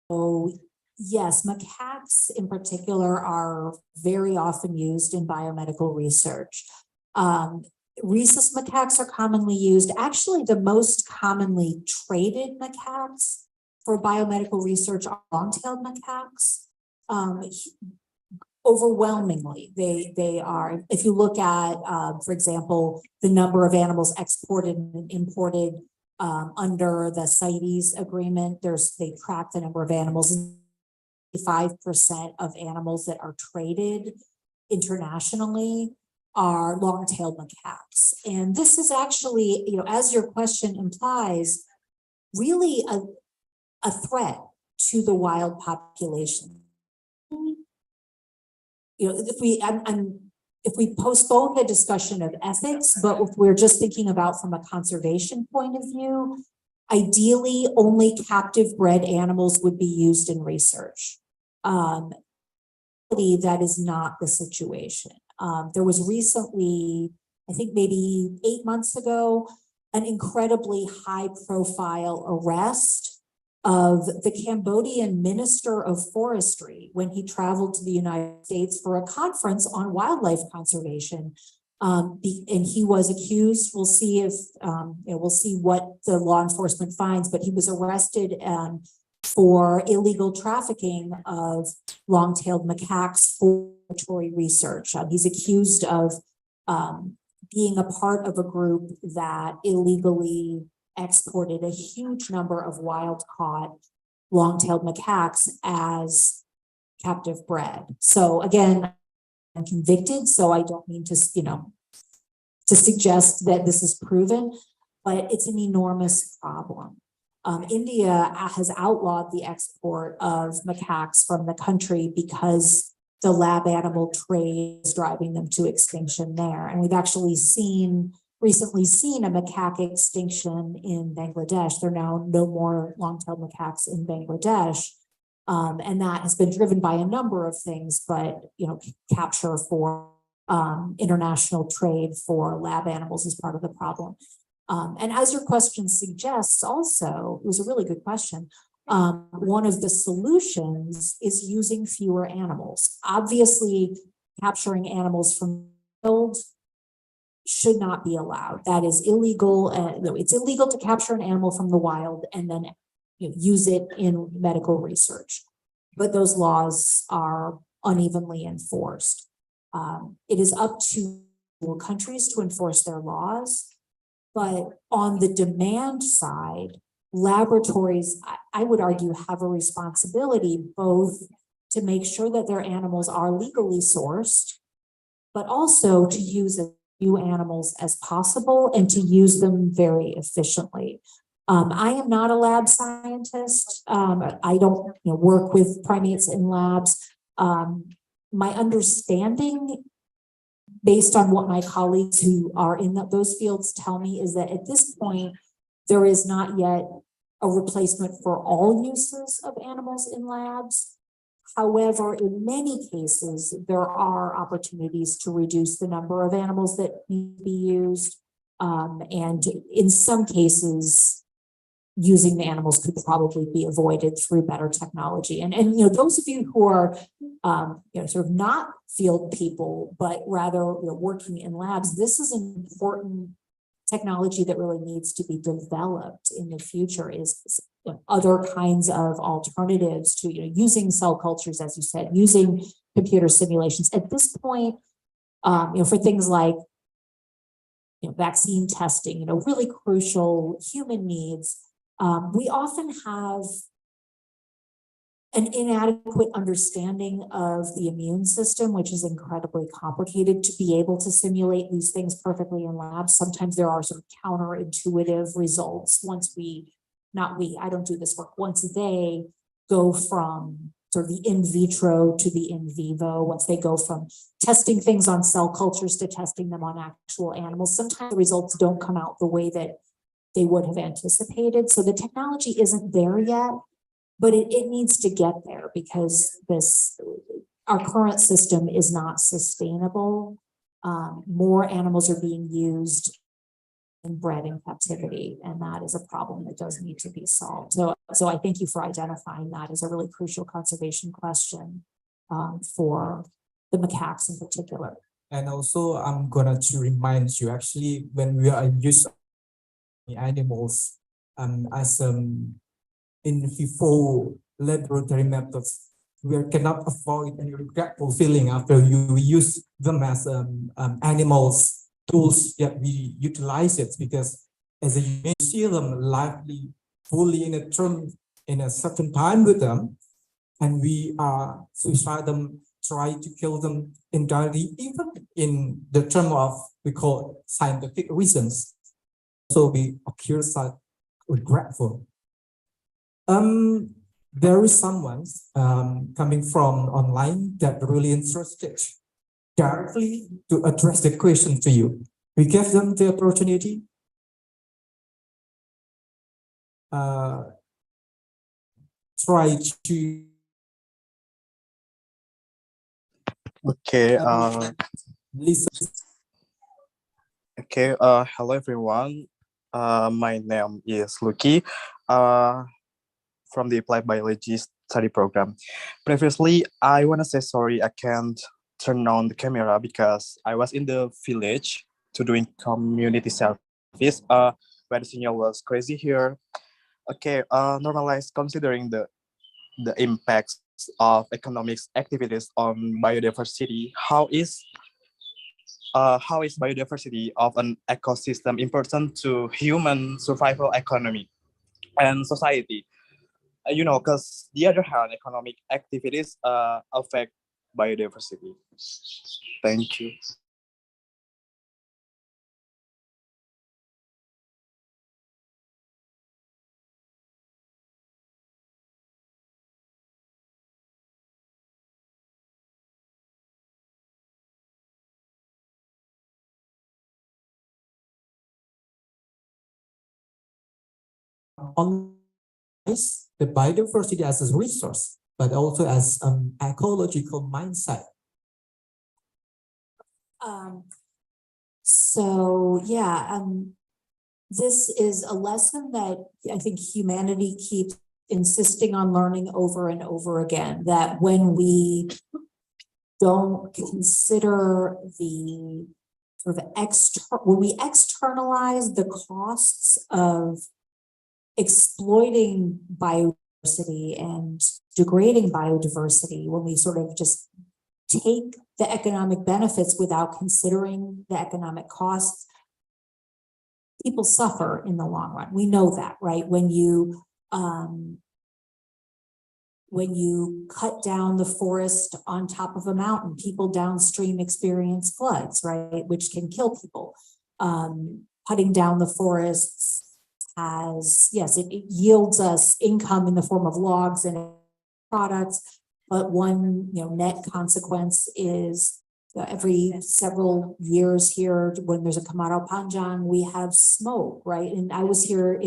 So yes, macaques in particular are very often used in biomedical research. Rhesus macaques are commonly used. Actually, the most commonly traded macaques for biomedical research are long-tailed macaques. Overwhelmingly, they are. If you look at, for example, the number of animals exported and imported under the CITES agreement, they track the number of animals. 5% of animals that are traded internationally are long-tailed macaques. And this is actually, as your question implies, really a threat to the wild population. If we postpone the discussion of ethics, but if we're just thinking about from a conservation point of view, ideally only captive bred animals would be used in research. That is not the situation. There was recently, I think maybe 8 months ago, an incredibly high profile arrest of the Cambodian Minister of Forestry when he traveled to the United States for a conference on wildlife conservation. And he was accused. We'll see if, we'll see what the law enforcement finds, but he was arrested, for illegal trafficking of long-tailed macaques for laboratory research. He's accused of, being a part of a group that illegally exported a huge number of wild-caught long-tailed macaques as captive bred. So again, I'm convicted, so I don't mean to, to suggest that this is proven, but it's an enormous problem. India has outlawed the export of macaques from the country because the lab animal trade is driving them to extinction there. And we've actually recently seen a macaque extinction in Bangladesh. There are now no more long-tailed macaques in Bangladesh. And that has been driven by a number of things, but, capture for international trade for lab animals is part of the problem. And as your question suggests also, it was a really good question. One of the solutions is using fewer animals. Obviously, capturing animals from wild should not be allowed. That is illegal. It's illegal to capture an animal from the wild and then use it in medical research. But those laws are unevenly enforced. It is up to countries to enforce their laws. But on the demand side, laboratories, I would argue, have a responsibility both to make sure that their animals are legally sourced, but also to use as few animals as possible and to use them very efficiently. I am not a lab scientist. I don't work with primates in labs. My understanding, based on what my colleagues who are in those fields tell me, is that at this point, there is not yet a replacement for all uses of animals in labs. However, in many cases, there are opportunities to reduce the number of animals that need to be used. And in some cases, using the animals could probably be avoided through better technology. And those of you who are sort of not field people, but rather working in labs, this is an important technology that really needs to be developed in the future, is other kinds of alternatives to using cell cultures, as you said, using computer simulations. At this point, for things like vaccine testing, really crucial human needs, we often have an inadequate understanding of the immune system, which is incredibly complicated to be able to simulate these things perfectly in labs. Sometimes there are sort of counterintuitive results once I don't do this work, once they go from sort of the in vitro to the in vivo, once they go from testing things on cell cultures to testing them on actual animals, sometimes the results don't come out the way that they would have anticipated. So the technology isn't there yet, but it needs to get there because our current system is not sustainable. More animals are being used and bred in captivity, and that is a problem that does need to be solved. So I thank you for identifying that as a really crucial conservation question for the macaques in particular. And also, I'm gonna to remind you, actually, when we are using animals as in vivo laboratory methods, we cannot avoid any regretful feeling after you use them as animals tools that we utilize it, because as you may see them lively fully in a certain time with them, and we are suicide them, try to kill them entirely, even in the term of we call scientific reasons. So we occur such regretful. There is someone coming from online that really interested directly to address the question to you. We give them the opportunity. Try to. Okay. Listen. Okay. Hello everyone. My name is Lucky. From the Applied Biology study program. Previously, I want to say sorry I can't turn on the camera because I was in the village to doing community service. Where the signal was crazy here. Okay, normalize considering the impacts of economics activities on biodiversity. How is biodiversity of an ecosystem important to human survival, economy, and society? Because the other hand, economic activities affect biodiversity. Thank you. On the biodiversity as a resource, but also as an ecological mindset. So yeah, this is a lesson that I think humanity keeps insisting on learning over and over again, that when we don't consider the sort of when we externalize the costs of exploiting biodiversity and degrading biodiversity, when we sort of just take the economic benefits without considering the economic costs, people suffer in the long run. We know that, right? When you cut down the forest on top of a mountain, people downstream experience floods, right? Which can kill people. Cutting down the forests it yields us income in the form of logs and products, but one net consequence is every several years here, when there's a Kemarau Panjang, we have smoke, right? And I was here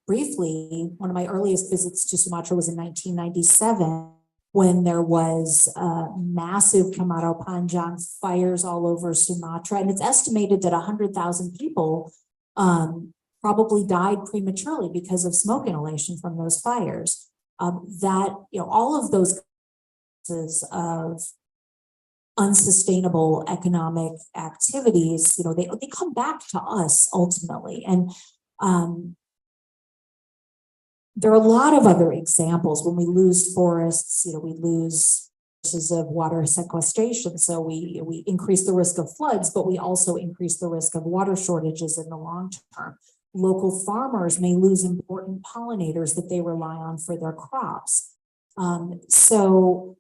briefly, one of my earliest visits to Sumatra was in 1997, when there was massive Kemarau Panjang fires all over Sumatra. And it's estimated that 100,000 people probably died prematurely because of smoke inhalation from those fires. All of those cases of unsustainable economic activities, they come back to us ultimately. And there are a lot of other examples. When we lose forests, we lose sources of water sequestration. So we increase the risk of floods, but we also increase the risk of water shortages in the long term. Local farmers may lose important pollinators that they rely on for their crops. So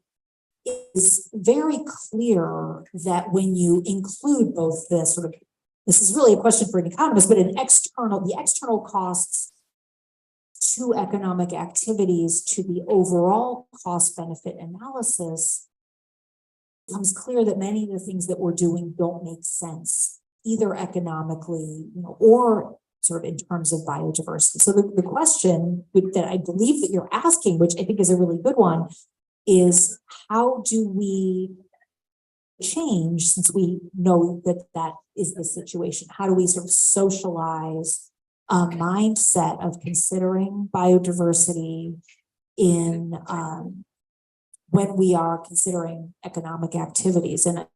it's very clear that when you include both this is really a question for an economist, but the external costs to economic activities to the overall cost benefit analysis, it becomes clear that many of the things that we're doing don't make sense, either economically, or sort of in terms of biodiversity. So the question that I believe that you're asking, which I think is a really good one, is how do we change, since we know that is the situation? How do we sort of socialize a mindset of considering biodiversity in when we are considering economic activities? And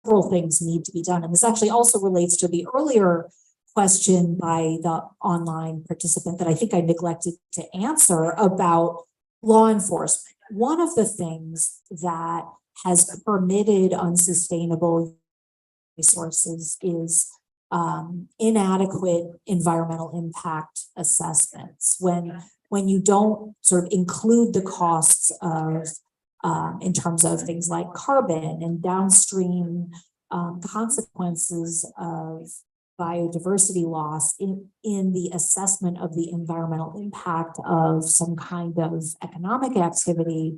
several things need to be done. And this actually also relates to the earlier question by the online participant that I think I neglected to answer about law enforcement. One of the things that has permitted unsustainable resources is inadequate environmental impact assessments. When you don't sort of include the costs of in terms of things like carbon and downstream consequences of biodiversity loss in the assessment of the environmental impact of some kind of economic activity,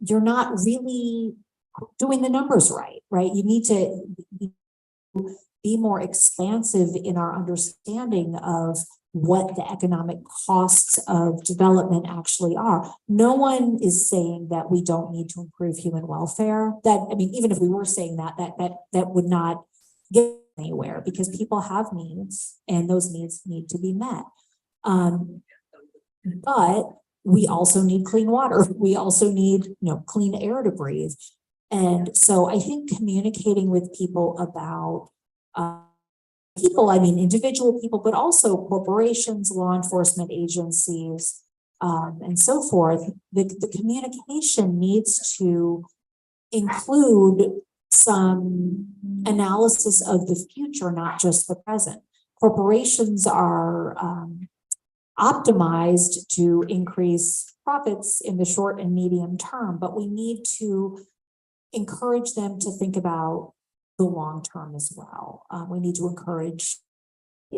you're not really doing the numbers right? You need to be more expansive in our understanding of what the economic costs of development actually are. No one is saying that we don't need to improve human welfare. Even if we were saying that would not get anywhere, because people have needs and those needs need to be met. But we also need clean water. We also need, clean air to breathe. And so I think communicating with people about people, I mean, individual people, but also corporations, law enforcement agencies, and so forth, the communication needs to include some analysis of the future, not just the present. Corporations are optimized to increase profits in the short and medium term, but we need to encourage them to think about the long term as well. We need to encourage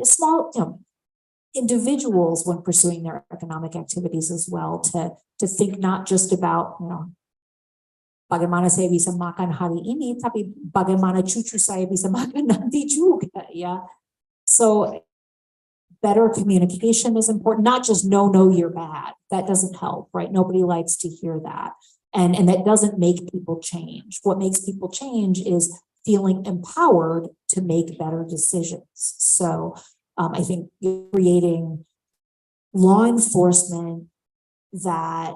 small, individuals when pursuing their economic activities as well to think not just about, bagaimana saya bisa makan hari ini, tapi bagaimana cucu saya bisa makan nanti juga, ya. So better communication is important, not just no, you're bad. That doesn't help, right? Nobody likes to hear that. And that doesn't make people change. What makes people change is feeling empowered to make better decisions. So I think creating law enforcement that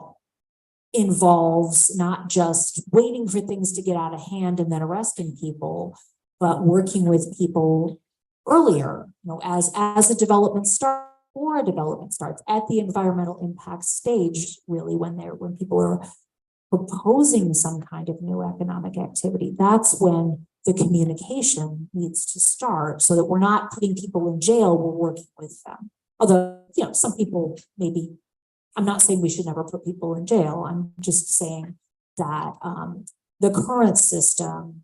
involves not just waiting for things to get out of hand and then arresting people, but working with people earlier, as a development starts, or a development starts at the environmental impact stage, really, when people are proposing some kind of new economic activity. That's when the communication needs to start, so that we're not putting people in jail, we're working with them. Although, some people maybe, I'm not saying we should never put people in jail. I'm just saying that the current system,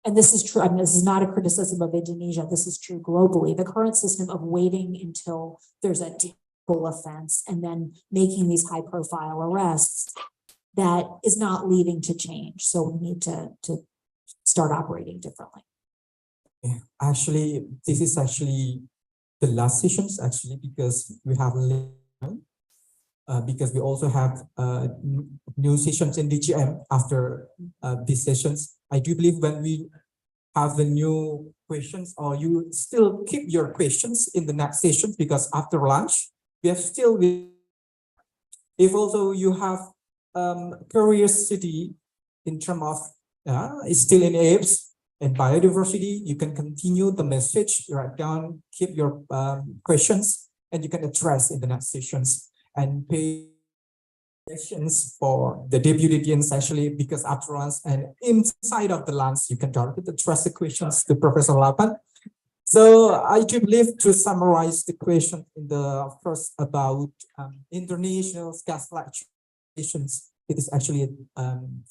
and this is true, I mean, this is not a criticism of Indonesia, this is true globally, the current system of waiting until there's a terrible offense and then making these high profile arrests, that is not leading to change. So we need to start operating differently. Yeah, actually, this is actually the last sessions actually, because we have because we also have new sessions in DGM after these sessions. I do believe when we have the new questions, or you still keep your questions in the next sessions, because after lunch we have still, if also you have curiosity in terms of it's still in apes and biodiversity, you can continue the message, write down, keep your questions, and you can address in the next sessions, and pay questions for the deputy deans actually, because after lunch and inside of the lunch, you can directly address the questions to Professor Lapan. So I do believe, to summarize the question in the first about international gas fluctuations, it is actually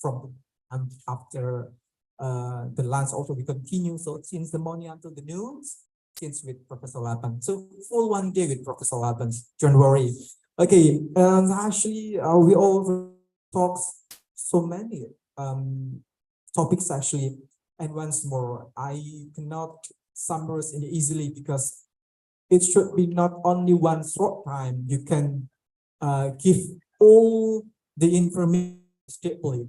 from after the lunch also we continue. So since the morning until the noon, since with Professor Lapan. So full 1 day with Professor Lapan, don't worry. Okay, actually we all talk so many topics actually, and once more, I cannot summarize it easily, because it should be not only one short time. You can give all the information stably.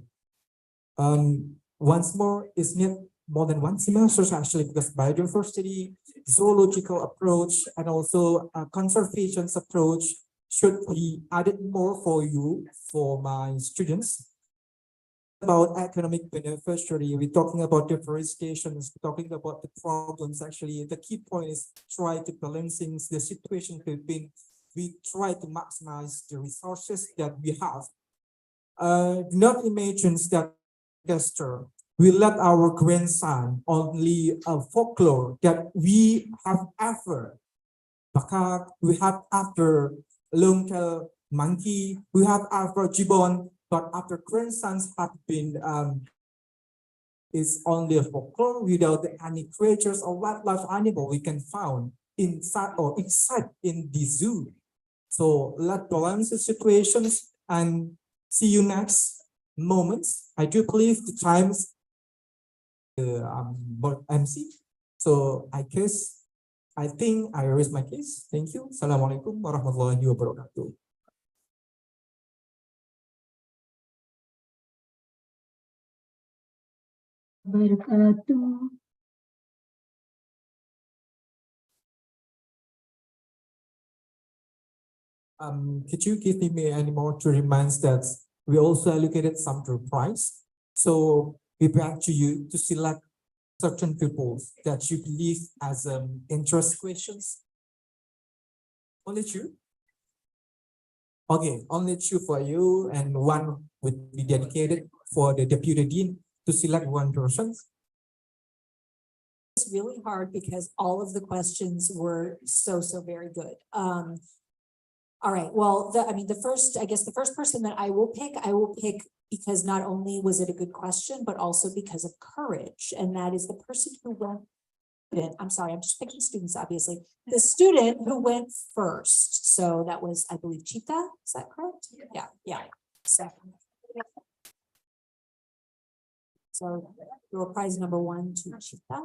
Once more, it's not more than one semester actually, because biodiversity, zoological approach, and also a conservation approach should be added more for you, for my students. About economic beneficiary, we're talking about deforestation, we're talking about the problems. Actually, the key point is try to balancing the situation between, we try to maximize the resources that we have. Not imagine that we let our grandson only a folklore that we have ever. We have after long-tail monkey, we have after gibbon, but after grandsons have been is only a folklore without any creatures or wildlife animal we can find inside or except in the zoo. So let's balance the situations and see you next moments. I do believe the times MC. So I think I raise my case. Thank you. Assalamualaikum warahmatullahi wabarakatuh. Could you give me any more to remind that we also allocated some to price? So we back to you to select certain people that you believe as interest questions. Only two? Okay, only two for you, and one would be dedicated for the deputy dean to select one person. It's really hard because all of the questions were so very good. All right, well, I guess the first person that I will pick because not only was it a good question, but also because of courage. And that is the person who went, I'm sorry, I'm just picking students, obviously. The student who went first. So that was, I believe, Chita, is that correct? Yeah. So your prize number 1 to Chita.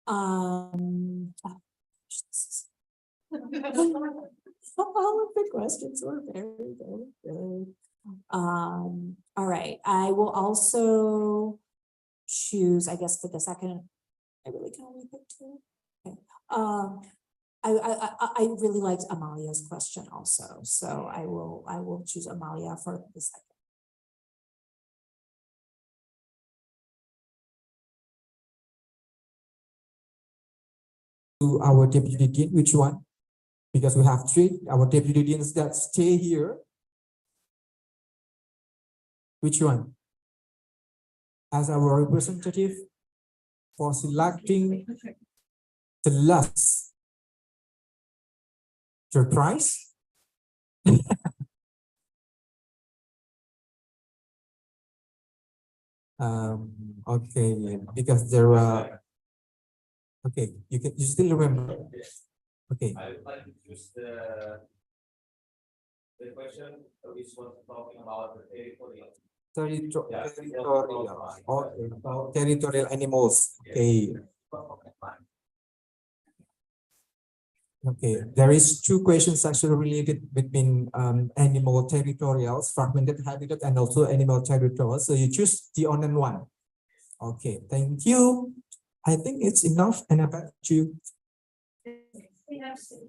All of the questions were very good. All right, I will also choose, I guess, for the second. I really can only pick 2. Okay. I really liked Amalia's question also, so I will choose Amalia for the second. To our deputy dean, which one? Because we have 3, our deputy deans that stay here. Which one? As our representative for selecting the last your prize. Okay, because there are. Okay, you still remember. Okay. I would like to choose the question which was talking about the territorial. Territorial. Okay, about territorial animals. Okay. Okay, there is 2 questions actually related between animal territorials, fragmented habitat, and also animal territorials. So you choose the only one. Okay, thank you. I think it's enough, and about you.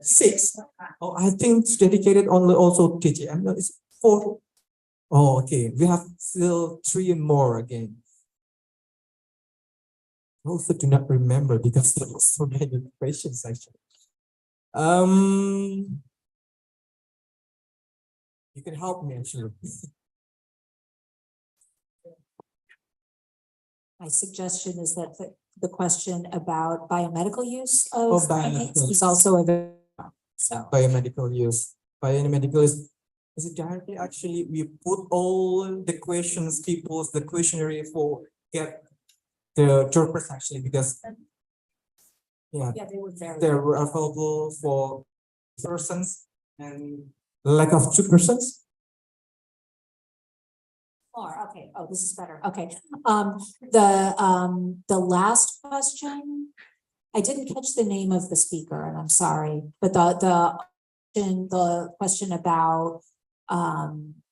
6. Oh, I think it's dedicated only also TGM. No, it's 4. Oh, okay. We have still 3 more again. I also do not remember because there were so many questions actually. You can help me actually. My suggestion is that the question about biomedical use of biomedical is also a very, Biomedical use. Biomedical is it directly actually we put all the questions, the questionnaire for get the purpose actually because yeah, they were very. they were available for persons and lack of 2 persons. Okay. Oh, this is better. Okay. The last question, I didn't catch the name of the speaker, and I'm sorry, but the question about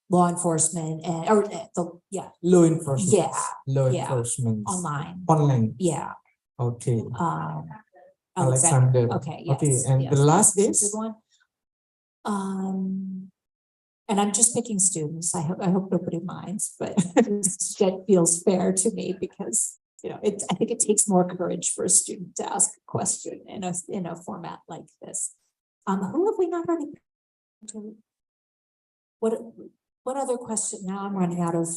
law enforcement and Law enforcement. Yeah. Law Yeah. enforcement. Online. Yeah. Okay. Alexander. Alexander. Okay. Yes. Okay. And the last That's a is. good one. And I'm just picking students. I hope nobody minds, but that feels fair to me because I think it takes more courage for a student to ask a question in a format like this. Who have we not already? What other question? Now I'm running out of.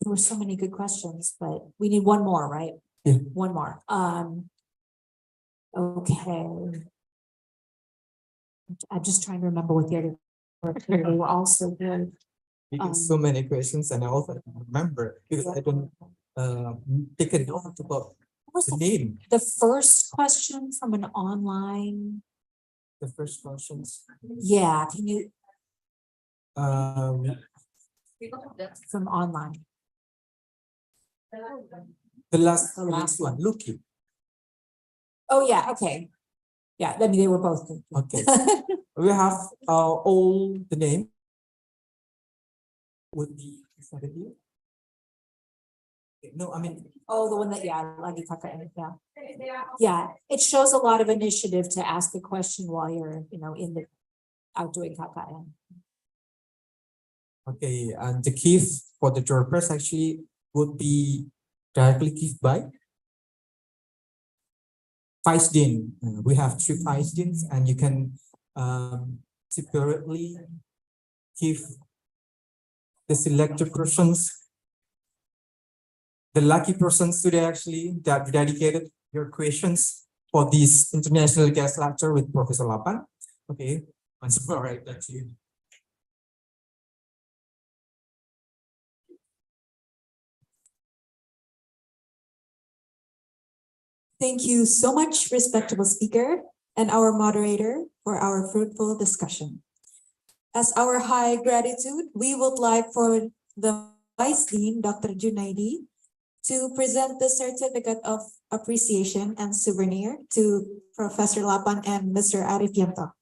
There were so many good questions, but we need one more, right? Yeah. One more. Okay. I'm just trying to remember what the other. They were also good. Because so many questions, and I also remember because I don't take a note about the name. The first question from an online. The first questions. Yeah, can you? From online. The last one, Lucky. Oh, yeah, okay. Yeah, I mean, they were both good. Okay. We have all the name. Would be no, I mean. Oh, the one that, lagi KKN, yeah. It shows a lot of initiative to ask a question while you're, out doing KKN. Okay, and the key for the purpose actually would be directly give by Vice Dean. We have 3 Vice Deans, and you can separately give the selected persons, the lucky persons today actually that dedicated your questions for this international guest lecture with Professor Lapan. Okay, once more, right, that's you. Thank you so much, respectable speaker and our moderator for our fruitful discussion. As our high gratitude, we would like for the Vice Dean, Dr. Junaidi, to present the certificate of appreciation and souvenir to Professor Lapan and Mr. Arifianto.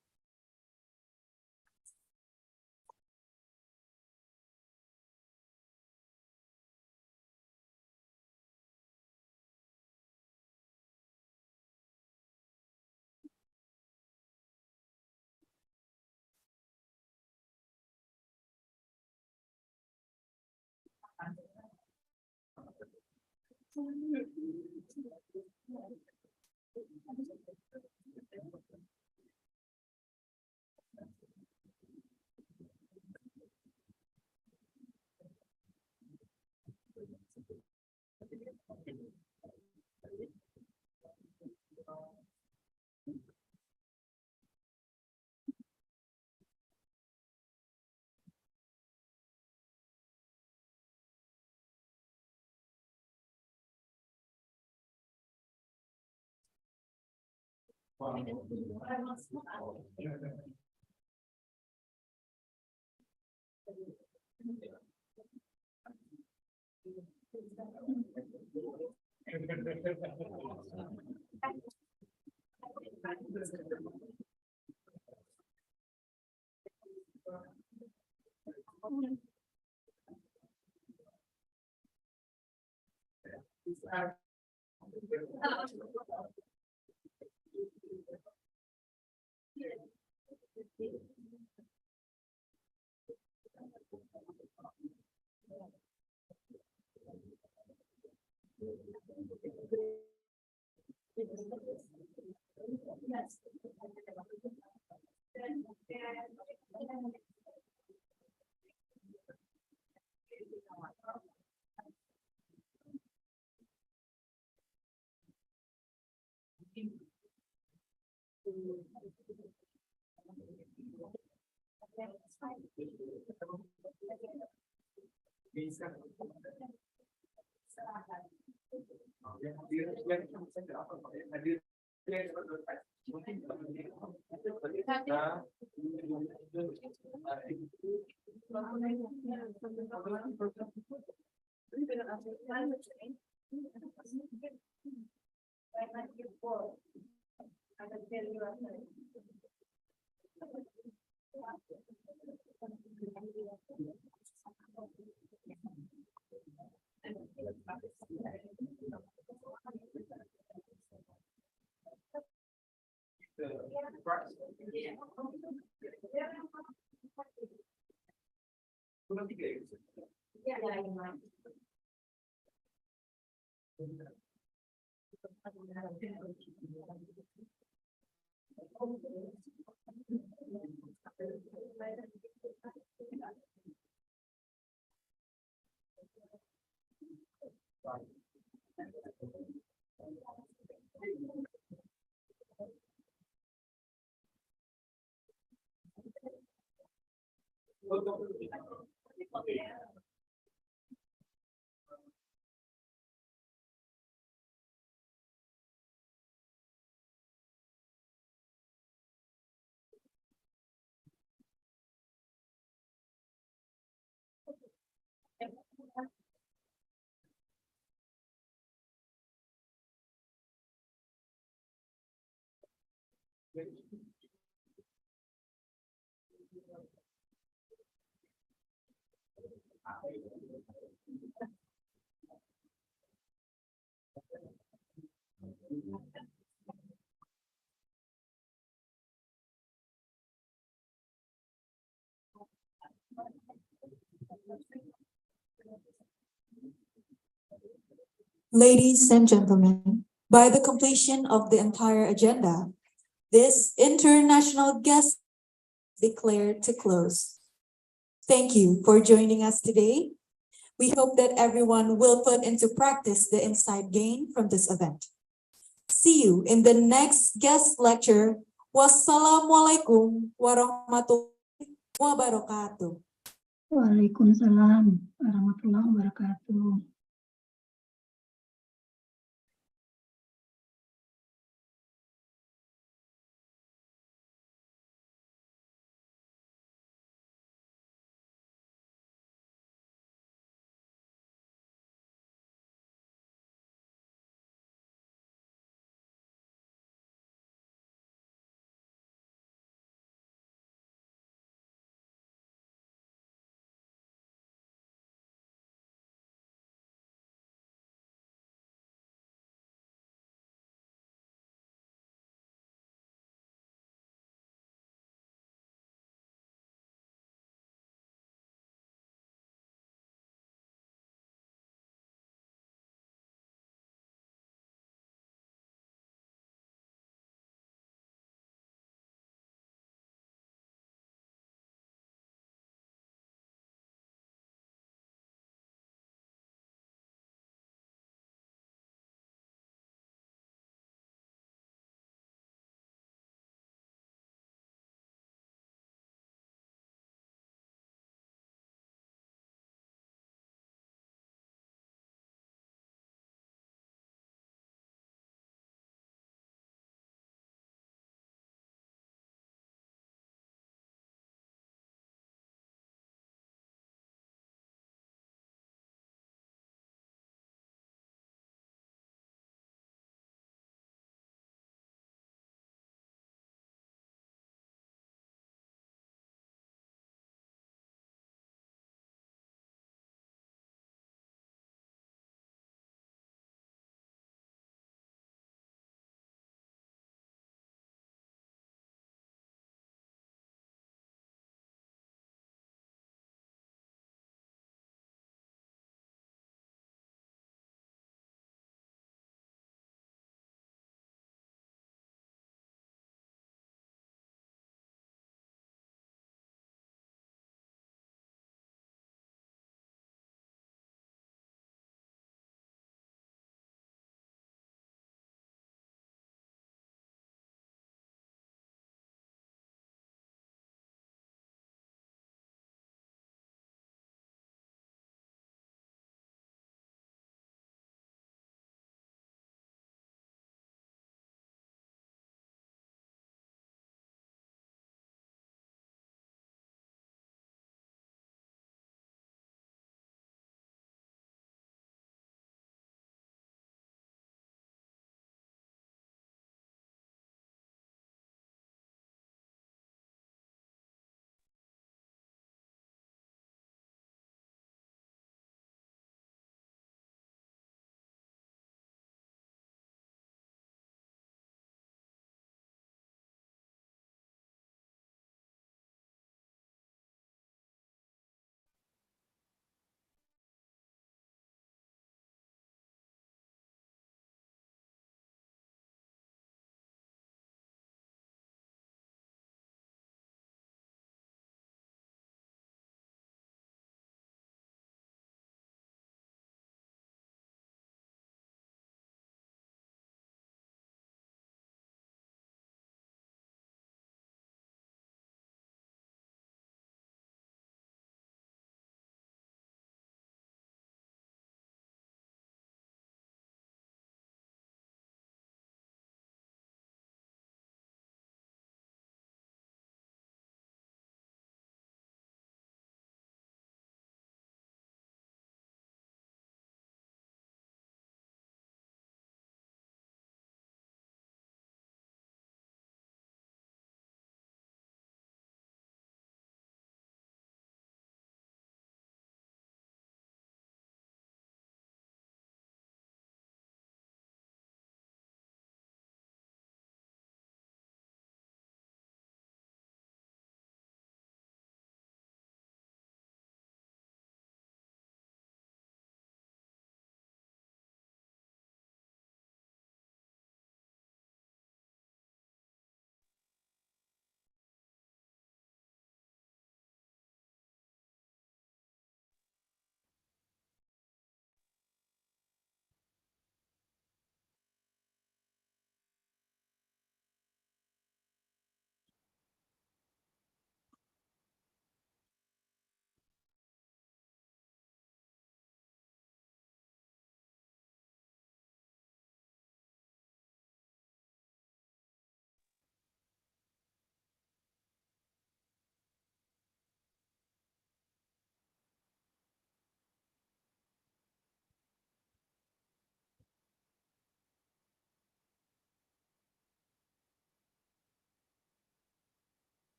Ladies and gentlemen, by the completion of the entire agenda, this international guest declared to close. Thank you for joining us today. We hope that everyone will put into practice the insight gained from this event. See you in the next guest lecture. Wassalamualaikum warahmatullahi wabarakatuh. Waalaikumsalam warahmatullahi wabarakatuh.